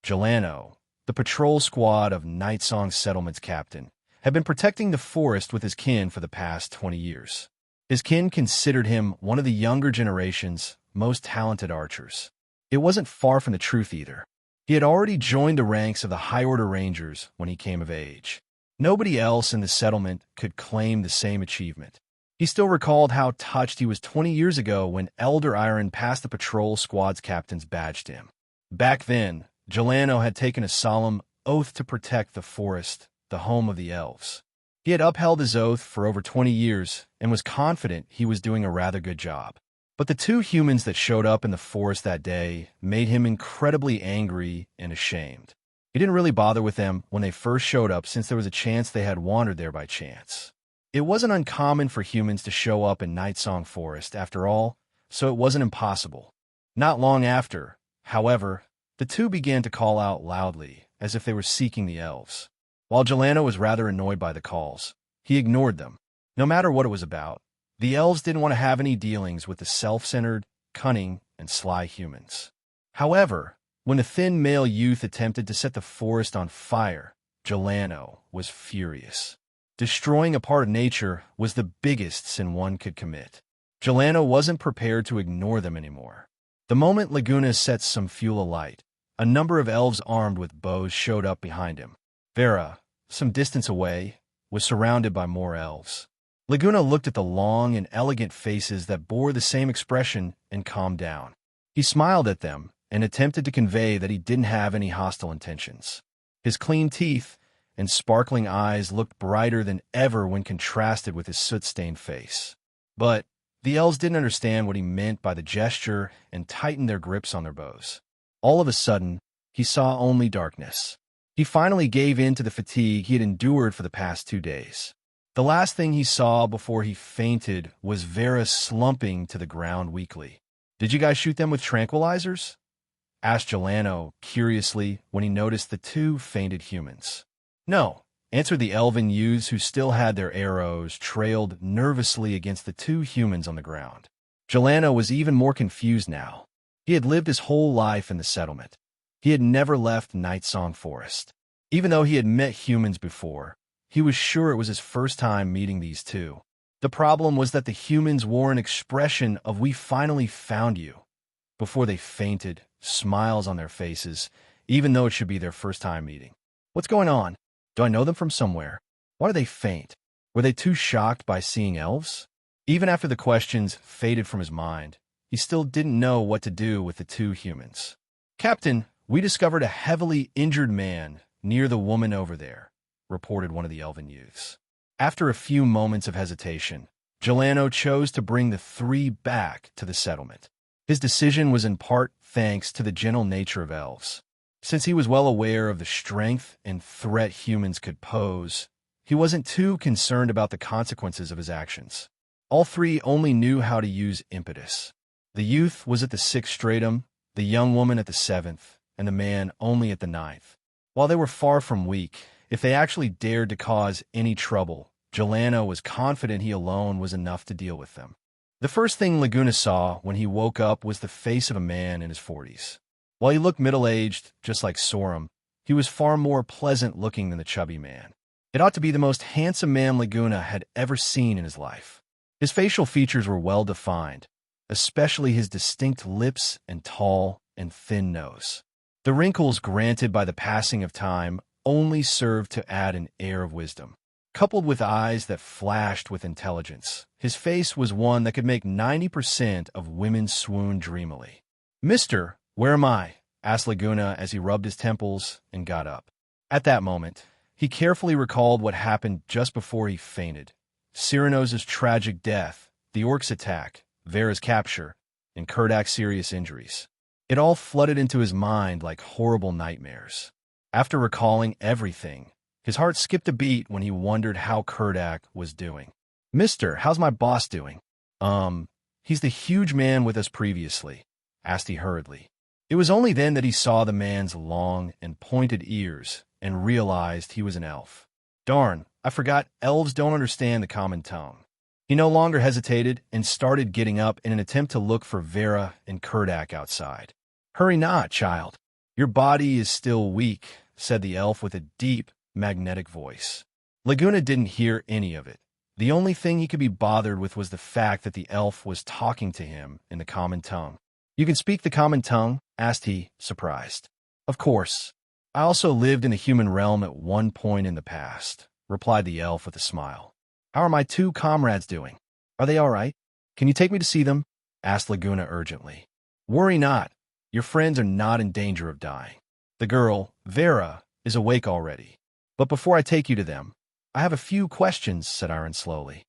Gelano, the patrol squad of Nightsong Settlement's captain, had been protecting the forest with his kin for the past 20 years. His kin considered him one of the younger generation's most talented archers. It wasn't far from the truth either. He had already joined the ranks of the High Order Rangers when he came of age. Nobody else in the settlement could claim the same achievement. He still recalled how touched he was 20 years ago when Elder Iron passed the patrol squad's captain's badge to him. Back then, Gelano had taken a solemn oath to protect the forest, the home of the elves. He had upheld his oath for over 20 years and was confident he was doing a rather good job. But the two humans that showed up in the forest that day made him incredibly angry and ashamed. He didn't really bother with them when they first showed up since there was a chance they had wandered there by chance. It wasn't uncommon for humans to show up in Nightsong Forest, after all, so it wasn't impossible. Not long after, however, the two began to call out loudly, as if they were seeking the elves. While Gelano was rather annoyed by the calls, he ignored them. No matter what it was about, the elves didn't want to have any dealings with the self-centered, cunning, and sly humans. However, when a thin male youth attempted to set the forest on fire, Gelano was furious. Destroying a part of nature was the biggest sin one could commit. Gelano wasn't prepared to ignore them anymore. The moment Leguna set some fuel alight, a number of elves armed with bows showed up behind him. Vera, some distance away, was surrounded by more elves. Leguna looked at the long and elegant faces that bore the same expression and calmed down. He smiled at them and attempted to convey that he didn't have any hostile intentions. His clean teeth and sparkling eyes looked brighter than ever when contrasted with his soot-stained face. But the elves didn't understand what he meant by the gesture and tightened their grips on their bows. All of a sudden, he saw only darkness. He finally gave in to the fatigue he had endured for the past 2 days. The last thing he saw before he fainted was Vera slumping to the ground weakly. "Did you guys shoot them with tranquilizers?" asked Gelano curiously when he noticed the two fainted humans. "No," answered the elven youths who still had their arrows trailed nervously against the two humans on the ground. Gelano was even more confused now. He had lived his whole life in the settlement. He had never left Nightsong Forest. Even though he had met humans before, he was sure it was his first time meeting these two. The problem was that the humans wore an expression of "we finally found you" before they fainted, smiles on their faces, even though it should be their first time meeting. What's going on? Do I know them from somewhere? Why do they faint? Were they too shocked by seeing elves? Even after the questions faded from his mind, he still didn't know what to do with the two humans. "Captain, we discovered a heavily injured man near the woman over there," reported one of the elven youths. After a few moments of hesitation, Gelano chose to bring the three back to the settlement. His decision was in part thanks to the gentle nature of elves. Since he was well aware of the strength and threat humans could pose, he wasn't too concerned about the consequences of his actions. All three only knew how to use impetus. The youth was at the 6th stratum, the young woman at the 7th, and the man only at the 9th. While they were far from weak, if they actually dared to cause any trouble, Jelena was confident he alone was enough to deal with them. The first thing Leguna saw when he woke up was the face of a man in his 40s. While he looked middle-aged, just like Sorum, he was far more pleasant-looking than the chubby man. It ought to be the most handsome man Leguna had ever seen in his life. His facial features were well-defined, especially his distinct lips and tall and thin nose. The wrinkles granted by the passing of time only served to add an air of wisdom. Coupled with eyes that flashed with intelligence, his face was one that could make 90% of women swoon dreamily. "Mister, where am I?" asked Leguna as he rubbed his temples and got up. At that moment, he carefully recalled what happened just before he fainted. Cyranos' tragic death, the orcs' attack, Vera's capture, and Kurdak's serious injuries. It all flooded into his mind like horrible nightmares. After recalling everything, his heart skipped a beat when he wondered how Kurdak was doing. "Mister, how's my boss doing?" He's the huge man with us previously," asked he hurriedly. It was only then that he saw the man's long and pointed ears and realized he was an elf. "Darn, I forgot elves don't understand the common tongue." He no longer hesitated and started getting up in an attempt to look for Vera and Kurdak outside. "Hurry not, child. Your body is still weak," said the elf with a deep, magnetic voice. Leguna didn't hear any of it. The only thing he could be bothered with was the fact that the elf was talking to him in the common tongue. "You can speak the common tongue?" asked he, surprised. "Of course. I also lived in the human realm at one point in the past," replied the elf with a smile. "How are my 2 comrades doing? Are they all right? Can you take me to see them?" asked Leguna urgently. "Worry not. Your friends are not in danger of dying. The girl, Vera, is awake already. But before I take you to them, I have a few questions," said Iron slowly.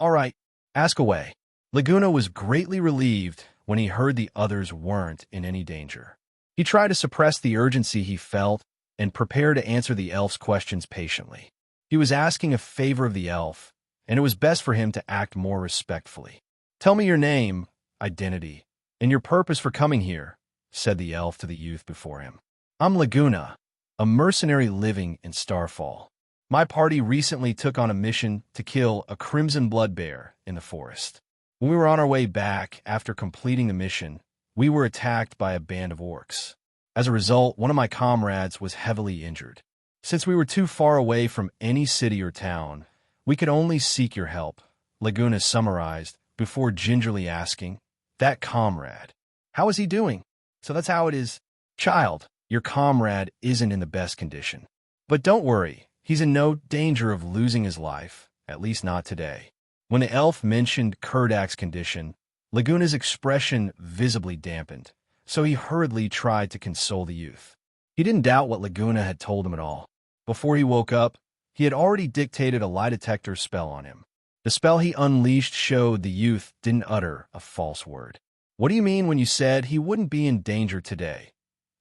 "All right, ask away." Leguna was greatly relieved when he heard the others weren't in any danger. He tried to suppress the urgency he felt and prepare to answer the elf's questions patiently. He was asking a favor of the elf, and it was best for him to act more respectfully. "Tell me your name, identity, and your purpose for coming here," said the elf to the youth before him. "I'm Leguna, a mercenary living in Starfall. My party recently took on a mission to kill a crimson blood bear in the forest. When we were on our way back after completing the mission, we were attacked by a band of orcs. As a result, one of my comrades was heavily injured. Since we were too far away from any city or town, we could only seek your help," Leguna summarized before gingerly asking, "That comrade, how is he doing?" "So that's how it is." "Child, your comrade isn't in the best condition. But don't worry, he's in no danger of losing his life, at least not today." When the elf mentioned Kurdak's condition, Leguna's expression visibly dampened, so he hurriedly tried to console the youth. He didn't doubt what Leguna had told him at all. Before he woke up, he had already dictated a lie detector spell on him. The spell he unleashed showed the youth didn't utter a false word. "What do you mean when you said he wouldn't be in danger today?"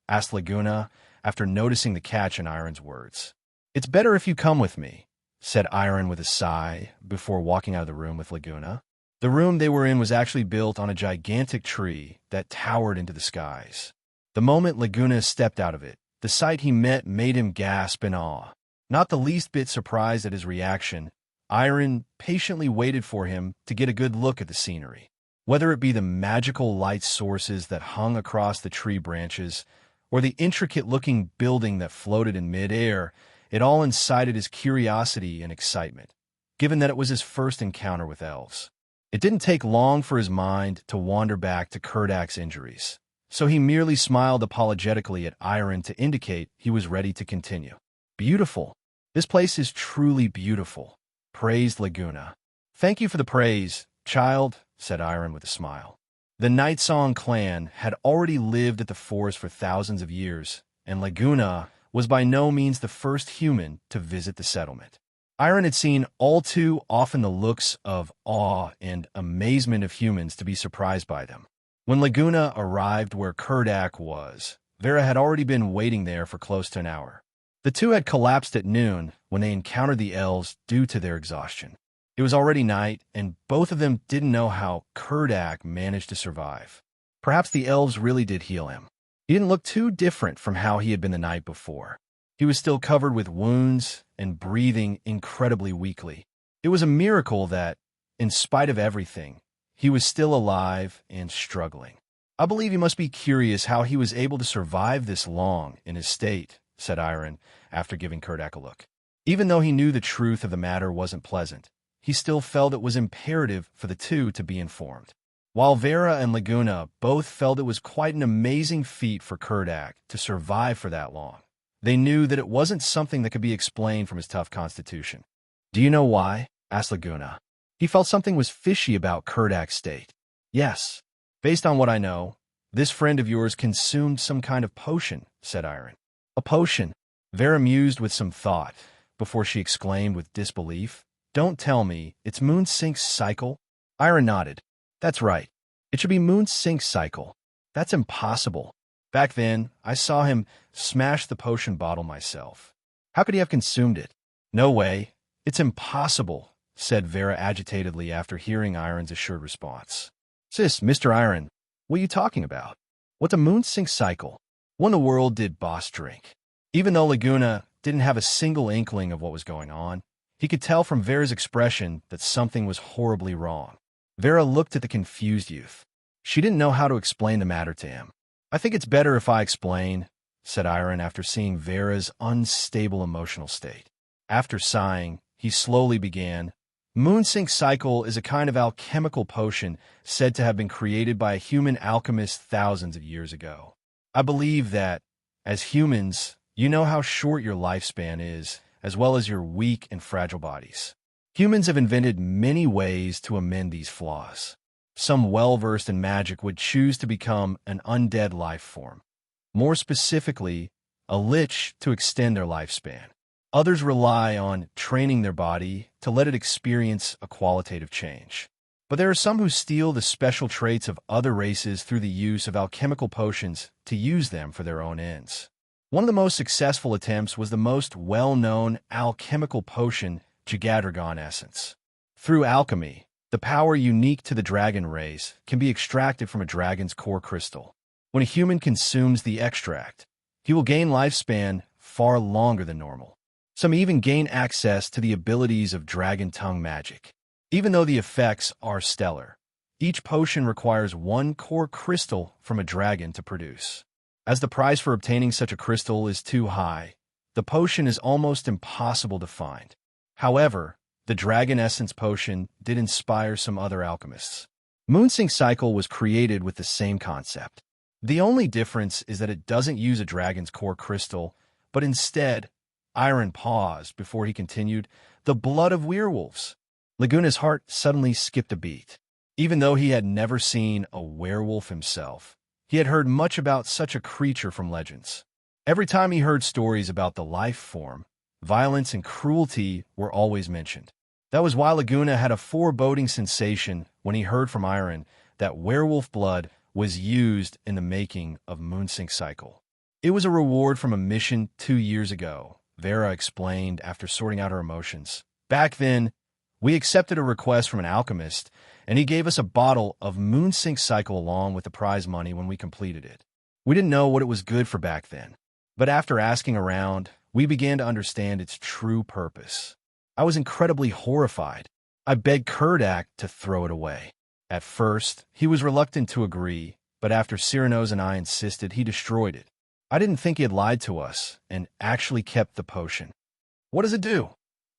asked Leguna after noticing the catch in Iron's words. "It's better if you come with me," said Iron with a sigh before walking out of the room with Leguna. The room they were in was actually built on a gigantic tree that towered into the skies. The moment Leguna stepped out of it, the sight he met made him gasp in awe. Not the least bit surprised at his reaction, Iron patiently waited for him to get a good look at the scenery. Whether it be the magical light sources that hung across the tree branches, or the intricate-looking building that floated in mid-air, it all incited his curiosity and excitement, given that it was his first encounter with elves. It didn't take long for his mind to wander back to Kurdak's injuries, so he merely smiled apologetically at Iron to indicate he was ready to continue. "Beautiful. This place is truly beautiful," praised Leguna. "Thank you for the praise, child," said Iron with a smile. The Nightsong clan had already lived at the forest for thousands of years, and Leguna was by no means the first human to visit the settlement. Iron had seen all too often the looks of awe and amazement of humans to be surprised by them. When Leguna arrived where Kurdak was, Vera had already been waiting there for close to an hour. The two had collapsed at noon when they encountered the elves due to their exhaustion. It was already night, and both of them didn't know how Kurdak managed to survive. Perhaps the elves really did heal him. He didn't look too different from how he had been the night before. He was still covered with wounds and breathing incredibly weakly. It was a miracle that, in spite of everything, he was still alive and struggling. "I believe you must be curious how he was able to survive this long in his state," said Iron, after giving Kurdak a look. Even though he knew the truth of the matter wasn't pleasant, he still felt it was imperative for the two to be informed. While Vera and Leguna both felt it was quite an amazing feat for Kurdak to survive for that long, they knew that it wasn't something that could be explained from his tough constitution. "Do you know why?" asked Leguna. He felt something was fishy about Kurdak's state. "Yes. Based on what I know, this friend of yours consumed some kind of potion," said Iron. "A potion?" Vera mused with some thought, before she exclaimed with disbelief, "Don't tell me it's Moonsink's cycle?" Iron nodded. "That's right. It should be Moonsink's cycle. That's impossible. Back then, I saw him smash the potion bottle myself. How could he have consumed it?" "No way. It's impossible," said Vera agitatedly after hearing Iron's assured response. "Sis, Mr. Iron, what are you talking about? What's a Moonsink cycle? What in the world did Boss drink?" Even though Leguna didn't have a single inkling of what was going on, he could tell from Vera's expression that something was horribly wrong. Vera looked at the confused youth. She didn't know how to explain the matter to him. "I think it's better if I explain," said Iron after seeing Vera's unstable emotional state. After sighing, he slowly began. "Moonsink cycle is a kind of alchemical potion said to have been created by a human alchemist thousands of years ago. I believe that, as humans, you know how short your lifespan is, as well as your weak and fragile bodies. Humans have invented many ways to amend these flaws. Some well-versed in magic would choose to become an undead life form. More specifically, a lich to extend their lifespan. Others rely on training their body to let it experience a qualitative change. But there are some who steal the special traits of other races through the use of alchemical potions to use them for their own ends. One of the most successful attempts was the most well-known alchemical potion, Jigadragon essence. Through alchemy, the power unique to the dragon race can be extracted from a dragon's core crystal. When a human consumes the extract, he will gain lifespan far longer than normal. Some even gain access to the abilities of dragon tongue magic. Even though the effects are stellar, each potion requires one core crystal from a dragon to produce. As the price for obtaining such a crystal is too high, the potion is almost impossible to find. However, the Dragon Essence potion did inspire some other alchemists. Moonsink Cycle was created with the same concept. The only difference is that it doesn't use a dragon's core crystal, but instead, Iron paused before he continued, the blood of werewolves. Laguna's heart suddenly skipped a beat. Even though he had never seen a werewolf himself, he had heard much about such a creature from legends. Every time he heard stories about the life form, violence and cruelty were always mentioned. That was why Leguna had a foreboding sensation when he heard from Iron that werewolf blood was used in the making of Moonsink Cycle. It was a reward from a mission 2 years ago, Vera explained after sorting out her emotions. Back then, we accepted a request from an alchemist, and he gave us a bottle of Moonsink Cycle along with the prize money when we completed it. We didn't know what it was good for back then, but after asking around, we began to understand its true purpose. I was incredibly horrified. I begged Kurdak to throw it away. At first, he was reluctant to agree, but after Cyrano's and I insisted, he destroyed it. I didn't think he had lied to us, and actually kept the potion. "What does it do?"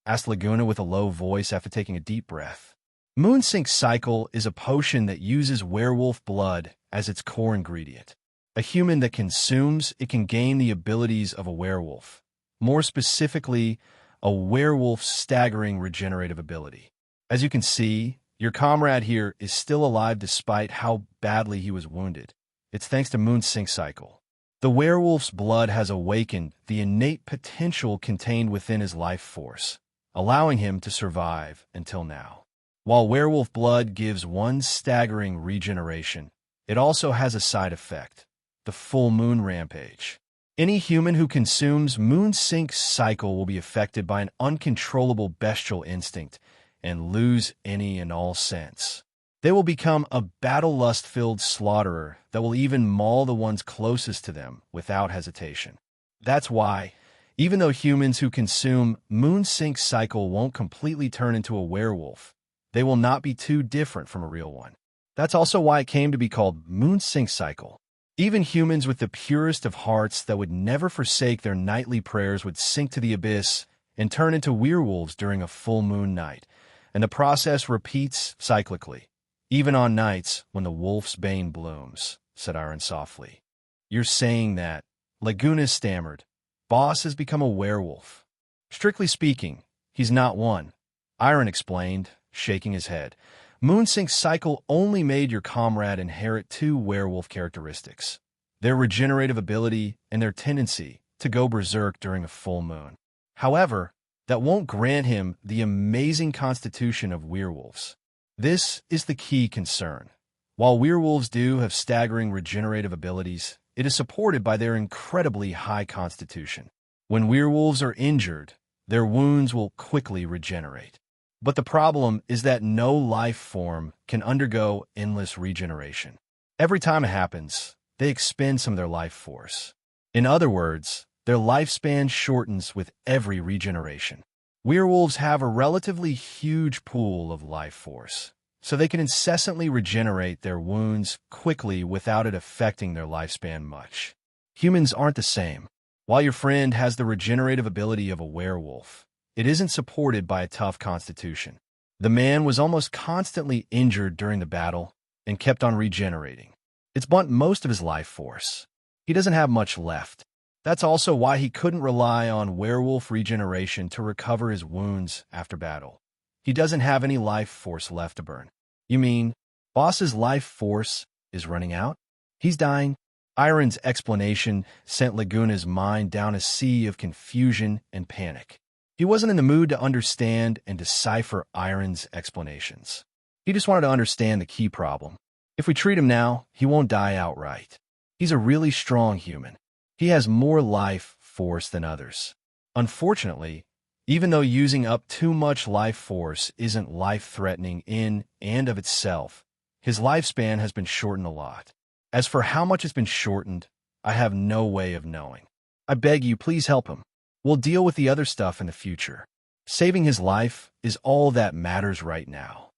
asked Leguna with a low voice after taking a deep breath. Moonsink Cycle is a potion that uses werewolf blood as its core ingredient. A human that consumes it can gain the abilities of a werewolf. More specifically, a werewolf's staggering regenerative ability. As you can see, your comrade here is still alive despite how badly he was wounded. It's thanks to Moonsink Cycle. The werewolf's blood has awakened the innate potential contained within his life force, allowing him to survive until now. While werewolf blood gives one staggering regeneration, It also has a side effect, the full moon rampage. Any human who consumes moon sync cycle will be affected by an uncontrollable bestial instinct and lose any and all sense. They will become a battle lust-filled slaughterer that will even maul the ones closest to them without hesitation. That's why, even though humans who consume moon sync cycle won't completely turn into a werewolf, they will not be too different from a real one. That's also why it came to be called moon sync cycle. Even humans with the purest of hearts that would never forsake their nightly prayers would sink to the abyss and turn into werewolves during a full moon night, and the process repeats cyclically, even on nights when the wolf's bane blooms, said Iron softly. You're saying that, Leguna stammered, Boss has become a werewolf. Strictly speaking, he's not one, Iron explained, shaking his head. Moonsync cycle only made your comrade inherit two werewolf characteristics, their regenerative ability and their tendency to go berserk during a full moon. However, that won't grant him the amazing constitution of werewolves. This is the key concern. While werewolves do have staggering regenerative abilities, it is supported by their incredibly high constitution. When werewolves are injured, their wounds will quickly regenerate. But the problem is that no life form can undergo endless regeneration. Every time it happens, they expend some of their life force. In other words, their lifespan shortens with every regeneration. Werewolves have a relatively huge pool of life force, so they can incessantly regenerate their wounds quickly without it affecting their lifespan much. Humans aren't the same. While your friend has the regenerative ability of a werewolf, it isn't supported by a tough constitution. The man was almost constantly injured during the battle and kept on regenerating. It's burnt most of his life force. He doesn't have much left. That's also why he couldn't rely on werewolf regeneration to recover his wounds after battle. He doesn't have any life force left to burn. You mean, Boss's life force is running out? He's dying? Iron's explanation sent Leguna's mind down a sea of confusion and panic. He wasn't in the mood to understand and decipher Iron's explanations. He just wanted to understand the key problem. If we treat him now, he won't die outright. He's a really strong human. He has more life force than others. Unfortunately, even though using up too much life force isn't life-threatening in and of itself, his lifespan has been shortened a lot. As for how much it's been shortened, I have no way of knowing. I beg you, please help him. We'll deal with the other stuff in the future. Saving his life is all that matters right now.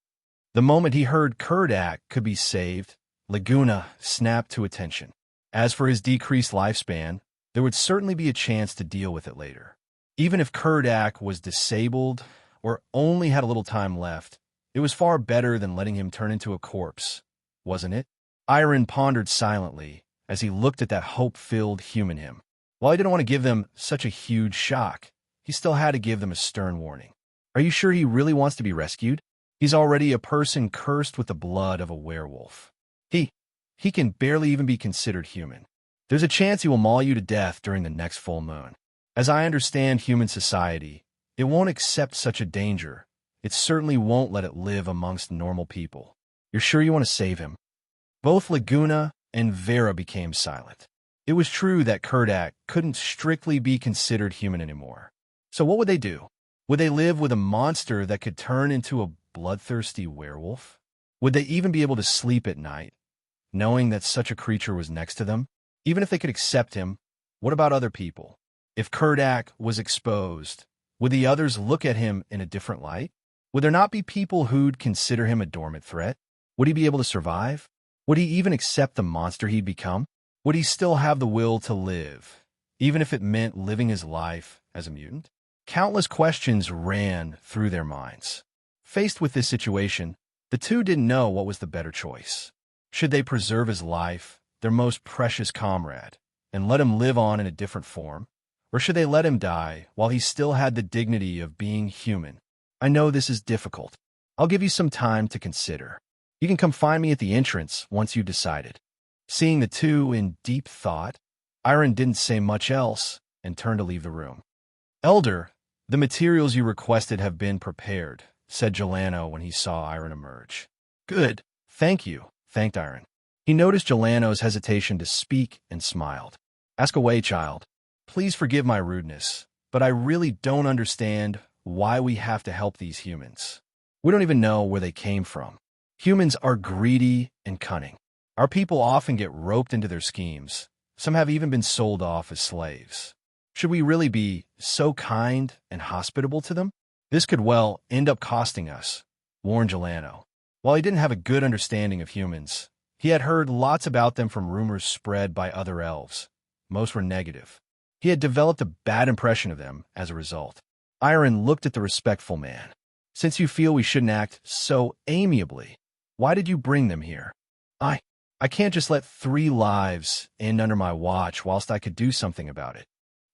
The moment he heard Kurdak could be saved, Leguna snapped to attention. As for his decreased lifespan, there would certainly be a chance to deal with it later. Even if Kurdak was disabled or only had a little time left, it was far better than letting him turn into a corpse, wasn't it? Iron pondered silently as he looked at that hope-filled human him. While he didn't want to give them such a huge shock, he still had to give them a stern warning. Are you sure he really wants to be rescued? He's already a person cursed with the blood of a werewolf. He can barely even be considered human. There's a chance he will maul you to death during the next full moon. As I understand human society, it won't accept such a danger. It certainly won't let it live amongst normal people. You're sure you want to save him? Both Leguna and Vera became silent. It was true that Kurdak couldn't strictly be considered human anymore. So what would they do? Would they live with a monster that could turn into a bloodthirsty werewolf? Would they even be able to sleep at night, knowing that such a creature was next to them? Even if they could accept him, what about other people? If Kurdak was exposed, would the others look at him in a different light? Would there not be people who'd consider him a dormant threat? Would he be able to survive? Would he even accept the monster he'd become? Would he still have the will to live, even if it meant living his life as a mutant? Countless questions ran through their minds. Faced with this situation, the two didn't know what was the better choice. Should they preserve his life, their most precious comrade, and let him live on in a different form? Or should they let him die while he still had the dignity of being human? I know this is difficult. I'll give you some time to consider. You can come find me at the entrance once you've decided. Seeing the two in deep thought, Iron didn't say much else and turned to leave the room. Elder, the materials you requested have been prepared, said Jelano when he saw Iron emerge. Good, thank you, thanked Iron. He noticed Jelano's hesitation to speak and smiled. Ask away, child. Please forgive my rudeness, but I really don't understand why we have to help these humans. We don't even know where they came from. Humans are greedy and cunning. Our people often get roped into their schemes. Some have even been sold off as slaves. Should we really be so kind and hospitable to them? This could well end up costing us, warned Jelano. While he didn't have a good understanding of humans, he had heard lots about them from rumors spread by other elves. Most were negative. He had developed a bad impression of them as a result. Iron looked at the respectful man. Since you feel we shouldn't act so amiably, why did you bring them here? I can't just let 3 lives end under my watch whilst I could do something about it.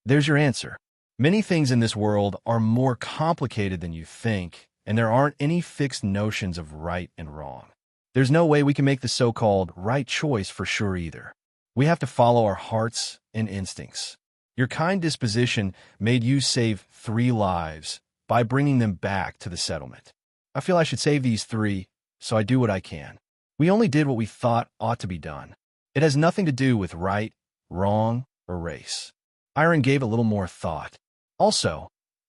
There's your answer. Many things in this world are more complicated than you think, and there aren't any fixed notions of right and wrong. There's no way we can make the so-called right choice for sure either. We have to follow our hearts and instincts. Your kind disposition made you save 3 lives by bringing them back to the settlement. I feel I should save these 3, so I do what I can. We only did what we thought ought to be done. It has nothing to do with right, wrong, or race. Iron gave a little more thought. Also,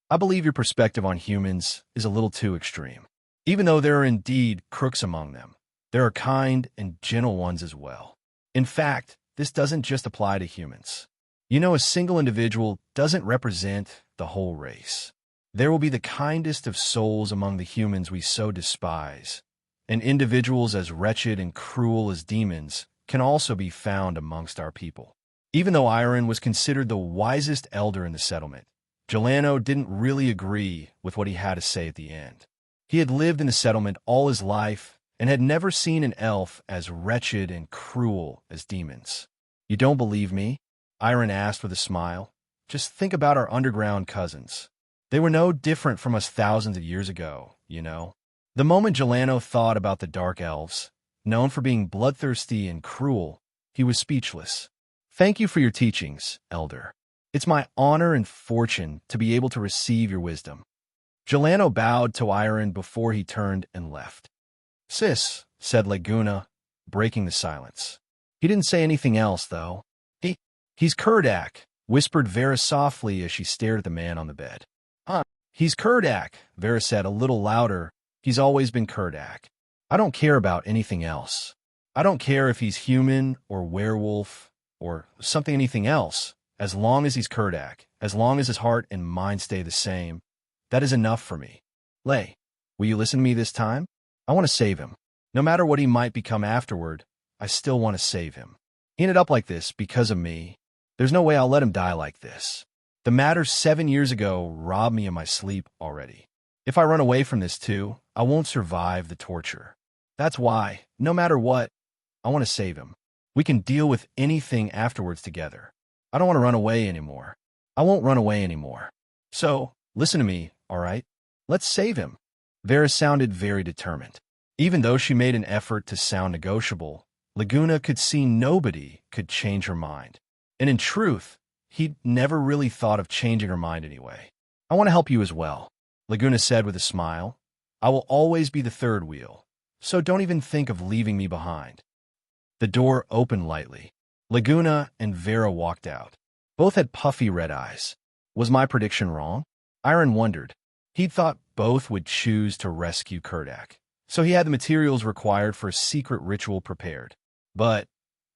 I believe your perspective on humans is a little too extreme. Even though there are indeed crooks among them, there are kind and gentle ones as well. In fact, this doesn't just apply to humans. You know, a single individual doesn't represent the whole race. There will be the kindest of souls among the humans we so despise, and individuals as wretched and cruel as demons can also be found amongst our people. Even though Iron was considered the wisest elder in the settlement, Jelano didn't really agree with what he had to say at the end. He had lived in the settlement all his life and had never seen an elf as wretched and cruel as demons. You don't believe me? Iron asked with a smile. Just think about our underground cousins. They were no different from us thousands of years ago, you know. The moment Jelano thought about the dark elves, known for being bloodthirsty and cruel, he was speechless. Thank you for your teachings, elder. It's my honor and fortune to be able to receive your wisdom. Jelano bowed to Iron before he turned and left. Sis, said Leguna, breaking the silence. He didn't say anything else, though. He's Kurdak, whispered Vera softly as she stared at the man on the bed. He's Kurdak, Vera said a little louder. He's always been Kurdak. I don't care about anything else. I don't care if he's human or werewolf or anything else. As long as he's Kurdak, as long as his heart and mind stay the same, that is enough for me. Lay, will you listen to me this time? I want to save him. No matter what he might become afterward, I still want to save him. He ended up like this because of me. There's no way I'll let him die like this. The matter 7 years ago robbed me of my sleep already. If I run away from this too, I won't survive the torture. That's why, no matter what, I want to save him. We can deal with anything afterwards together. I don't want to run away anymore. I won't run away anymore. So, listen to me, all right? Let's save him. Vera sounded very determined. Even though she made an effort to sound negotiable, Leguna could see nobody could change her mind. And in truth, he'd never really thought of changing her mind anyway. I want to help you as well, Leguna said with a smile. I will always be the third wheel, so don't even think of leaving me behind. The door opened lightly. Leguna and Vera walked out. Both had puffy red eyes. Was my prediction wrong? Iron wondered. He'd thought both would choose to rescue Kurdak, so he had the materials required for a secret ritual prepared. But,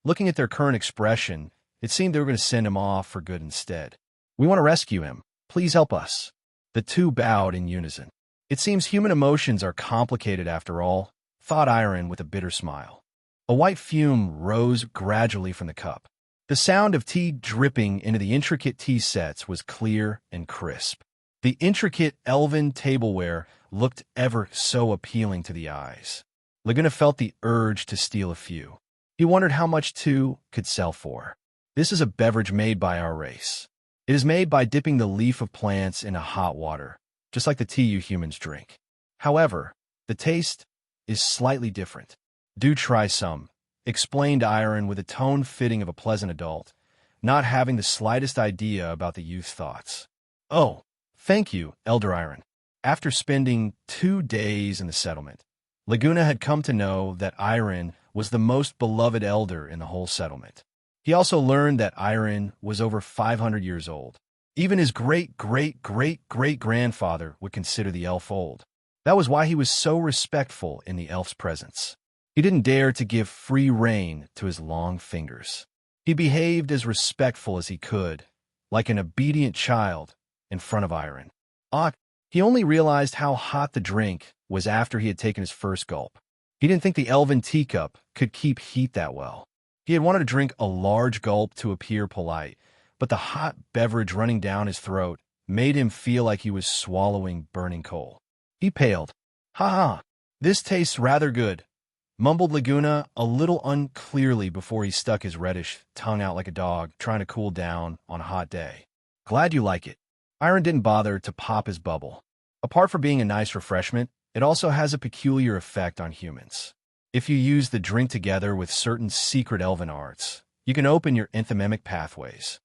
looking at their current expression, it seemed they were going to send him off for good instead. We want to rescue him. Please help us. The two bowed in unison. It seems human emotions are complicated after all, thought Iron with a bitter smile. A white fume rose gradually from the cup. The sound of tea dripping into the intricate tea sets was clear and crisp. The intricate elven tableware looked ever so appealing to the eyes. Leguna felt the urge to steal a few. He wondered how much two could sell for. This is a beverage made by our race. It is made by dipping the leaf of plants in hot water, just like the tea you humans drink. However, the taste is slightly different. Do try some, explained Iron with a tone fitting of a pleasant adult, not having the slightest idea about the youth's thoughts. Oh, thank you, Elder Iron. After spending 2 days in the settlement, Leguna had come to know that Iron was the most beloved elder in the whole settlement. He also learned that Iron was over 500 years old. Even his great-great-great-great-grandfather would consider the elf old. That was why he was so respectful in the elf's presence. He didn't dare to give free rein to his long fingers. He behaved as respectful as he could, like an obedient child in front of Iron. He only realized how hot the drink was after he had taken his first gulp. He didn't think the elven teacup could keep heat that well. He had wanted to drink a large gulp to appear polite, but the hot beverage running down his throat made him feel like he was swallowing burning coal. He paled. "Ha ha, this tastes rather good," mumbled Leguna a little unclearly before he stuck his reddish tongue out like a dog trying to cool down on a hot day. "Glad you like it." Iron didn't bother to pop his bubble. Apart from being a nice refreshment, it also has a peculiar effect on humans. If you use the drink together with certain secret elven arts, you can open your enthymemic pathways.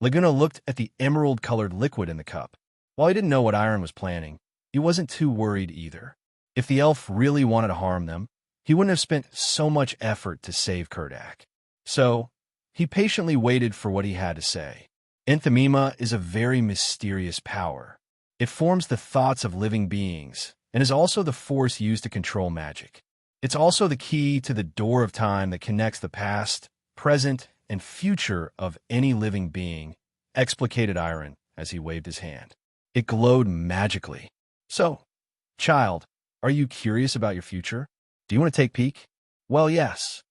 Leguna looked at the emerald-colored liquid in the cup. While he didn't know what Iron was planning, he wasn't too worried either. If the elf really wanted to harm them, he wouldn't have spent so much effort to save Kurdak. So, he patiently waited for what he had to say. Enthymema is a very mysterious power. It forms the thoughts of living beings, and is also the force used to control magic. It's also the key to the door of time that connects the past, present, and future of any living being, explicated Iron as he waved his hand. It glowed magically. "So, child, are you curious about your future? Do you want to take a peek?" Well, yes.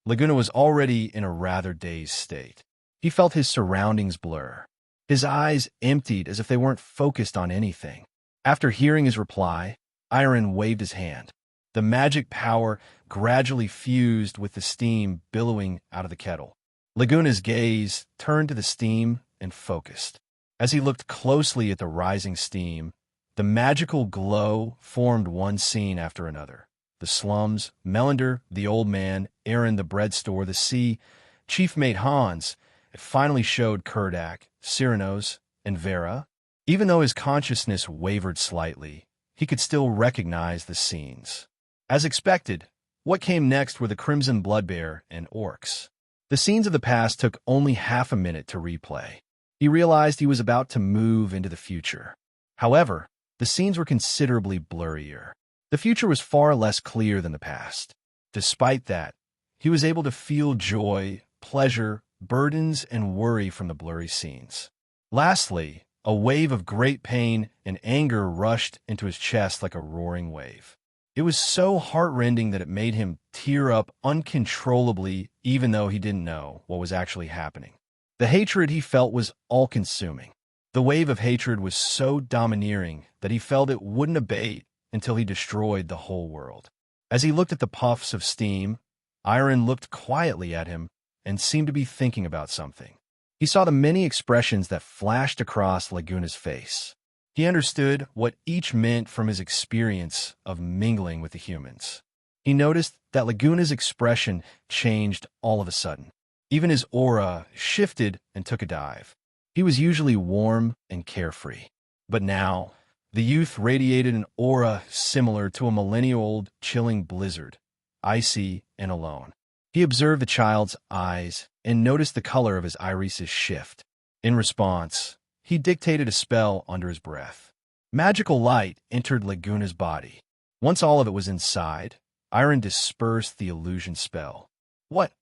Leguna was already in a rather dazed state. He felt his surroundings blur. His eyes emptied as if they weren't focused on anything. After hearing his reply, Iron waved his hand. The magic power gradually fused with the steam billowing out of the kettle. Leguna's gaze turned to the steam and focused. As he looked closely at the rising steam, the magical glow formed one scene after another. The slums, Melander, the old man, Aaron, the bread store, the sea, chief mate Hans. It finally showed Kurdak, Cyranos, and Vera. Even though his consciousness wavered slightly, he could still recognize the scenes. As expected, what came next were the Crimson Bloodbear and orcs. The scenes of the past took only half a minute to replay. He realized he was about to move into the future. However, the scenes were considerably blurrier. The future was far less clear than the past. Despite that, he was able to feel joy, pleasure, burdens, and worry from the blurry scenes. Lastly, a wave of great pain and anger rushed into his chest like a roaring wave. It was so heartrending that it made him tear up uncontrollably, even though he didn't know what was actually happening. The hatred he felt was all-consuming. The wave of hatred was so domineering that he felt it wouldn't abate until he destroyed the whole world. As he looked at the puffs of steam, Iron looked quietly at him and seemed to be thinking about something. He saw the many expressions that flashed across Leguna's face. He understood what each meant from his experience of mingling with the humans. He noticed that Leguna's expression changed all of a sudden. Even his aura shifted and took a dive. He was usually warm and carefree. But now, the youth radiated an aura similar to a millennia-old chilling blizzard, icy and alone. He observed the child's eyes and noticed the color of his irises shift. In response, he dictated a spell under his breath. Magical light entered Leguna's body. Once all of it was inside, Iron dispersed the illusion spell. What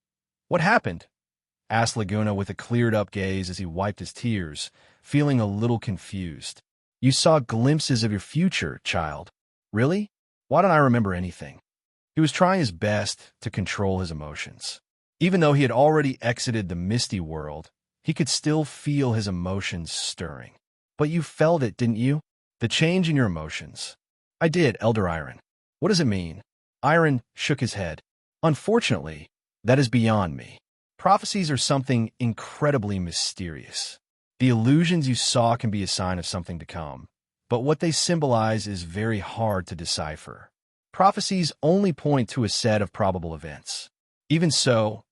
happened?" asked Leguna with a cleared-up gaze as he wiped his tears, feeling a little confused. "You saw glimpses of your future, child." "Really? Why don't I remember anything?" He was trying his best to control his emotions. Even though he had already exited the misty world, he could still feel his emotions stirring. "But you felt it, didn't you? The change in your emotions." "I did, Elder Iron." "What does it mean?" Iron shook his head. "Unfortunately, that is beyond me. Prophecies are something incredibly mysterious. The illusions you saw can be a sign of something to come, but what they symbolize is very hard to decipher. Prophecies only point to a set of probable events. Even so,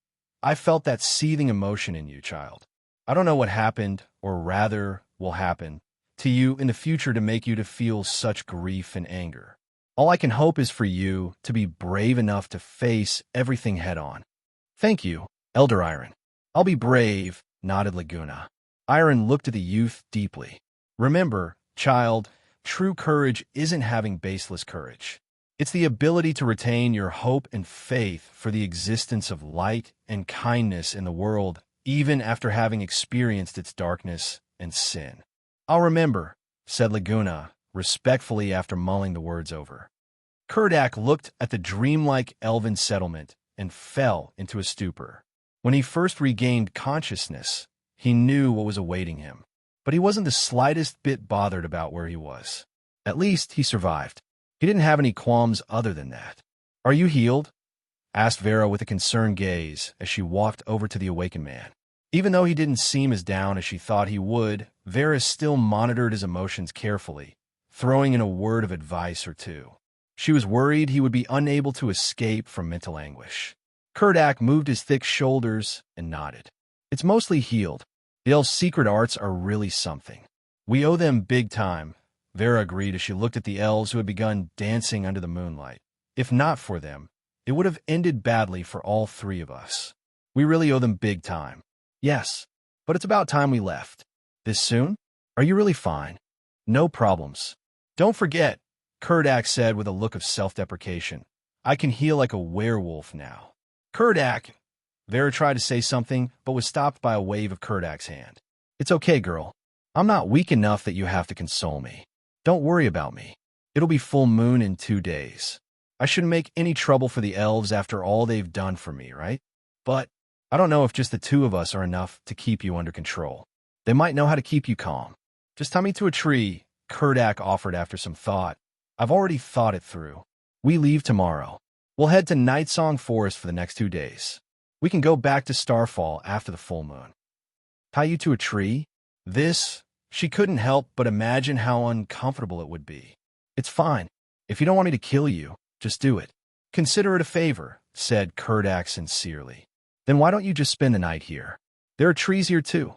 I felt that seething emotion in you, child. I don't know what happened, or rather will happen, to you in the future to make you to feel such grief and anger. All I can hope is for you to be brave enough to face everything head-on. Thank you, Elder Iron. I'll be brave, nodded Leguna. Iron looked at the youth deeply. Remember, child, true courage isn't having baseless courage. It's the ability to retain your hope and faith for the existence of light and kindness in the world, even after having experienced its darkness and sin. I'll remember, said Leguna, respectfully after mulling the words over. Kurdak looked at the dreamlike elven settlement and fell into a stupor. When he first regained consciousness, he knew what was awaiting him, but he wasn't the slightest bit bothered about where he was. At least he survived. He didn't have any qualms other than that. Are you healed? Asked Vera with a concerned gaze as she walked over to the awakened man. Even though he didn't seem as down as she thought he would, Vera still monitored his emotions carefully, throwing in a word of advice or two. She was worried he would be unable to escape from mental anguish. Kurdak moved his thick shoulders and nodded. It's mostly healed. The elves' secret arts are really something. We owe them big time, Vera agreed as she looked at the elves who had begun dancing under the moonlight. If not for them, it would have ended badly for all three of us. We really owe them big time. Yes, but it's about time we left. This soon? Are you really fine? No problems. Don't forget, Kurdak said with a look of self-deprecation. I can heal like a werewolf now. Kurdak! Vera tried to say something, but was stopped by a wave of Kurdak's hand. It's okay, girl. I'm not weak enough that you have to console me. Don't worry about me. It'll be full moon in 2 days. I shouldn't make any trouble for the elves after all they've done for me, right? But I don't know if just the two of us are enough to keep you under control. They might know how to keep you calm. Just tie me to a tree, Kurdak offered after some thought. I've already thought it through. We leave tomorrow. We'll head to Nightsong Forest for the next 2 days. We can go back to Starfall after the full moon. Tie you to a tree? She couldn't help but imagine how uncomfortable it would be. It's fine. If you don't want me to kill you, just do it. Consider it a favor, said Kurdak sincerely. Then why don't you just spend the night here? There are trees here too,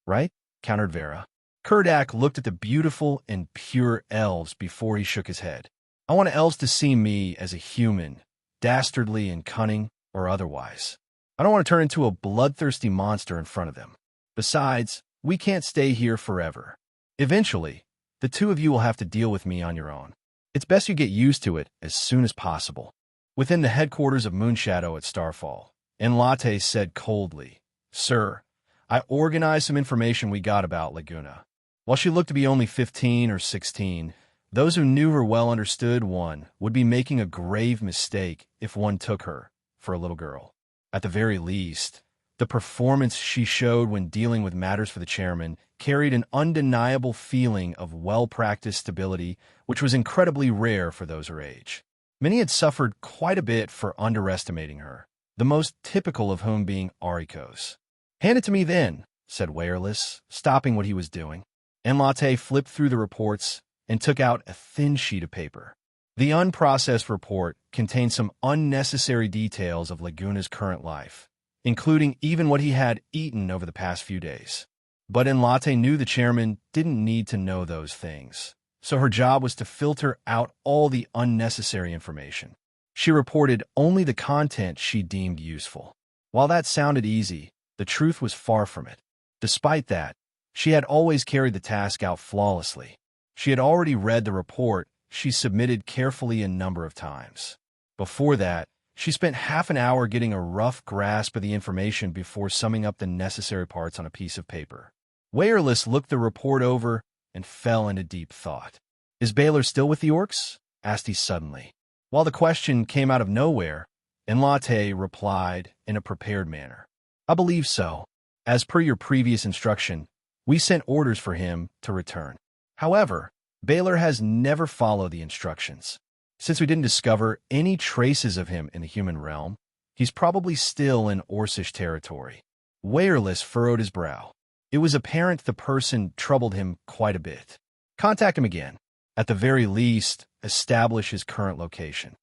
right? Countered Vera. Kurdak looked at the beautiful and pure elves before he shook his head. I want elves to see me as a human, dastardly and cunning or otherwise. I don't want to turn into a bloodthirsty monster in front of them. Besides, we can't stay here forever. Eventually, the two of you will have to deal with me on your own. It's best you get used to it as soon as possible. Within the headquarters of Moonshadow at Starfall, Enlate said coldly, Sir, I organized some information we got about Leguna. While she looked to be only 15 or 16, those who knew her well understood one would be making a grave mistake if one took her for a little girl. At the very least, the performance she showed when dealing with matters for the chairman carried an undeniable feeling of well-practiced stability, which was incredibly rare for those her age. Many had suffered quite a bit for underestimating her, the most typical of whom being Arikos. Hand it to me then, said Wireless, stopping what he was doing. Enlate flipped through the reports and took out a thin sheet of paper. The unprocessed report contained some unnecessary details of Laguna's current life, including even what he had eaten over the past few days. But Enlate knew the chairman didn't need to know those things, so her job was to filter out all the unnecessary information. She reported only the content she deemed useful. While that sounded easy, the truth was far from it. Despite that, she had always carried the task out flawlessly. She had already read the report she submitted carefully a number of times. Before that, she spent half an hour getting a rough grasp of the information before summing up the necessary parts on a piece of paper. Wireless looked the report over and fell into deep thought. Is Baylor still with the orcs? Asked he suddenly. While the question came out of nowhere, Enlate replied in a prepared manner. I believe so. As per your previous instruction, we sent orders for him to return. However, Baylor has never followed the instructions. Since we didn't discover any traces of him in the human realm, he's probably still in Orcish territory. Wireless furrowed his brow. It was apparent the person troubled him quite a bit. Contact him again. At the very least, establish his current location.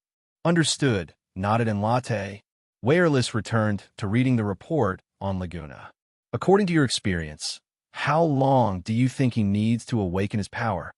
Understood, nodded Enlate. Wireless returned to reading the report on Leguna. According to your experience, how long do you think he needs to awaken his power?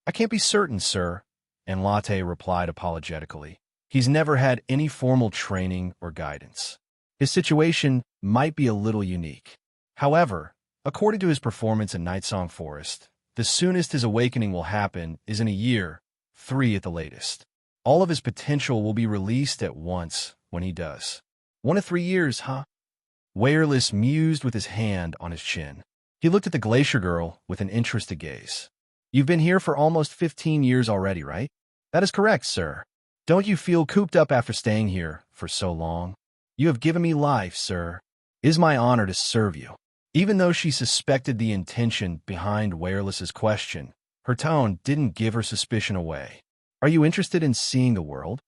I can't be certain, sir. and Latte replied apologetically. He's never had any formal training or guidance. His situation might be a little unique. However, according to his performance in Nightsong Forest, the soonest his awakening will happen is in a year, 3 at the latest. All of his potential will be released at once when he does. 1 to 3 years, huh? Wireless mused with his hand on his chin. He looked at the glacier girl with an interested gaze. You've been here for almost 15 years already, right? That is correct, sir. Don't you feel cooped up after staying here for so long? You have given me life, sir. It is my honor to serve you. Even though she suspected the intention behind Wireless's question, her tone didn't give her suspicion away. Are you interested in seeing the world?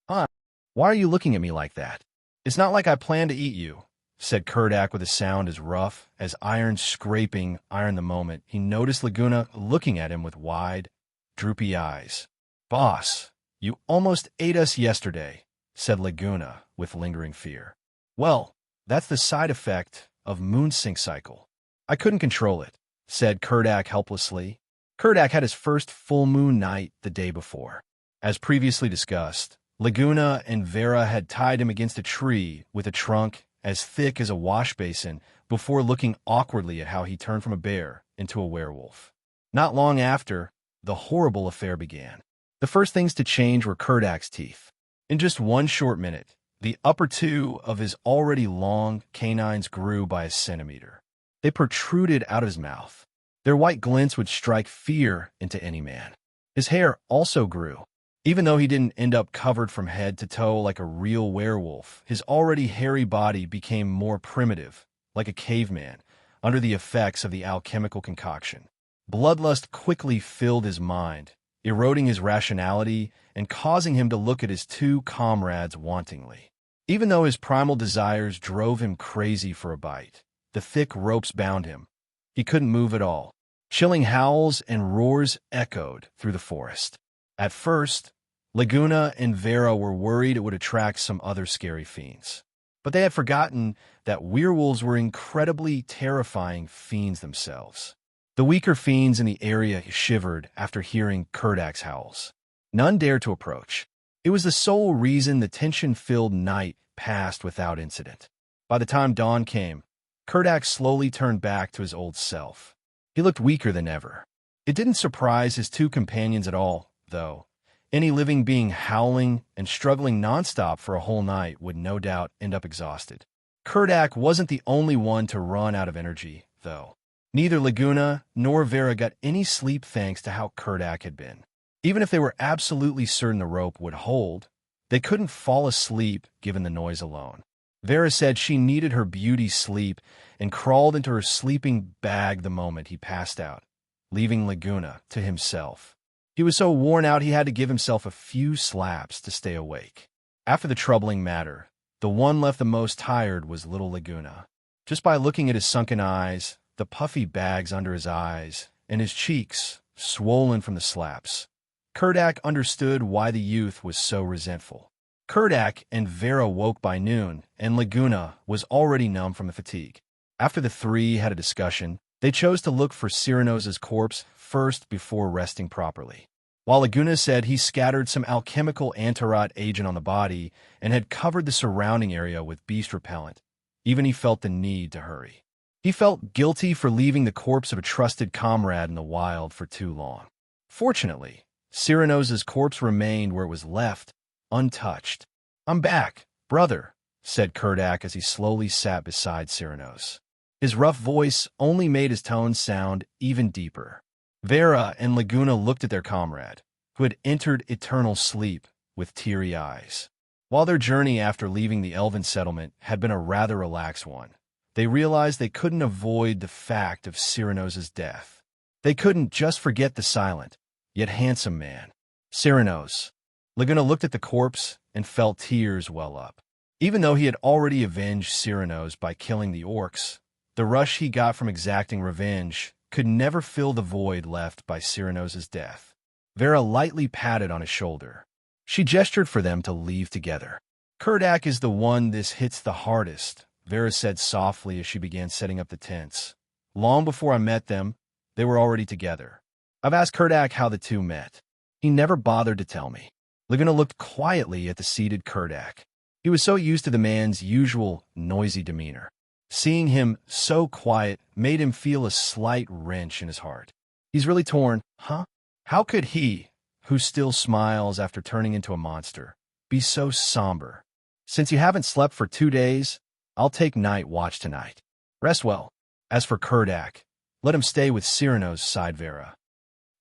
Huh? Why are you looking at me like that? It's not like I plan to eat you, said Kurdak with a sound as rough as iron scraping iron the moment he noticed Leguna looking at him with wide, droopy eyes. Boss, you almost ate us yesterday, said Leguna with lingering fear. Well, that's the side effect of moon sync cycle. I couldn't control it, said Kurdak helplessly. Kurdak had his first full moon night the day before. As previously discussed, Leguna and Vera had tied him against a tree with a trunk as thick as a wash basin before looking awkwardly at how he turned from a bear into a werewolf. Not long after, the horrible affair began. The first things to change were Kurdak's teeth. In just 1 short minute, the upper 2 of his already long canines grew by a centimeter. They protruded out of his mouth. Their white glints would strike fear into any man. His hair also grew. Even though he didn't end up covered from head to toe like a real werewolf, his already hairy body became more primitive, like a caveman, under the effects of the alchemical concoction. Bloodlust quickly filled his mind, eroding his rationality and causing him to look at his 2 comrades wantingly. Even though his primal desires drove him crazy for a bite, the thick ropes bound him. He couldn't move at all. Chilling howls and roars echoed through the forest. At first, Leguna and Vera were worried it would attract some other scary fiends. But they had forgotten that werewolves were incredibly terrifying fiends themselves. The weaker fiends in the area shivered after hearing Kurdak's howls. None dared to approach. It was the sole reason the tension-filled night passed without incident. By the time dawn came, Kurdak slowly turned back to his old self. He looked weaker than ever. It didn't surprise his 2 companions at all, though. Any living being howling and struggling nonstop for a whole night would no doubt end up exhausted. Kurdak wasn't the only one to run out of energy, though. Neither Leguna nor Vera got any sleep thanks to how Kurdak had been. Even if they were absolutely certain the rope would hold, they couldn't fall asleep given the noise alone. Vera said she needed her beauty sleep and crawled into her sleeping bag the moment he passed out, leaving Leguna to himself. He was so worn out he had to give himself a few slaps to stay awake. After the troubling matter, the one left the most tired was little Leguna. Just by looking at his sunken eyes, the puffy bags under his eyes, and his cheeks, swollen from the slaps, Kurdak understood why the youth was so resentful. Kurdak and Vera woke by noon, and Leguna was already numb from the fatigue. After the 3 had a discussion, they chose to look for Cyranos' corpse first before resting properly. While Leguna said he scattered some alchemical antirot agent on the body and had covered the surrounding area with beast repellent, even he felt the need to hurry. He felt guilty for leaving the corpse of a trusted comrade in the wild for too long. Fortunately, Cyranos' corpse remained where it was left, untouched. "I'm back, brother," said Kurdak as he slowly sat beside Cyranos. His rough voice only made his tones sound even deeper. Vera and Leguna looked at their comrade, who had entered eternal sleep, with teary eyes. While their journey after leaving the elven settlement had been a rather relaxed one, they realized they couldn't avoid the fact of Cyranos' death. They couldn't just forget the silent, yet handsome man. Cyranos. Leguna looked at the corpse and felt tears well up. Even though he had already avenged Cyranos by killing the orcs, the rush he got from exacting revenge could never fill the void left by Cyranos' death. Vera lightly patted on his shoulder. She gestured for them to leave together. "Kurdak is the one this hits the hardest," Vera said softly as she began setting up the tents. "Long before I met them, they were already together. I've asked Kurdak how the 2 met. He never bothered to tell me. Leguna looked quietly at the seated Kurdak. He was so used to the man's usual noisy demeanor. Seeing him so quiet made him feel a slight wrench in his heart. He's really torn, huh? How could he, who still smiles after turning into a monster, be so somber? Since you haven't slept for 2 days, I'll take night watch tonight. Rest well. As for Kurdak, let him stay with Cyrano's side Vera.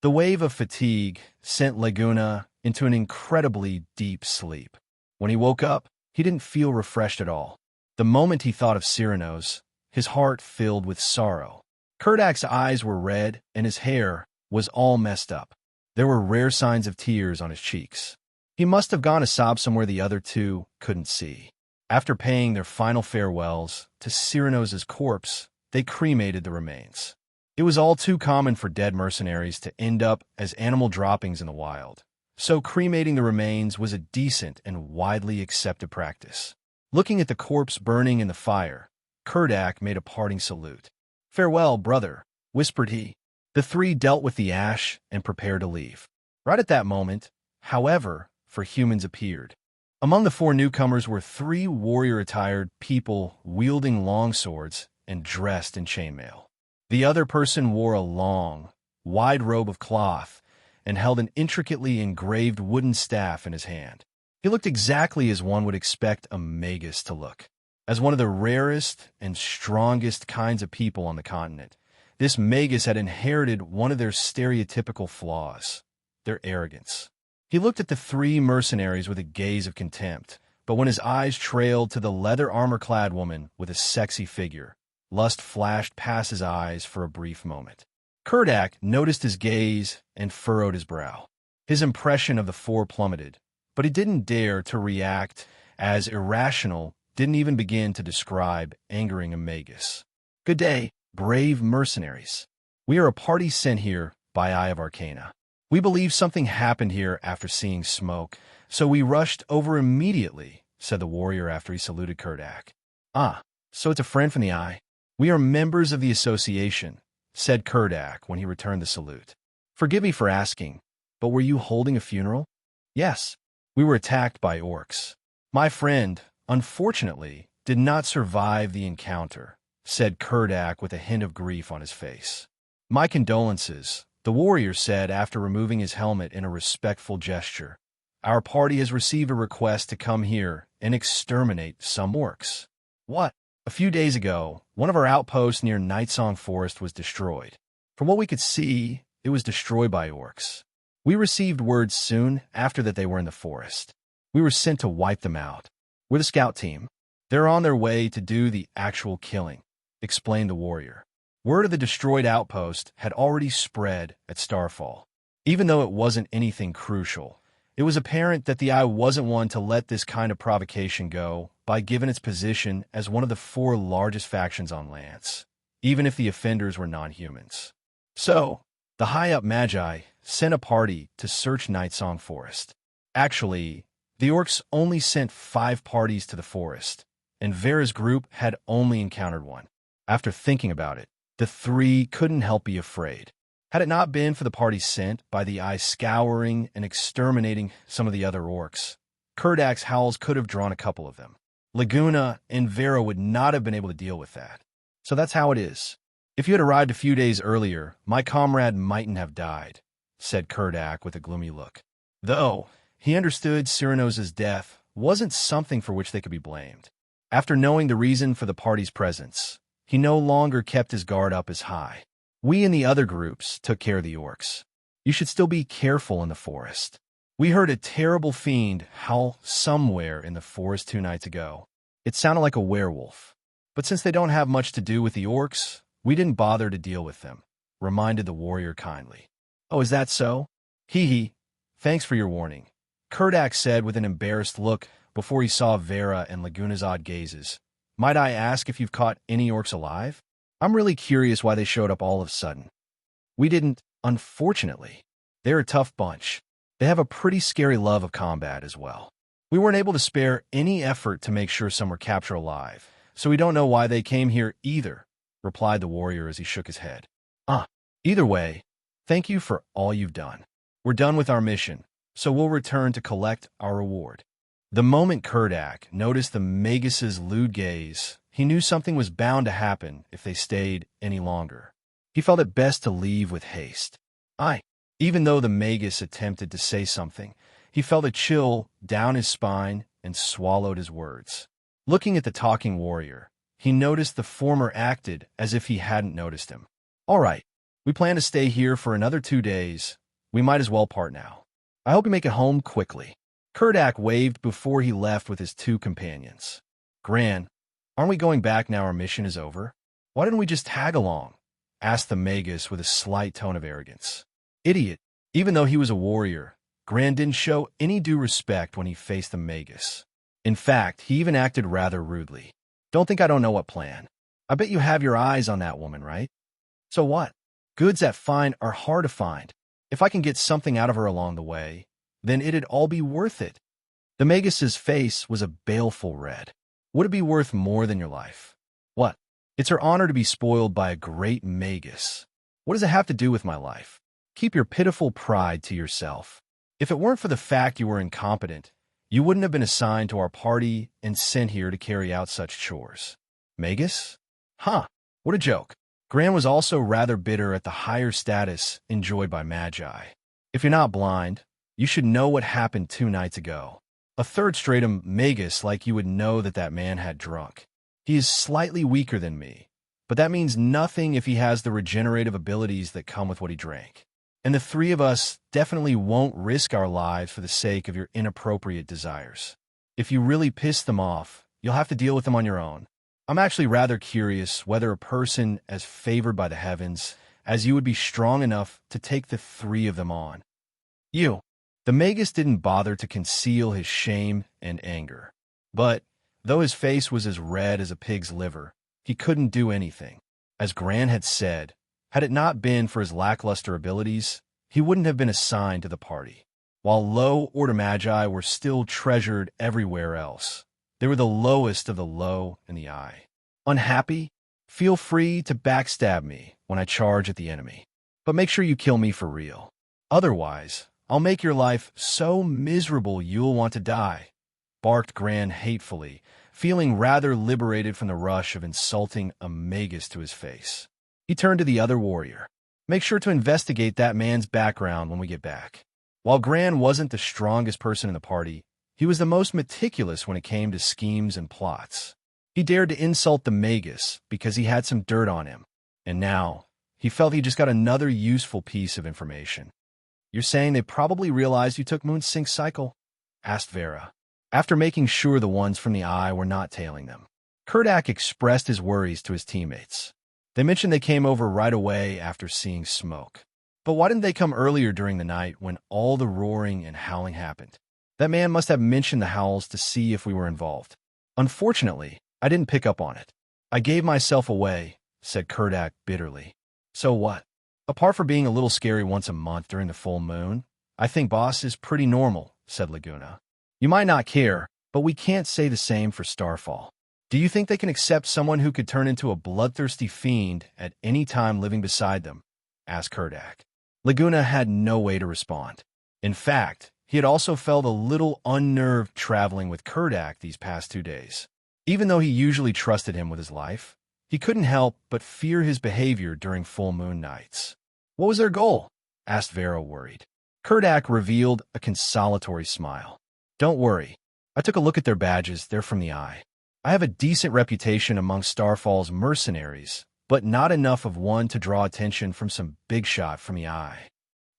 The wave of fatigue sent Leguna into an incredibly deep sleep. When he woke up, he didn't feel refreshed at all. The moment he thought of Cyrano's, his heart filled with sorrow. Kurdak's eyes were red and his hair was all messed up. There were rare signs of tears on his cheeks. He must have gone to sob somewhere the other two couldn't see. After paying their final farewells to Cyrano's corpse, they cremated the remains. It was all too common for dead mercenaries to end up as animal droppings in the wild, so cremating the remains was a decent and widely accepted practice. Looking at the corpse burning in the fire, Kurdak made a parting salute. "Farewell, brother," whispered he. The three dealt with the ash and prepared to leave. Right at that moment, however, for humans appeared. Among the 4 newcomers were 3 warrior-attired people wielding long swords and dressed in chainmail. The other person wore a long, wide robe of cloth and held an intricately engraved wooden staff in his hand. He looked exactly as one would expect a magus to look. As one of the rarest and strongest kinds of people on the continent, this magus had inherited one of their stereotypical flaws, their arrogance. He looked at the 3 mercenaries with a gaze of contempt, but when his eyes trailed to the leather armor-clad woman with a sexy figure, lust flashed past his eyes for a brief moment. Kurdak noticed his gaze and furrowed his brow. His impression of the 4 plummeted, but he didn't dare to react, as irrational didn't even begin to describe angering a magus. "Good day, brave mercenaries. We are a party sent here by Eye of Arcana. We believe something happened here after seeing smoke, so we rushed over immediately," said the warrior after he saluted Kurdak. "Ah, so it's a friend from the Eye. We are members of the association," said Kurdak when he returned the salute. "Forgive me for asking, but were you holding a funeral?" "Yes, we were attacked by orcs. My friend, unfortunately, did not survive the encounter," said Kurdak with a hint of grief on his face. "My condolences," the warrior said after removing his helmet in a respectful gesture. "Our party has received a request to come here and exterminate some orcs." "What?" "A few days ago, one of our outposts near Nightsong Forest was destroyed. From what we could see, it was destroyed by orcs. We received word soon after that they were in the forest. We were sent to wipe them out. We're the scout team. They're on their way to do the actual killing," explained the warrior. Word of the destroyed outpost had already spread at Starfall. Even though it wasn't anything crucial, it was apparent that the Eye wasn't one to let this kind of provocation go by given its position as one of the 4 largest factions on Lance, even if the offenders were non-humans. So, the high-up Magi sent a party to search Nightsong Forest. Actually, the orcs only sent 5 parties to the forest, and Vera's group had only encountered 1. After thinking about it, the 3 couldn't help be afraid. Had it not been for the party sent by the Eye scouring and exterminating some of the other orcs, Kurdak's howls could have drawn a couple of them. Leguna and Vera would not have been able to deal with that. So that's how it is. "If you had arrived a few days earlier, my comrade mightn't have died," said Kurdak with a gloomy look. Though he understood Cyrano's death wasn't something for which they could be blamed. After knowing the reason for the party's presence, he no longer kept his guard up as high. "We and the other groups took care of the orcs. You should still be careful in the forest. We heard a terrible fiend howl somewhere in the forest 2 nights ago. It sounded like a werewolf. But since they don't have much to do with the orcs, we didn't bother to deal with them," reminded the warrior kindly. "Oh, is that so? Hee. Thanks for your warning," Kurdak said with an embarrassed look before he saw Vera and Laguna's odd gazes. "Might I ask if you've caught any orcs alive? I'm really curious why they showed up all of a sudden." "We didn't, unfortunately. They're a tough bunch. They have a pretty scary love of combat as well. We weren't able to spare any effort to make sure some were captured alive, so we don't know why they came here either," replied the warrior as he shook his head. Either way, thank you for all you've done. We're done with our mission, so we'll return to collect our reward. The moment Kurdak noticed the magus's lewd gaze, he knew something was bound to happen if they stayed any longer. He felt it best to leave with haste. Even though the magus attempted to say something, he felt a chill down his spine and swallowed his words. Looking at the talking warrior, he noticed the former acted as if he hadn't noticed him. All right, we plan to stay here for another 2 days. We might as well part now. I hope you make it home quickly. Kurdak waved before he left with his 2 companions. Gran, aren't we going back now our mission is over? Why didn't we just tag along? Asked the magus with a slight tone of arrogance. Idiot. Even though he was a warrior, Gran didn't show any due respect when he faced the magus. In fact, he even acted rather rudely. Don't think I don't know what plan. I bet you have your eyes on that woman, right? So what? Goods that find are hard to find. If I can get something out of her along the way, then it'd all be worth it. The magus's face was a baleful red. Would it be worth more than your life? What? It's her honor to be spoiled by a great magus. What does it have to do with my life? Keep your pitiful pride to yourself. If it weren't for the fact you were incompetent, you wouldn't have been assigned to our party and sent here to carry out such chores. Magus? Huh, what a joke. Gran was also rather bitter at the higher status enjoyed by magi. If you're not blind, you should know what happened 2 nights ago. A third stratum magus like you would know that man had drunk. He is slightly weaker than me, but that means nothing if he has the regenerative abilities that come with what he drank. And the 3 of us definitely won't risk our lives for the sake of your inappropriate desires. If you really piss them off, you'll have to deal with them on your own. I'm actually rather curious whether a person as favored by the heavens as you would be strong enough to take the 3 of them on. You. The magus didn't bother to conceal his shame and anger. But, though his face was as red as a pig's liver, he couldn't do anything. As Gran had said, had it not been for his lackluster abilities, he wouldn't have been assigned to the party. While low-order magi were still treasured everywhere else, they were the lowest of the low in the eye. Unhappy? Feel free to backstab me when I charge at the enemy. But make sure you kill me for real. Otherwise, I'll make your life so miserable you'll want to die, barked Gran hatefully, feeling rather liberated from the rush of insulting a magus to his face. He turned to the other warrior. Make sure to investigate that man's background when we get back. While Gran wasn't the strongest person in the party, he was the most meticulous when it came to schemes and plots. He dared to insult the magus because he had some dirt on him, and now he felt he just got another useful piece of information. You're saying they probably realized you took Moonsink's cycle? Asked Vera, after making sure the ones from the eye were not tailing them. Kurdak expressed his worries to his teammates. They mentioned they came over right away after seeing smoke. But why didn't they come earlier during the night when all the roaring and howling happened? That man must have mentioned the howls to see if we were involved. Unfortunately, I didn't pick up on it. I gave myself away, said Kurdak bitterly. So what? Apart from being a little scary once a month during the full moon, I think boss is pretty normal, said Leguna. You might not care, but we can't say the same for Starfall. Do you think they can accept someone who could turn into a bloodthirsty fiend at any time living beside them? Asked Kurdak. Leguna had no way to respond. In fact, he had also felt a little unnerved traveling with Kurdak these past 2 days. Even though he usually trusted him with his life, he couldn't help but fear his behavior during full moon nights. What was their goal? Asked Vera, worried. Kurdak revealed a consolatory smile. Don't worry. I took a look at their badges. They're from the Eye. I have a decent reputation among Starfall's mercenaries, but not enough of one to draw attention from some big shot from the Eye.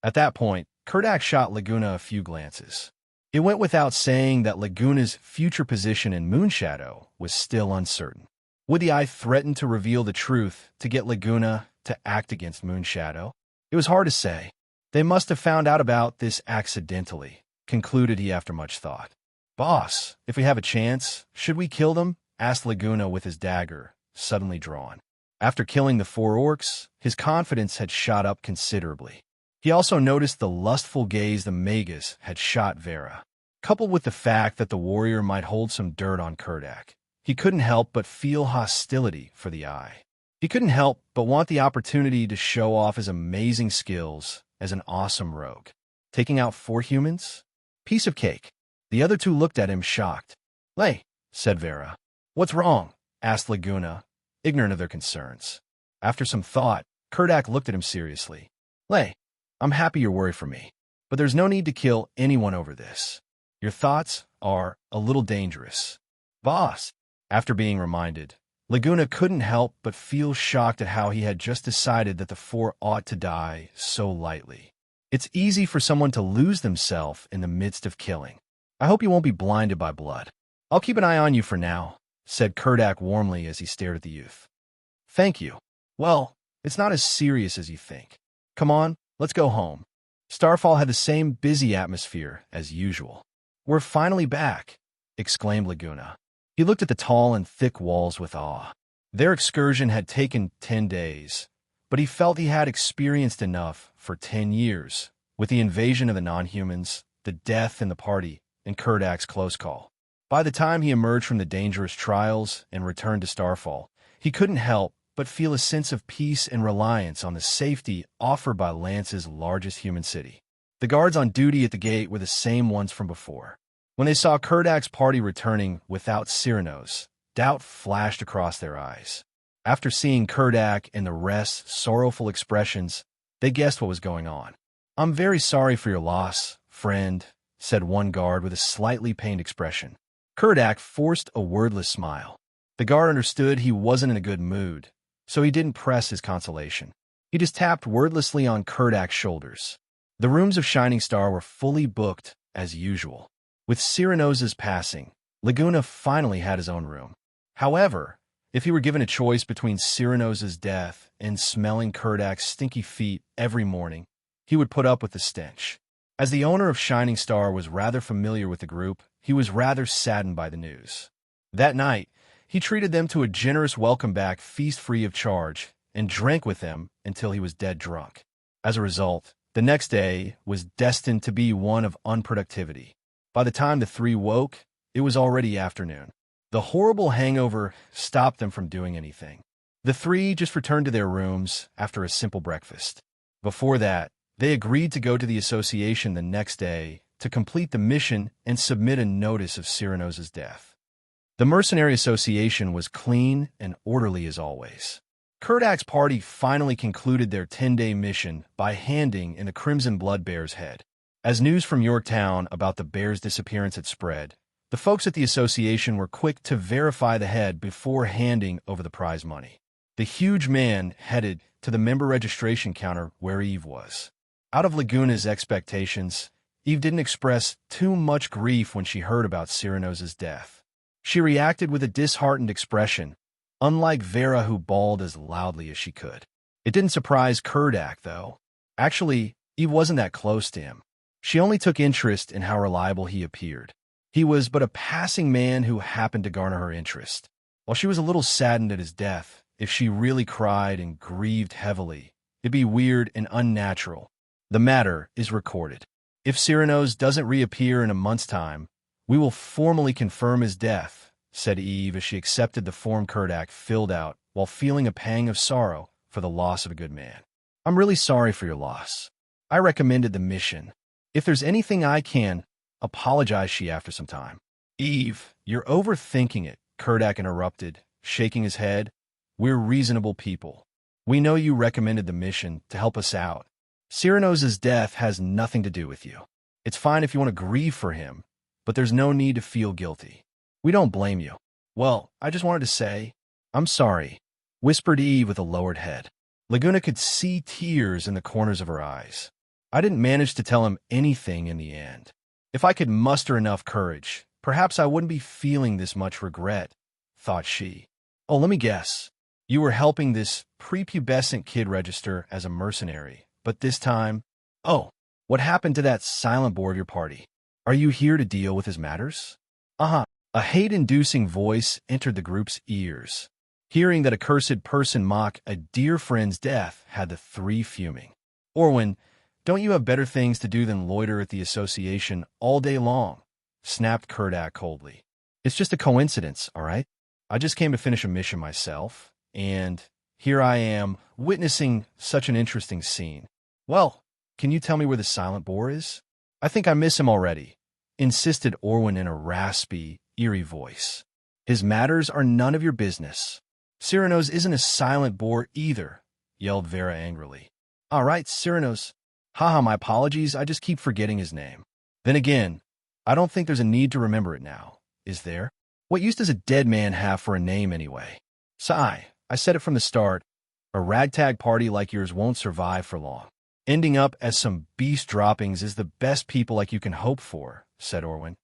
At that point, Kurdak shot Leguna a few glances. It went without saying that Leguna's future position in Moonshadow was still uncertain. Would the Eye threaten to reveal the truth to get Leguna to act against Moonshadow? It was hard to say. They must have found out about this accidentally, concluded he after much thought. Boss, if we have a chance, should we kill them? Asked Leguna with his dagger, suddenly drawn. After killing the 4 orcs, his confidence had shot up considerably. He also noticed the lustful gaze the magus had shot Vera. Coupled with the fact that the warrior might hold some dirt on Kurdak, he couldn't help but feel hostility for the Eye. He couldn't help but want the opportunity to show off his amazing skills as an awesome rogue. Taking out 4 humans? Piece of cake. The other 2 looked at him shocked. "Lay," said Vera. "What's wrong?" asked Leguna, ignorant of their concerns. After some thought, Kurdak looked at him seriously. "Lay, I'm happy you're worried for me, but there's no need to kill anyone over this. Your thoughts are a little dangerous." "Boss." After being reminded, Leguna couldn't help but feel shocked at how he had just decided that the 4 ought to die so lightly. It's easy for someone to lose themselves in the midst of killing. "I hope you won't be blinded by blood. I'll keep an eye on you for now," said Kurdak warmly as he stared at the youth. "Thank you. Well, it's not as serious as you think. Come on, let's go home." Starfall had the same busy atmosphere as usual. "We're finally back," exclaimed Leguna. He looked at the tall and thick walls with awe. Their excursion had taken 10 days, but he felt he had experienced enough for 10 years, with the invasion of the non-humans, the death in the party, and Kurdak's close call. By the time he emerged from the dangerous trials and returned to Starfall, he couldn't help but feel a sense of peace and reliance on the safety offered by Lance's largest human city. The guards on duty at the gate were the same ones from before. When they saw Kurdak's party returning without Cyrano's, doubt flashed across their eyes. After seeing Kurdak and the rest's sorrowful expressions, they guessed what was going on. "I'm very sorry for your loss, friend," said one guard with a slightly pained expression. Kurdak forced a wordless smile. The guard understood he wasn't in a good mood, so he didn't press his consolation. He just tapped wordlessly on Kurdak's shoulders. The rooms of Shining Star were fully booked as usual. With Cyrano's passing, Leguna finally had his own room. However, if he were given a choice between Cyrano's death and smelling Kurdak's stinky feet every morning, he would put up with the stench. As the owner of Shining Star was rather familiar with the group, he was rather saddened by the news. That night, he treated them to a generous welcome-back feast free of charge and drank with them until he was dead drunk. As a result, the next day was destined to be one of unproductivity. By the time the 3 woke, it was already afternoon. The horrible hangover stopped them from doing anything. The 3 just returned to their rooms after a simple breakfast. Before that, they agreed to go to the association the next day to complete the mission and submit a notice of Cyrano's death. The Mercenary Association was clean and orderly as always. Kurdak's party finally concluded their 10-day mission by handing in the Crimson Blood Bear's head. As news from Yorktown about the bear's disappearance had spread, the folks at the association were quick to verify the head before handing over the prize money. The huge man headed to the member registration counter where Eve was. Out of Laguna's expectations, Eve didn't express too much grief when she heard about Cyrano's death. She reacted with a disheartened expression, unlike Vera, who bawled as loudly as she could. It didn't surprise Kurdak, though. Actually, Eve wasn't that close to him. She only took interest in how reliable he appeared. He was but a passing man who happened to garner her interest. While she was a little saddened at his death, if she really cried and grieved heavily, it'd be weird and unnatural. The matter is recorded. If Cyrano's doesn't reappear in a month's time, we will formally confirm his death, said Eve as she accepted the form Kurdak filled out while feeling a pang of sorrow for the loss of a good man. "I'm really sorry for your loss. I recommended the mission. If there's anything I can, apologize," she after some time. "Eve, you're overthinking it," Kurdak interrupted, shaking his head. "We're reasonable people. We know you recommended the mission to help us out. Cyrano's death has nothing to do with you. It's fine if you want to grieve for him, but there's no need to feel guilty. We don't blame you." "Well, I just wanted to say, I'm sorry," whispered Eve with a lowered head. Leguna could see tears in the corners of her eyes. "I didn't manage to tell him anything in the end. If I could muster enough courage, perhaps I wouldn't be feeling this much regret," thought she. "Oh, let me guess. You were helping this prepubescent kid register as a mercenary, but this time, oh, what happened to that silent boy of your party? Are you here to deal with his matters?" "Uh-huh." A hate-inducing voice entered the group's ears. Hearing that accursed person mock a dear friend's death had the 3 fuming. "Orwin, don't you have better things to do than loiter at the association all day long?" snapped Kurdak coldly. "It's just a coincidence, all right? I just came to finish a mission myself, and here I am witnessing such an interesting scene. Well, can you tell me where the silent boar is?" I think I miss him already, insisted Orwin in a raspy, eerie voice. His matters are none of your business. Cyrano's isn't a silent bore either, yelled Vera angrily. All right, Cyrano's. Haha, my apologies, I just keep forgetting his name. Then again, I don't think there's a need to remember it now, is there? What use does a dead man have for a name anyway? Sigh, I said it from the start. A ragtag party like yours won't survive for long. Ending up as some beast droppings is the best people like you can hope for, said Orwin,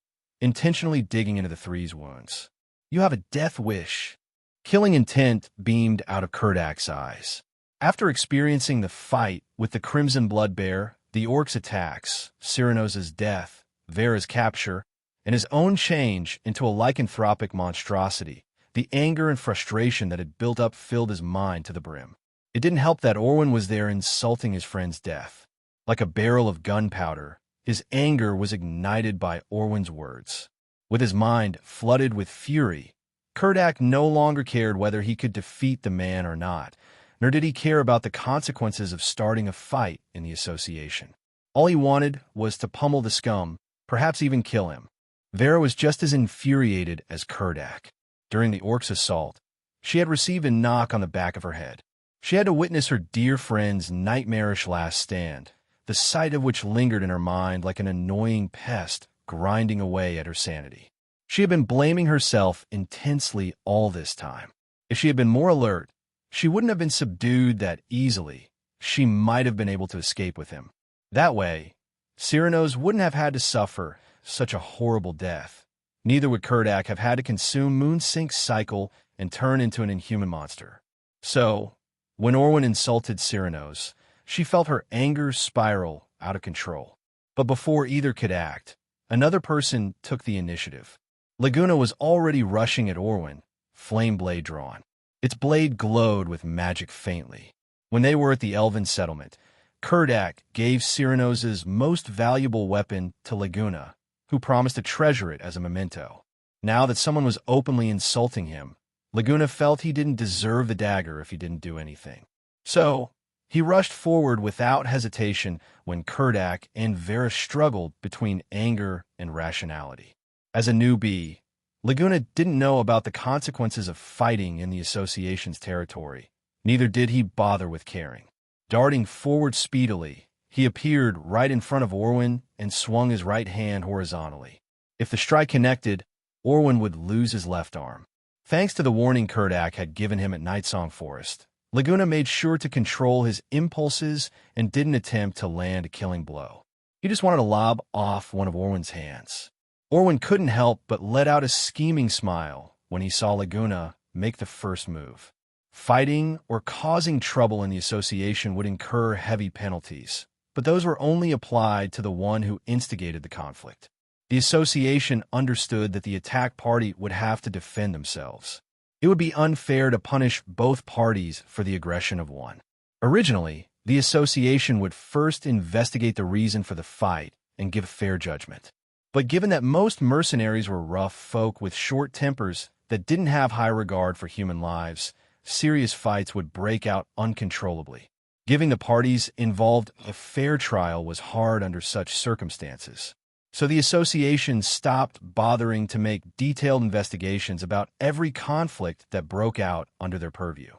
intentionally digging into the three's wounds. You have a death wish. Killing intent beamed out of Kurdak's eyes. After experiencing the fight with the Crimson Blood Bear, the Orc's attacks, Cyrano's death, Vera's capture, and his own change into a lycanthropic monstrosity, the anger and frustration that had built up filled his mind to the brim. It didn't help that Orwin was there insulting his friend's death. Like a barrel of gunpowder, his anger was ignited by Orwin's words. With his mind flooded with fury, Kurdak no longer cared whether he could defeat the man or not, nor did he care about the consequences of starting a fight in the association. All he wanted was to pummel the scum, perhaps even kill him. Vera was just as infuriated as Kurdak. During the Orc's assault, she had received a knock on the back of her head. She had to witness her dear friend's nightmarish last stand, the sight of which lingered in her mind like an annoying pest grinding away at her sanity. She had been blaming herself intensely all this time. If she had been more alert, she wouldn't have been subdued that easily. She might have been able to escape with him. That way, Cyrano's wouldn't have had to suffer such a horrible death. Neither would Kurdak have had to consume Moonsink's cycle and turn into an inhuman monster. So, when Orwin insulted Cyrano's, she felt her anger spiral out of control. But before either could act, another person took the initiative. Leguna was already rushing at Orwin, flame blade drawn. Its blade glowed with magic faintly. When they were at the elven settlement, Kurdak gave Cyrano's most valuable weapon to Leguna, who promised to treasure it as a memento. Now that someone was openly insulting him, Leguna felt he didn't deserve the dagger if he didn't do anything. So, he rushed forward without hesitation when Kurdak and Vera struggled between anger and rationality. As a newbie, Leguna didn't know about the consequences of fighting in the association's territory. Neither did he bother with caring. Darting forward speedily, he appeared right in front of Orwin and swung his right hand horizontally. If the strike connected, Orwin would lose his left arm. Thanks to the warning Kurdak had given him at Nightsong Forest, Leguna made sure to control his impulses and didn't attempt to land a killing blow. He just wanted to lob off one of Orwin's hands. Orwin couldn't help but let out a scheming smile when he saw Leguna make the first move. Fighting or causing trouble in the association would incur heavy penalties, but those were only applied to the one who instigated the conflict. The association understood that the attack party would have to defend themselves. It would be unfair to punish both parties for the aggression of one. Originally, the association would first investigate the reason for the fight and give fair judgment. But given that most mercenaries were rough folk with short tempers that didn't have high regard for human lives, serious fights would break out uncontrollably. Giving the parties involved a fair trial was hard under such circumstances. So the association stopped bothering to make detailed investigations about every conflict that broke out under their purview.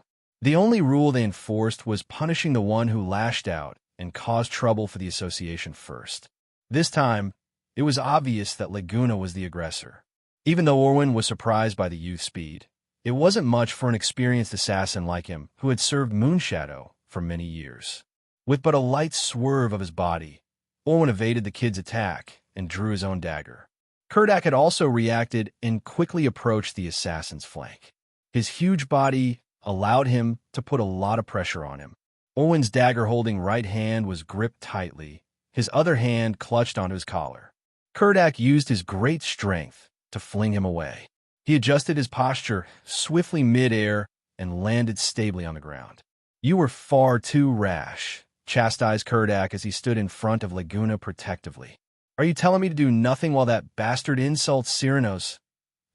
The only rule they enforced was punishing the one who lashed out and caused trouble for the association first. This time, it was obvious that Leguna was the aggressor. Even though Orwin was surprised by the youth's speed, it wasn't much for an experienced assassin like him who had served Moonshadow for many years. With but a light swerve of his body, Orwin evaded the kid's attack and drew his own dagger. Kurdak had also reacted and quickly approached the assassin's flank. His huge body allowed him to put a lot of pressure on him. Orwin's dagger-holding right hand was gripped tightly, his other hand clutched onto his collar. Kurdak used his great strength to fling him away. He adjusted his posture swiftly mid-air and landed stably on the ground. You were far too rash, chastised Kurdak as he stood in front of Leguna protectively. Are you telling me to do nothing while that bastard insults Cyrano's?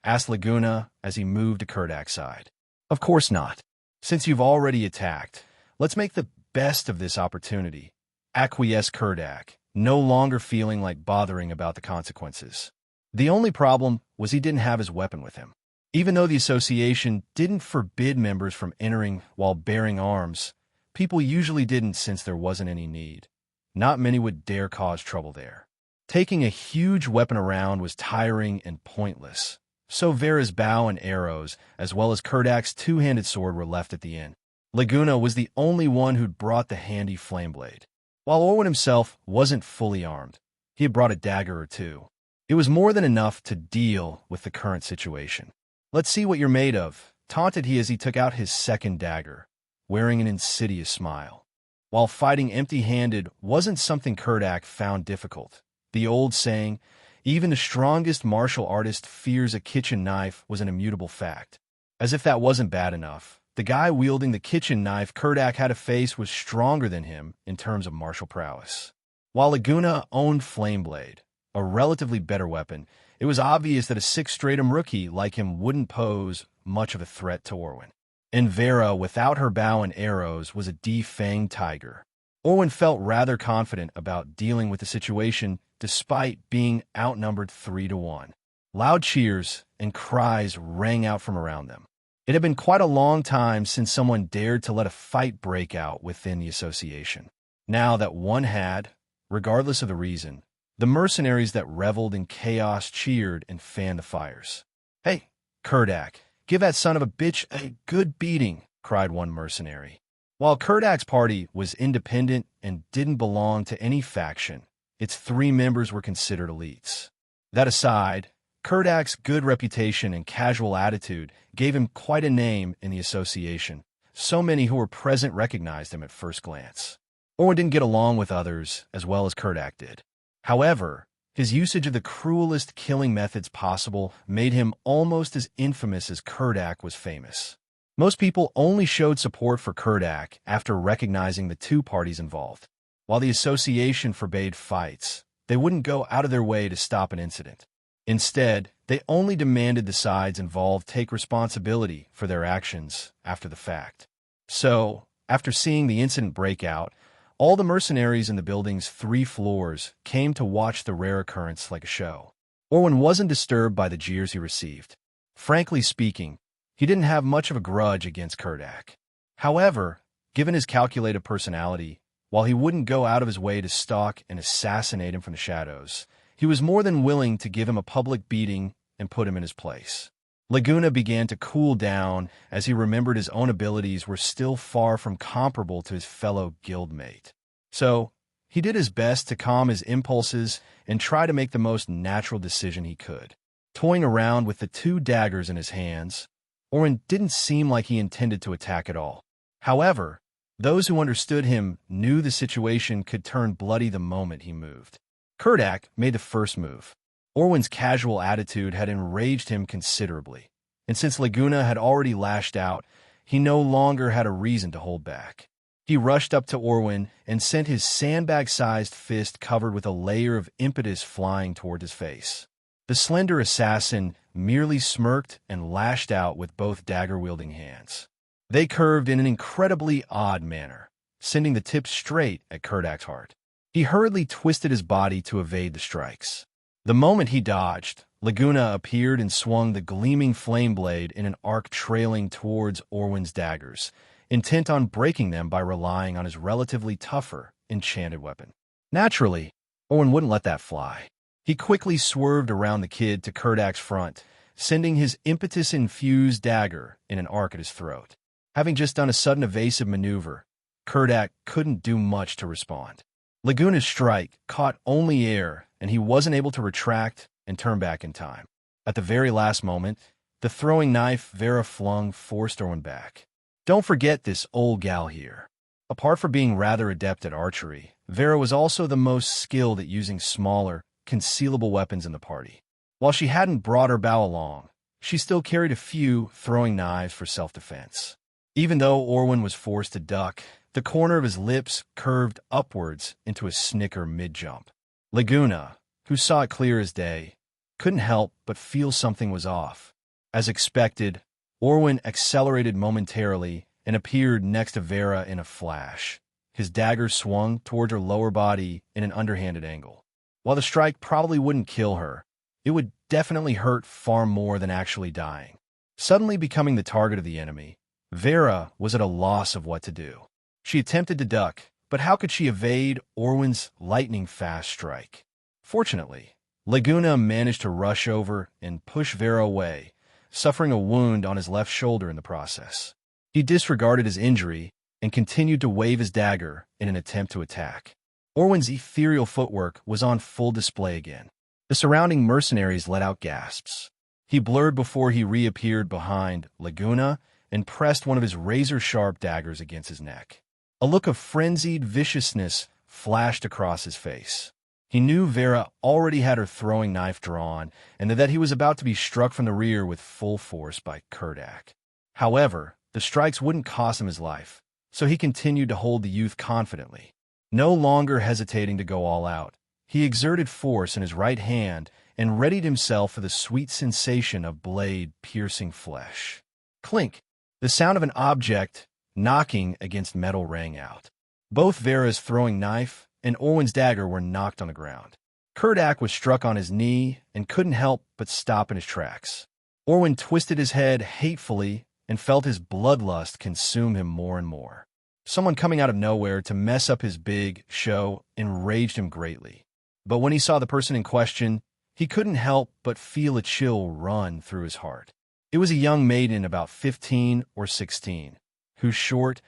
Asked Leguna as he moved to Kurdak's side. Of course not. Since you've already attacked, let's make the best of this opportunity, acquiesced Kurdak no longer feeling like bothering about the consequences. The only problem was he didn't have his weapon with him. Even though the association didn't forbid members from entering while bearing arms, people usually didn't since there wasn't any need. Not many would dare cause trouble there. Taking a huge weapon around was tiring and pointless, so Vera's bow and arrows, as well as Kerdak's two-handed sword, were left at the inn. Leguna was the only one who'd brought the handy flame blade. While Orwin himself wasn't fully armed, he had brought a dagger or two. It was more than enough to deal with the current situation. "Let's see what you're made of," taunted he as he took out his second dagger, wearing an insidious smile. While fighting empty-handed wasn't something Kerdak found difficult, the old saying, "Even the strongest martial artist fears a kitchen knife," was an immutable fact. As if that wasn't bad enough, the guy wielding the kitchen knife Kerdak had to face was stronger than him in terms of martial prowess. While Leguna owned Flameblade, a relatively better weapon, it was obvious that a sixth-stratum rookie like him wouldn't pose much of a threat to Orwin. And Vera, without her bow and arrows, was a defanged tiger. Orwin felt rather confident about dealing with the situation despite being outnumbered 3-1. Loud cheers and cries rang out from around them. It had been quite a long time since someone dared to let a fight break out within the association. Now that one had, regardless of the reason, the mercenaries that reveled in chaos cheered and fanned the fires. "Hey, Kerdak, give that son of a bitch a good beating," cried one mercenary. While Kerdak's party was independent and didn't belong to any faction, its 3 members were considered elites. That aside, Kerdak's good reputation and casual attitude gave him quite a name in the association. So many who were present recognized him at first glance. Orwin didn't get along with others as well as Kerdak did. However, his usage of the cruelest killing methods possible made him almost as infamous as Kerdak was famous. Most people only showed support for Kerdak after recognizing the 2 parties involved. While the association forbade fights, they wouldn't go out of their way to stop an incident. Instead, they only demanded the sides involved take responsibility for their actions after the fact. So, after seeing the incident break out, all the mercenaries in the building's 3 floors came to watch the rare occurrence like a show. Orwin wasn't disturbed by the jeers he received. Frankly speaking, he didn't have much of a grudge against Kerdak. However, given his calculated personality, while he wouldn't go out of his way to stalk and assassinate him from the shadows, he was more than willing to give him a public beating and put him in his place. Leguna began to cool down as he remembered his own abilities were still far from comparable to his fellow guildmate. So, he did his best to calm his impulses and try to make the most natural decision he could. Toying around with the 2 daggers in his hands, Orwin didn't seem like he intended to attack at all. However, those who understood him knew the situation could turn bloody the moment he moved. Kerdak made the first move. Orwin's casual attitude had enraged him considerably, and since Leguna had already lashed out, he no longer had a reason to hold back. He rushed up to Orwin and sent his sandbag-sized fist covered with a layer of impetus flying toward his face. The slender assassin merely smirked and lashed out with both dagger-wielding hands. They curved in an incredibly odd manner, sending the tip straight at Kerdak's heart. He hurriedly twisted his body to evade the strikes. The moment he dodged, Leguna appeared and swung the gleaming flame blade in an arc trailing towards Orwin's daggers, intent on breaking them by relying on his relatively tougher, enchanted weapon. Naturally, Orwin wouldn't let that fly. He quickly swerved around the kid to Kerdak's front, sending his impetus-infused dagger in an arc at his throat. Having just done a sudden evasive maneuver, Kerdak couldn't do much to respond. Leguna's strike caught only air, and he wasn't able to retract and turn back in time. At the very last moment, the throwing knife Vera flung forced Orwin back. Don't forget this old gal here. Apart from being rather adept at archery, Vera was also the most skilled at using smaller, concealable weapons in the party. While she hadn't brought her bow along, she still carried a few throwing knives for self-defense. Even though Orwin was forced to duck, the corner of his lips curved upwards into a snicker mid-jump. Leguna, who saw it clear as day, couldn't help but feel something was off. As expected, Orwin accelerated momentarily and appeared next to Vera in a flash. his dagger swung toward her lower body in an underhanded angle. While the strike probably wouldn't kill her, it would definitely hurt far more than actually dying. Suddenly becoming the target of the enemy, Vera was at a loss of what to do. She attempted to duck, but how could she evade Orwin's lightning-fast strike? Fortunately, Leguna managed to rush over and push Vera away, suffering a wound on his left shoulder in the process. He disregarded his injury and continued to wave his dagger in an attempt to attack. Orwin's ethereal footwork was on full display again. The surrounding mercenaries let out gasps. He blurred before he reappeared behind Leguna and pressed one of his razor-sharp daggers against his neck. A look of frenzied viciousness flashed across his face. He knew Vera already had her throwing knife drawn and that he was about to be struck from the rear with full force by Kurdak. However, the strikes wouldn't cost him his life, so he continued to hold the youth confidently. No longer hesitating to go all out, he exerted force in his right hand and readied himself for the sweet sensation of blade piercing flesh. Clink! The sound of an object knocking against metal rang out. Both Vera's throwing knife and Orwin's dagger were knocked on the ground. Kurdak was struck on his knee and couldn't help but stop in his tracks. Orwin twisted his head hatefully and felt his bloodlust consume him more and more. Someone coming out of nowhere to mess up his big show enraged him greatly. But when he saw the person in question, he couldn't help but feel a chill run through his heart. It was a young maiden about 15 or 16, whose short,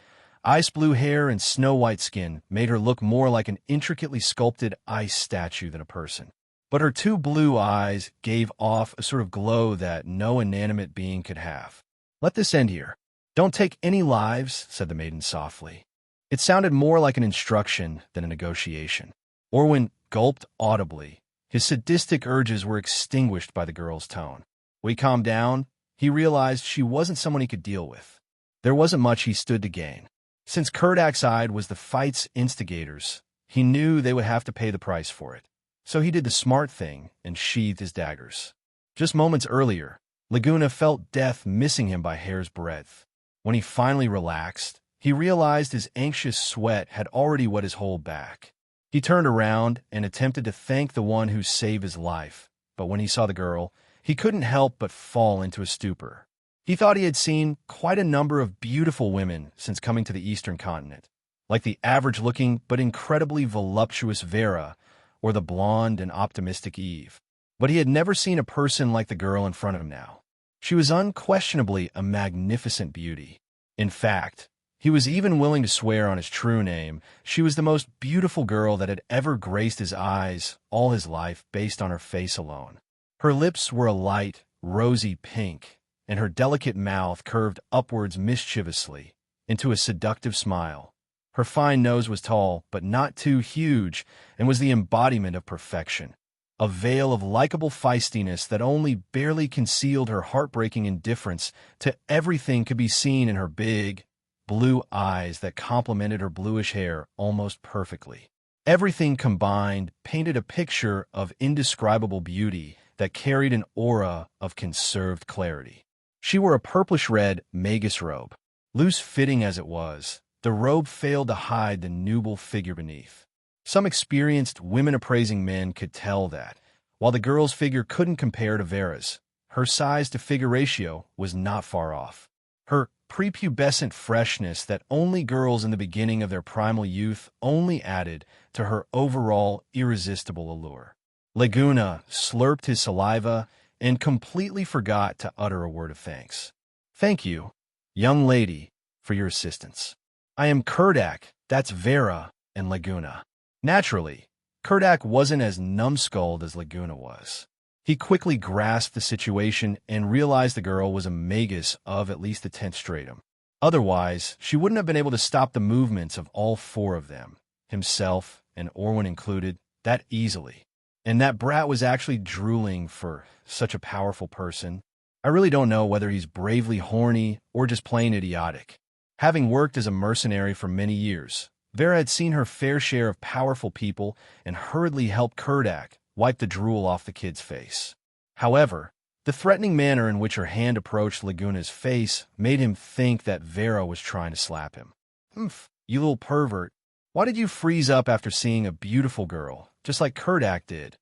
ice-blue hair and snow-white skin made her look more like an intricately sculpted ice statue than a person. But her two blue eyes gave off a sort of glow that no inanimate being could have. "Let this end here. Don't take any lives," said the maiden softly. It sounded more like an instruction than a negotiation. Orwin gulped audibly. His sadistic urges were extinguished by the girl's tone. When he calmed down, he realized she wasn't someone he could deal with. There wasn't much he stood to gain. Since Kurdak's side was the fight's instigators, he knew they would have to pay the price for it. So he did the smart thing and sheathed his daggers. Just moments earlier, Leguna felt death missing him by hair's breadth. When he finally relaxed, he realized his anxious sweat had already wet his whole back. He turned around and attempted to thank the one who saved his life, but when he saw the girl, he couldn't help but fall into a stupor. He thought he had seen quite a number of beautiful women since coming to the eastern continent, like the average-looking but incredibly voluptuous Vera or the blonde and optimistic Eve. But he had never seen a person like the girl in front of him now. She was unquestionably a magnificent beauty. In fact, he was even willing to swear on his true name. She was the most beautiful girl that had ever graced his eyes all his life based on her face alone. Her lips were a light, rosy pink, and her delicate mouth curved upwards mischievously into a seductive smile. Her fine nose was tall, but not too huge, and was the embodiment of perfection. A veil of likable feistiness that only barely concealed her heartbreaking indifference to everything could be seen in her big, blue eyes that complemented her bluish hair almost perfectly. Everything combined painted a picture of indescribable beauty that carried an aura of conserved clarity. She wore a purplish-red magus robe. Loose-fitting as it was, the robe failed to hide the nubile figure beneath. Some experienced women-appraising men could tell that, while the girl's figure couldn't compare to Vera's, her size-to-figure ratio was not far off. Her prepubescent freshness that only girls in the beginning of their primal youth only added to her overall irresistible allure. Leguna slurped his saliva and completely forgot to utter a word of thanks. "Thank you, young lady, for your assistance. I am Kurdak, that's Vera, and Leguna." Naturally, Kurdak wasn't as numbskulled as Leguna was. He quickly grasped the situation and realized the girl was a magus of at least the 10th stratum. Otherwise, she wouldn't have been able to stop the movements of all four of them, himself and Orwin included, that easily. And that brat was actually drooling for such a powerful person. I really don't know whether he's bravely horny or just plain idiotic. Having worked as a mercenary for many years, Vera had seen her fair share of powerful people and hurriedly helped Kurdak wipe the drool off the kid's face. However, the threatening manner in which her hand approached Leguna's face made him think that Vera was trying to slap him. "Humph, you little pervert. Why did you freeze up after seeing a beautiful girl, just like Kurdak did?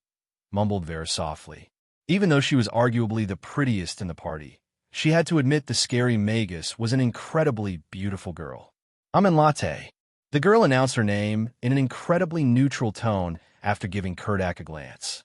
Mumbled Vera softly. Even though she was arguably the prettiest in the party, she had to admit the scary magus was an incredibly beautiful girl. I'm in latte. The girl announced her name in an incredibly neutral tone after giving Kurdak a glance.